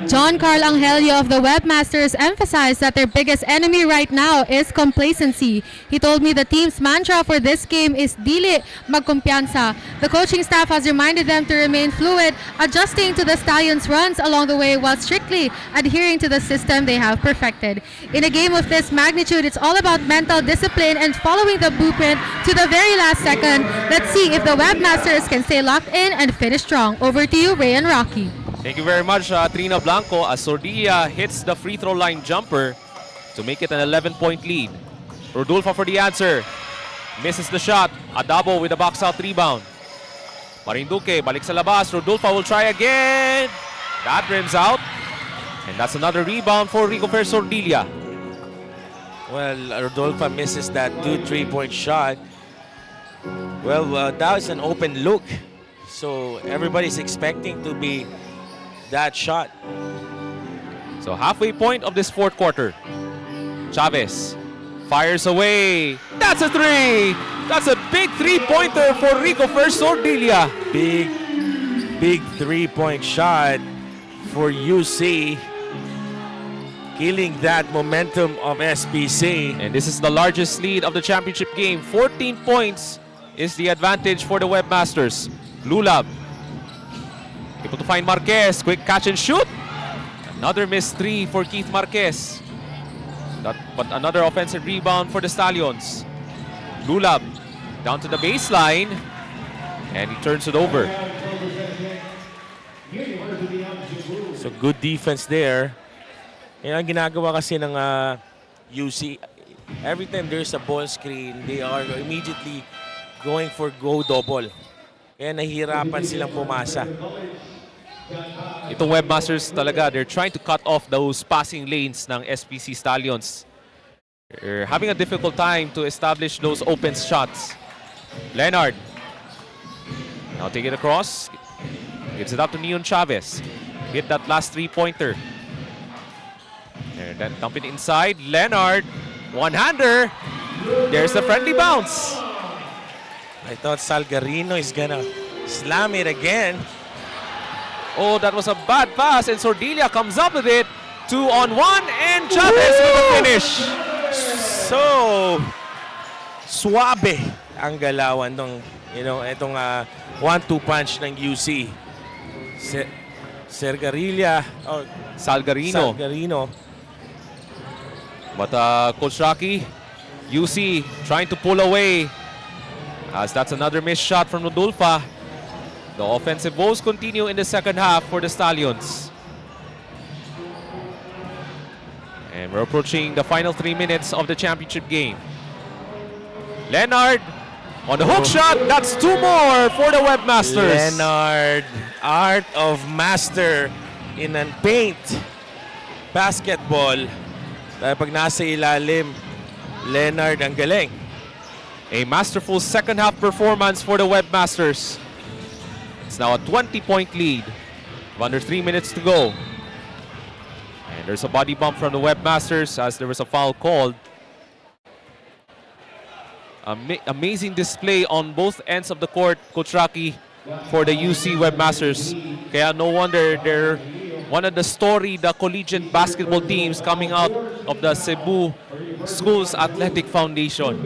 John Carl Angelio of the Webmasters emphasized that their biggest enemy right now is complacency. He told me the team's mantra for this game is dili magkumpiyansa. The coaching staff has reminded them to remain fluid, adjusting to the Stallions' runs along the way while strictly adhering to the system they have perfected. In a game of this magnitude, it's all about mental discipline and following the blueprint to the very last second. Let's see if the Webmasters can stay locked in and finish strong. Over to you, Ray and Rocky. Thank you very much, Trina Blanco, as Sordilla hits the free throw line jumper to make it an 11-point lead. Rodolfo for the answer. Misses the shot. Adabo with a box out rebound. Marinduque, balik sa labas. Rodolfo will try again. That rims out. And that's another rebound for Rico Fer Sordilla. Well, Rodolfo misses that 2 3-point shot. Well, that was an open look. So everybody's expecting to be that shot. So halfway point of this fourth quarter. Chavez fires away. That's a three. That's a big three-pointer for Rico Fer Sordilla. Big 3-point shot for UC. Killing that momentum of SPC. And this is the largest lead of the championship game. 14 points is the advantage for the Webmasters. Lulab able to find Marquez. Quick catch and shoot. Another missed three for Keith Marquez. But another offensive rebound for the Stallions. Lulab down to the baseline. And he turns it over. So good defense there. Yan ang ginagawa kasi ng UC. Every time there's a ball screen, they are immediately going for go double. Kaya nahihirapan silang pumasa. Itong Webmasters talaga, they're trying to cut off those passing lanes ng SPC Stallions. They're having a difficult time to establish those open shots. Leonard. Now take it across. Gives it up to Neon Chavez. Hit that last three-pointer. And then dump it inside. Leonard. One-hander. There's the friendly bounce. I thought Salgarino is gonna slam it again. Oh, that was a bad pass, and Sordilla comes up with it. 2-on-1, and Chavez with the finish. So suabe ang galawan ng itong 1-2 punch ng UC. Salgarino. But Coach Rocky, UC trying to pull away, as that's another missed shot from Rodolfo. The offensive woes continue in the second half for the Stallions. And we're approaching the final 3 minutes of the championship game. Leonard on the hook shot. That's two more for the Webmasters. Leonard, art of master in a paint basketball. Dahil pag nasa ilalim, Leonard ang galing. A masterful second half performance for the Webmasters. It's now a 20-point lead. Under 3 minutes to go. And there's a body bump from the Webmasters as there was a foul called. Amazing display on both ends of the court, Coach Rocky, for the UC Webmasters. Kaya no wonder they're one of the collegiate basketball teams coming out of the Cebu Schools Athletic Foundation.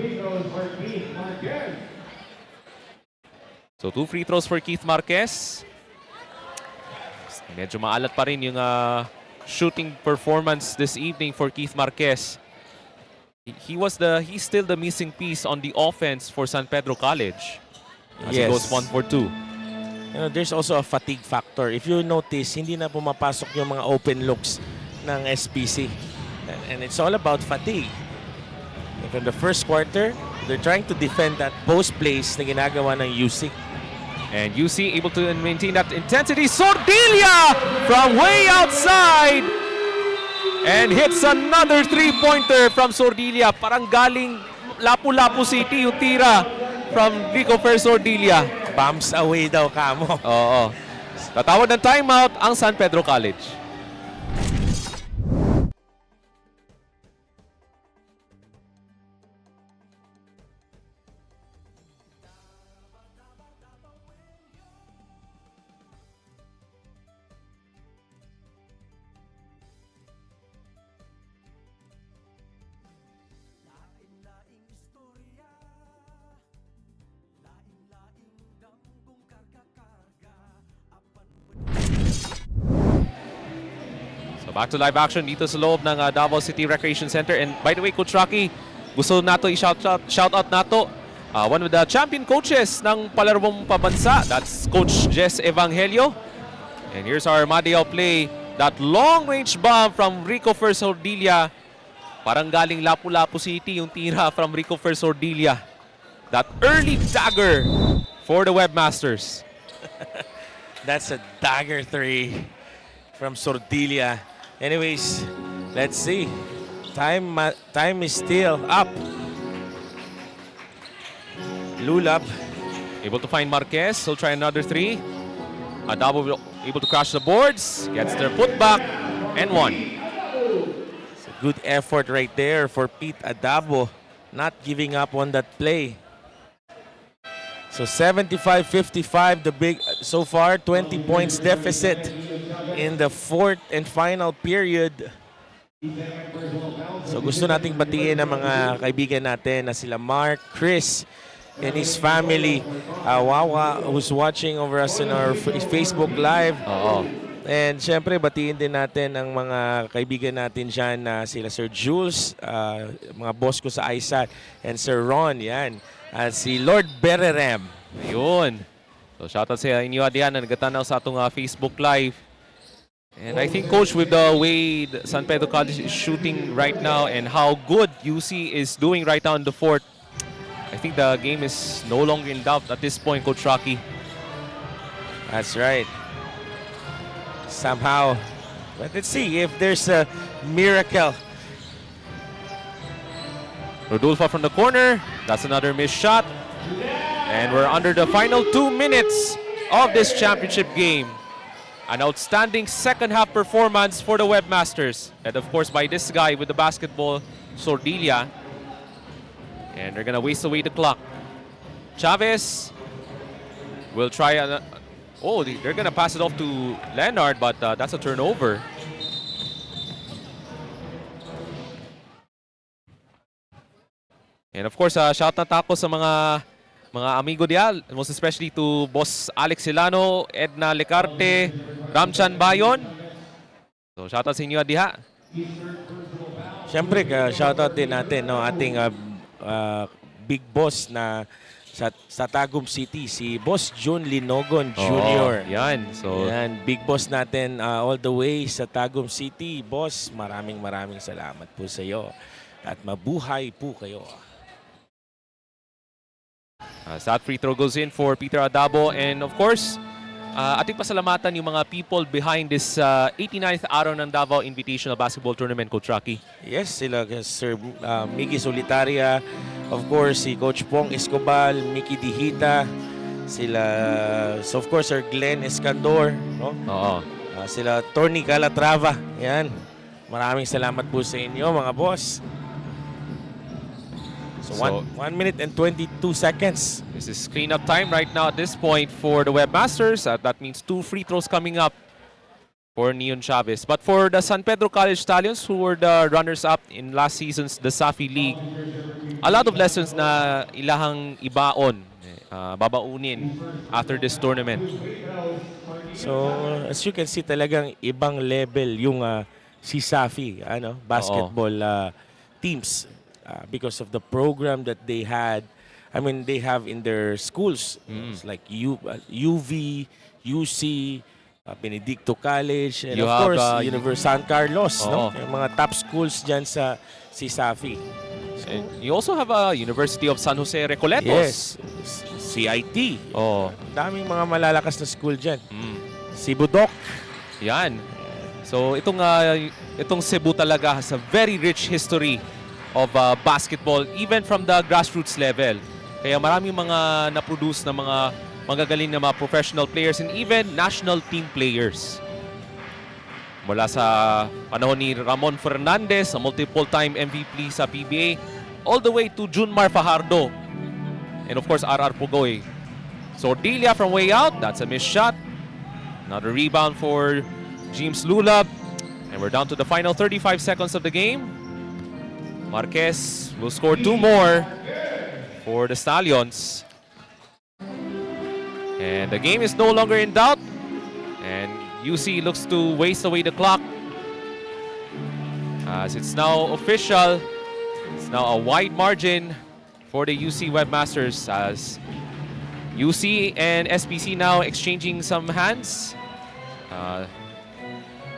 So 2 free throws for Keith Marquez. Medyo maalat pa rin yung shooting performance this evening for Keith Marquez. He's still the missing piece on the offense for San Pedro College. As he goes 1 for 2. There's also a fatigue factor. If you notice, hindi na pumapasok yung mga open looks ng SPC. And it's all about fatigue. From the first quarter, they're trying to defend that post plays na ginagawa ng UC. And UC able to maintain that intensity. Sordilla from way outside. And hits another three-pointer from Sordilla. Parang galing Lapu-Lapu City yung tira from Rico Fer Sordilla. Bumps away daw kamo. Oo. Tatawag ng timeout ang San Pedro College. Back to live action dito sa loob ng Davao City Recreation Center. And by the way, Coach Rocky, gusto nato i-shout out nato one of the champion coaches ng palarong pabansa. That's Coach Jess Evangelio. And here's our Madiao play. That long-range bomb from Rico Fersordilia. Parang galing Lapu-Lapu City yung tira from Rico Fersordilia. That early dagger for the Webmasters. That's a dagger 3 from Sordilia. Anyways, let's see. Time is still up. Lulab Able to find Marquez. He'll try another 3. Adabo will able to crash the boards. Gets their putback and 1. It's a good effort right there for Pete Adabo, not giving up on that play. So 75-55 the big so far, 20 points deficit in the 4th and final period. So gusto nating batiin ang mga kaibigan natin na sila Mark, Chris, and his family. Wawa, who's watching over us in our Facebook Live. And syempre, batiin din natin ang mga kaibigan natin dyan na sila Sir Jules, mga boss ko sa ISAT, and Sir Ron, yan. At si Lord Bererem. Ayun. So shoutout sa inyo adiyan na nagatanaw sa atong Facebook Live. And I think, Coach, with the way San Pedro College is shooting right now and how good UC is doing right now in the 4th, I think the game is no longer in doubt at this point, Coach Rocky. That's right. Somehow. But let's see if there's a miracle. Rodolfo from the corner. That's another missed shot. And we're under the final 2 minutes of this championship game. An outstanding second half performance for the Webmasters. And of course by this guy with the basketball, Sordilia. And they're gonna waste away the clock. Chavez will try. They're gonna pass it off to Leonard, but that's a turnover. And of course, shout out ako sa mga amigo diyan, most especially to Boss Alex Silano, Edna Lecarte, Ramchan Bayon. So shout out sa inyo diha. Siyempre, shoutout din natin no, ating big boss na sa Tagum City, si Boss June Linogon Jr. Yan. So, yan, big boss natin all the way sa Tagum City. Boss, maraming salamat po sa iyo. At mabuhay po kayo. that free throw goes in for Peter Adabo. And of course, ating pasalamatan yung mga people behind this 89th Araw ng Davao Invitational Basketball Tournament, Coach Rocky. Yes, sila Sir Miggy Solitaria, of course si Coach Pong Escobal, Mickey Dihita, sila so of course Sir Glenn Escandor, no? Sila Tony Calatrava. Yan. Maraming salamat po sa inyo mga boss. So 1 minute and 22 seconds. This is cleanup time right now at this point for the Webmasters. That means 2 free throws coming up for Neon Chavez. But for the San Pedro College Stallions, who were the runners-up in last season's the Safi League, a lot of lessons na ilahang ibaon, babaunin after this tournament. So as you can see, talagang ibang level yung si Safi basketball teams. Because of the program that they had, I mean, they have in their schools. It's like UV, UC, Benedicto College, and You of have, course, University San Carlos. No? Yung mga top schools dyan sa CISAFI. And you also have a University of San Jose Yes, Recoletos. CIT. Daming mga malalakas na school dyan. Sibudok. Yan. So itong Cebu talaga has a very rich history of basketball, even from the grassroots level. Kaya maraming mga na-produce na mga magagaling na mga professional players and even national team players. Mula sa panahon ni Ramon Fernandez, a multiple-time MVP sa PBA, all the way to Junmar Fajardo. And of course, RR Pugoy. So Ordelia from way out, that's a missed shot. Another rebound for James Lulab. And we're down to the final 35 seconds of the game. Marquez will score 2 more for the Stallions. And the game is no longer in doubt. And UC looks to waste away the clock. as it's now official. It's now a wide margin for the UC Webmasters as UC and SPC now exchanging some hands. An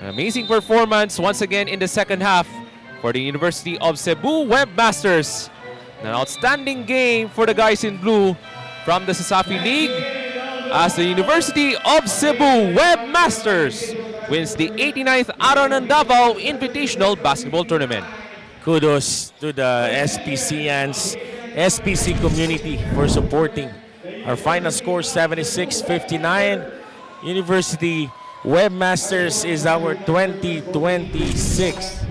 amazing performance once again in the second half for the University of Cebu Webmasters. An outstanding game for the guys in blue from the Sasafi League as the University of Cebu Webmasters wins the 89th Araw ng Davao Invitational Basketball Tournament. Kudos to the SPCians, SPC community for supporting. Our final score 76-59. University Webmasters is our 2026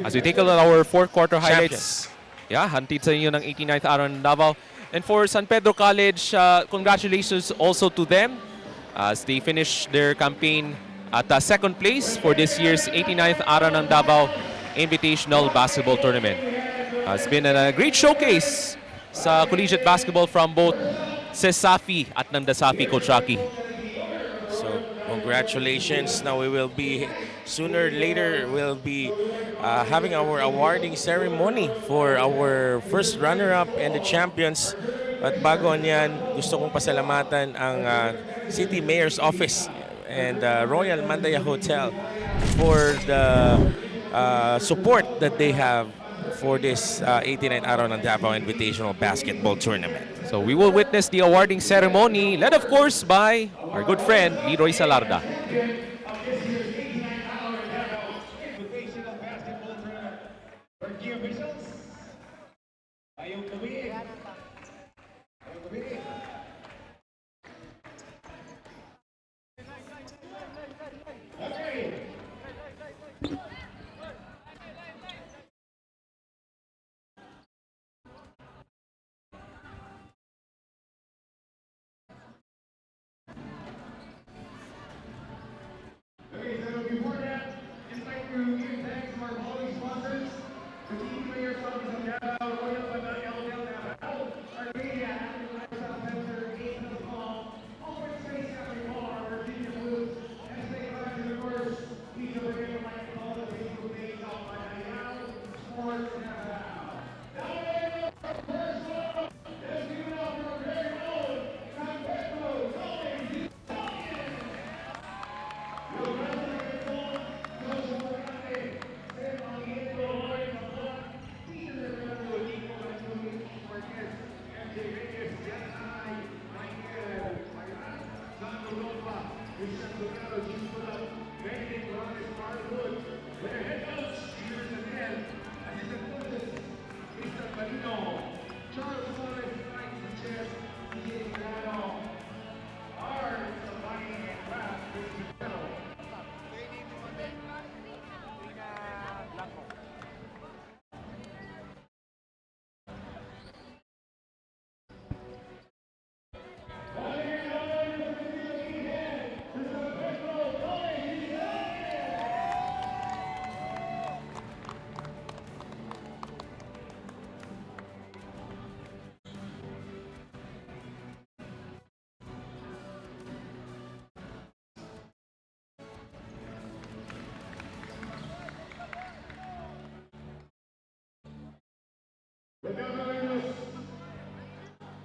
As we take a look at our fourth quarter highlights. champions. Yeah, hantid sa inyo ng 89th Araw ng Davao. And for San Pedro College, congratulations also to them as they finished their campaign at second place for this year's 89th Araw ng Davao Invitational Basketball Tournament. It's been a great showcase sa collegiate basketball from both Sasafi at ng Dasafi Coach Rocky. So congratulations. Now we will be, sooner or later, we'll be having our awarding ceremony for our first runner-up and the champions. At bago niyan, gusto kong pasalamatan ang City Mayor's Office and Royal Mandaya Hotel for the support that they have for this 89th Araw ng Davao Invitational Basketball Tournament. So we will witness the awarding ceremony led of course by our good friend Leroy Salarda.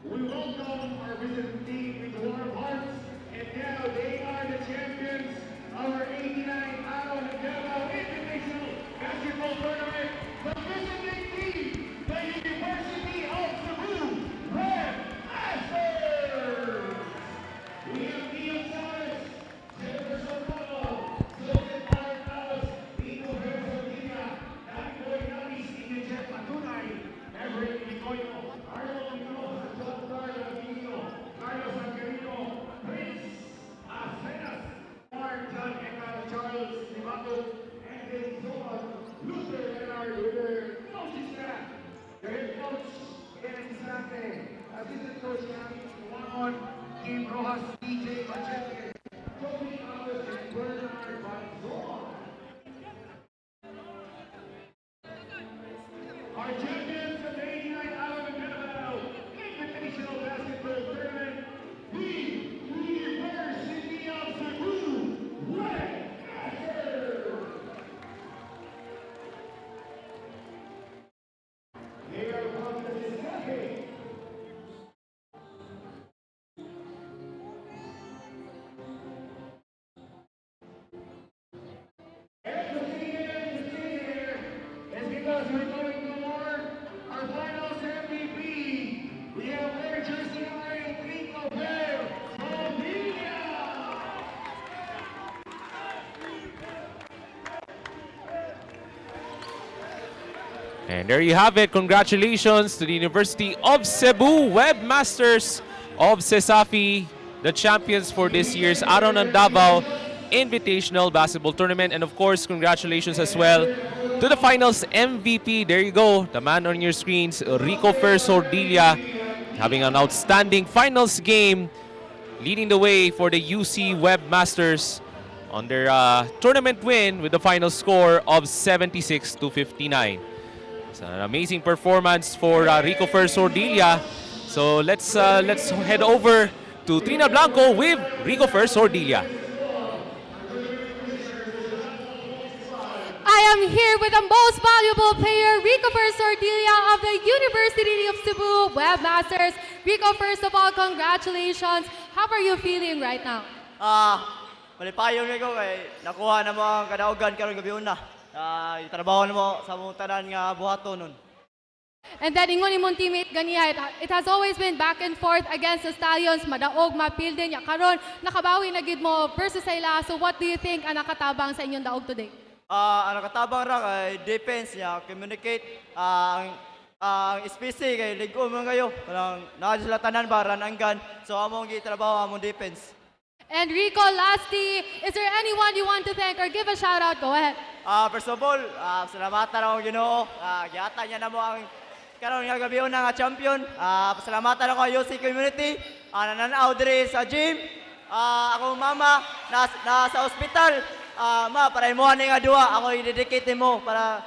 We welcome our visiting team with warm hearts, and now they are the champions of our 89th Araw ng Davao Invitational Basketball Tournament. The visiting team, the University of Cebu Webmasters. We have Neil Chavez, Jennifer Sotomayor, Joseph Martalos, Tito Herzogina, David Boynamis, and Jeff Patunay, Everett Nicoyo, Araw Nicoyo, John Carlos, Carlos Angelino, Prince Acenas, Mark John Ecal, Charles Limato, and then Zohan, Luther Leonard with their coaching staff. The head coach, Kenneth Isante, assistant coach Kami Juanon, Kim Rojas, DJ Machete, Tony Alves, and Bernard Banzon. Our champions of the 89th Araw ng Davao Invitational Basketball Tournament, the University of Cebu Webmasters. And there you have it. Congratulations to the University of Cebu Webmasters of CESAFI, the champions for this year's Araw ng Davao Invitational Basketball Tournament. And of course, congratulations as well to the finals MVP. There you go, the man on your screens, Rico Sordilla, having an outstanding finals game, leading the way for the UC Webmasters on their tournament win with the final score of 76-59. It's an amazing performance for Rico Sordilla. So let's head over to Trina Blanco with Rico Sordilla. I am here with the most valuable player, Rico Sordilla of the University of Cebu Webmasters. Rico, first of all, congratulations. How are you feeling right now? Malipayon ko kay nakuha na mo ang kadaugan karon gabi una. Itrabaho na mo sa mong tanan nga buhaton nun. And then ingon imong teammate ganiya, it has always been back and forth against the Stallions, madaog, mapilde niya. Karon nakabawi na gid mo versus sa ila. So what do you think ang nakatabang sa inyong daog today? Ang nakatabang ra kay defense niya, communicate ang SPC kay ligo man kayo. Parang naa sila tanan ba rananggan. So among gitrabaho among defense. And Rico, lastly, is there anyone you want to thank or give a shout out? Go ahead. First of all, salamatan ako Ginoo. Giata niya na mo ang karon nga gabi una nga champion. Pasalamatan ako sa UC community. Nananaw diri sa gym. Akong mama nasa ospital. Ma, para imo ani nga duwa, ako i-dedicate mo para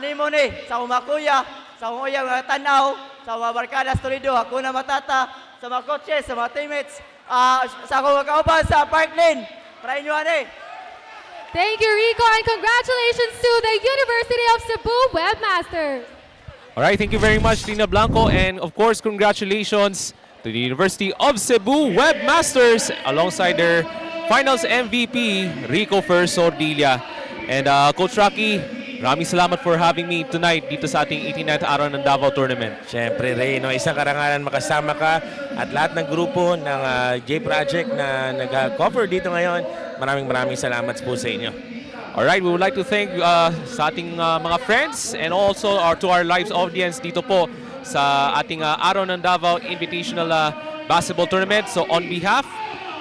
nimo ni sa mga kuya, sa mga kuya nga tanaw, sa mga barkada Torido, ako na matata, sa mga coaches, sa mga teammates, sa akong kauban sa Park Lane, para inyo ani. Thank you, Rico, and congratulations to the University of Cebu Webmasters. All right, thank you very much, Tina Blanco, and of course, congratulations to the University of Cebu Webmasters alongside their finals MVP, Rico Sordilla. And Coach Rocky, maraming salamat for having me tonight dito sa ating 89th Araw ng Davao Tournament. Siyempre, Ray, no, isang karangalan makasama ka at lahat ng grupo ng J-Project na nag-cover dito ngayon. Maraming salamat po sa inyo. Alright, we would like to thank sa ating mga friends and also to our live audience dito po sa ating Araw ng Davao Invitational Basketball Tournament. So on behalf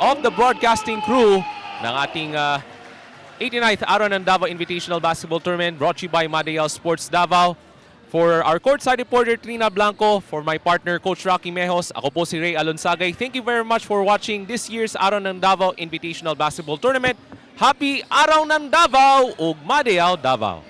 of the broadcasting crew ng ating 89th Araw ng Davao Invitational Basketball Tournament, brought to you by Madayaw Sports Davao. For our courtside reporter Trina Blanco, for my partner Coach Rocky Mejos, ako po si Ray Alonsagay. Thank you very much for watching this year's Araw ng Davao Invitational Basketball Tournament. Happy Araw ng Davao ug Madayaw Davao!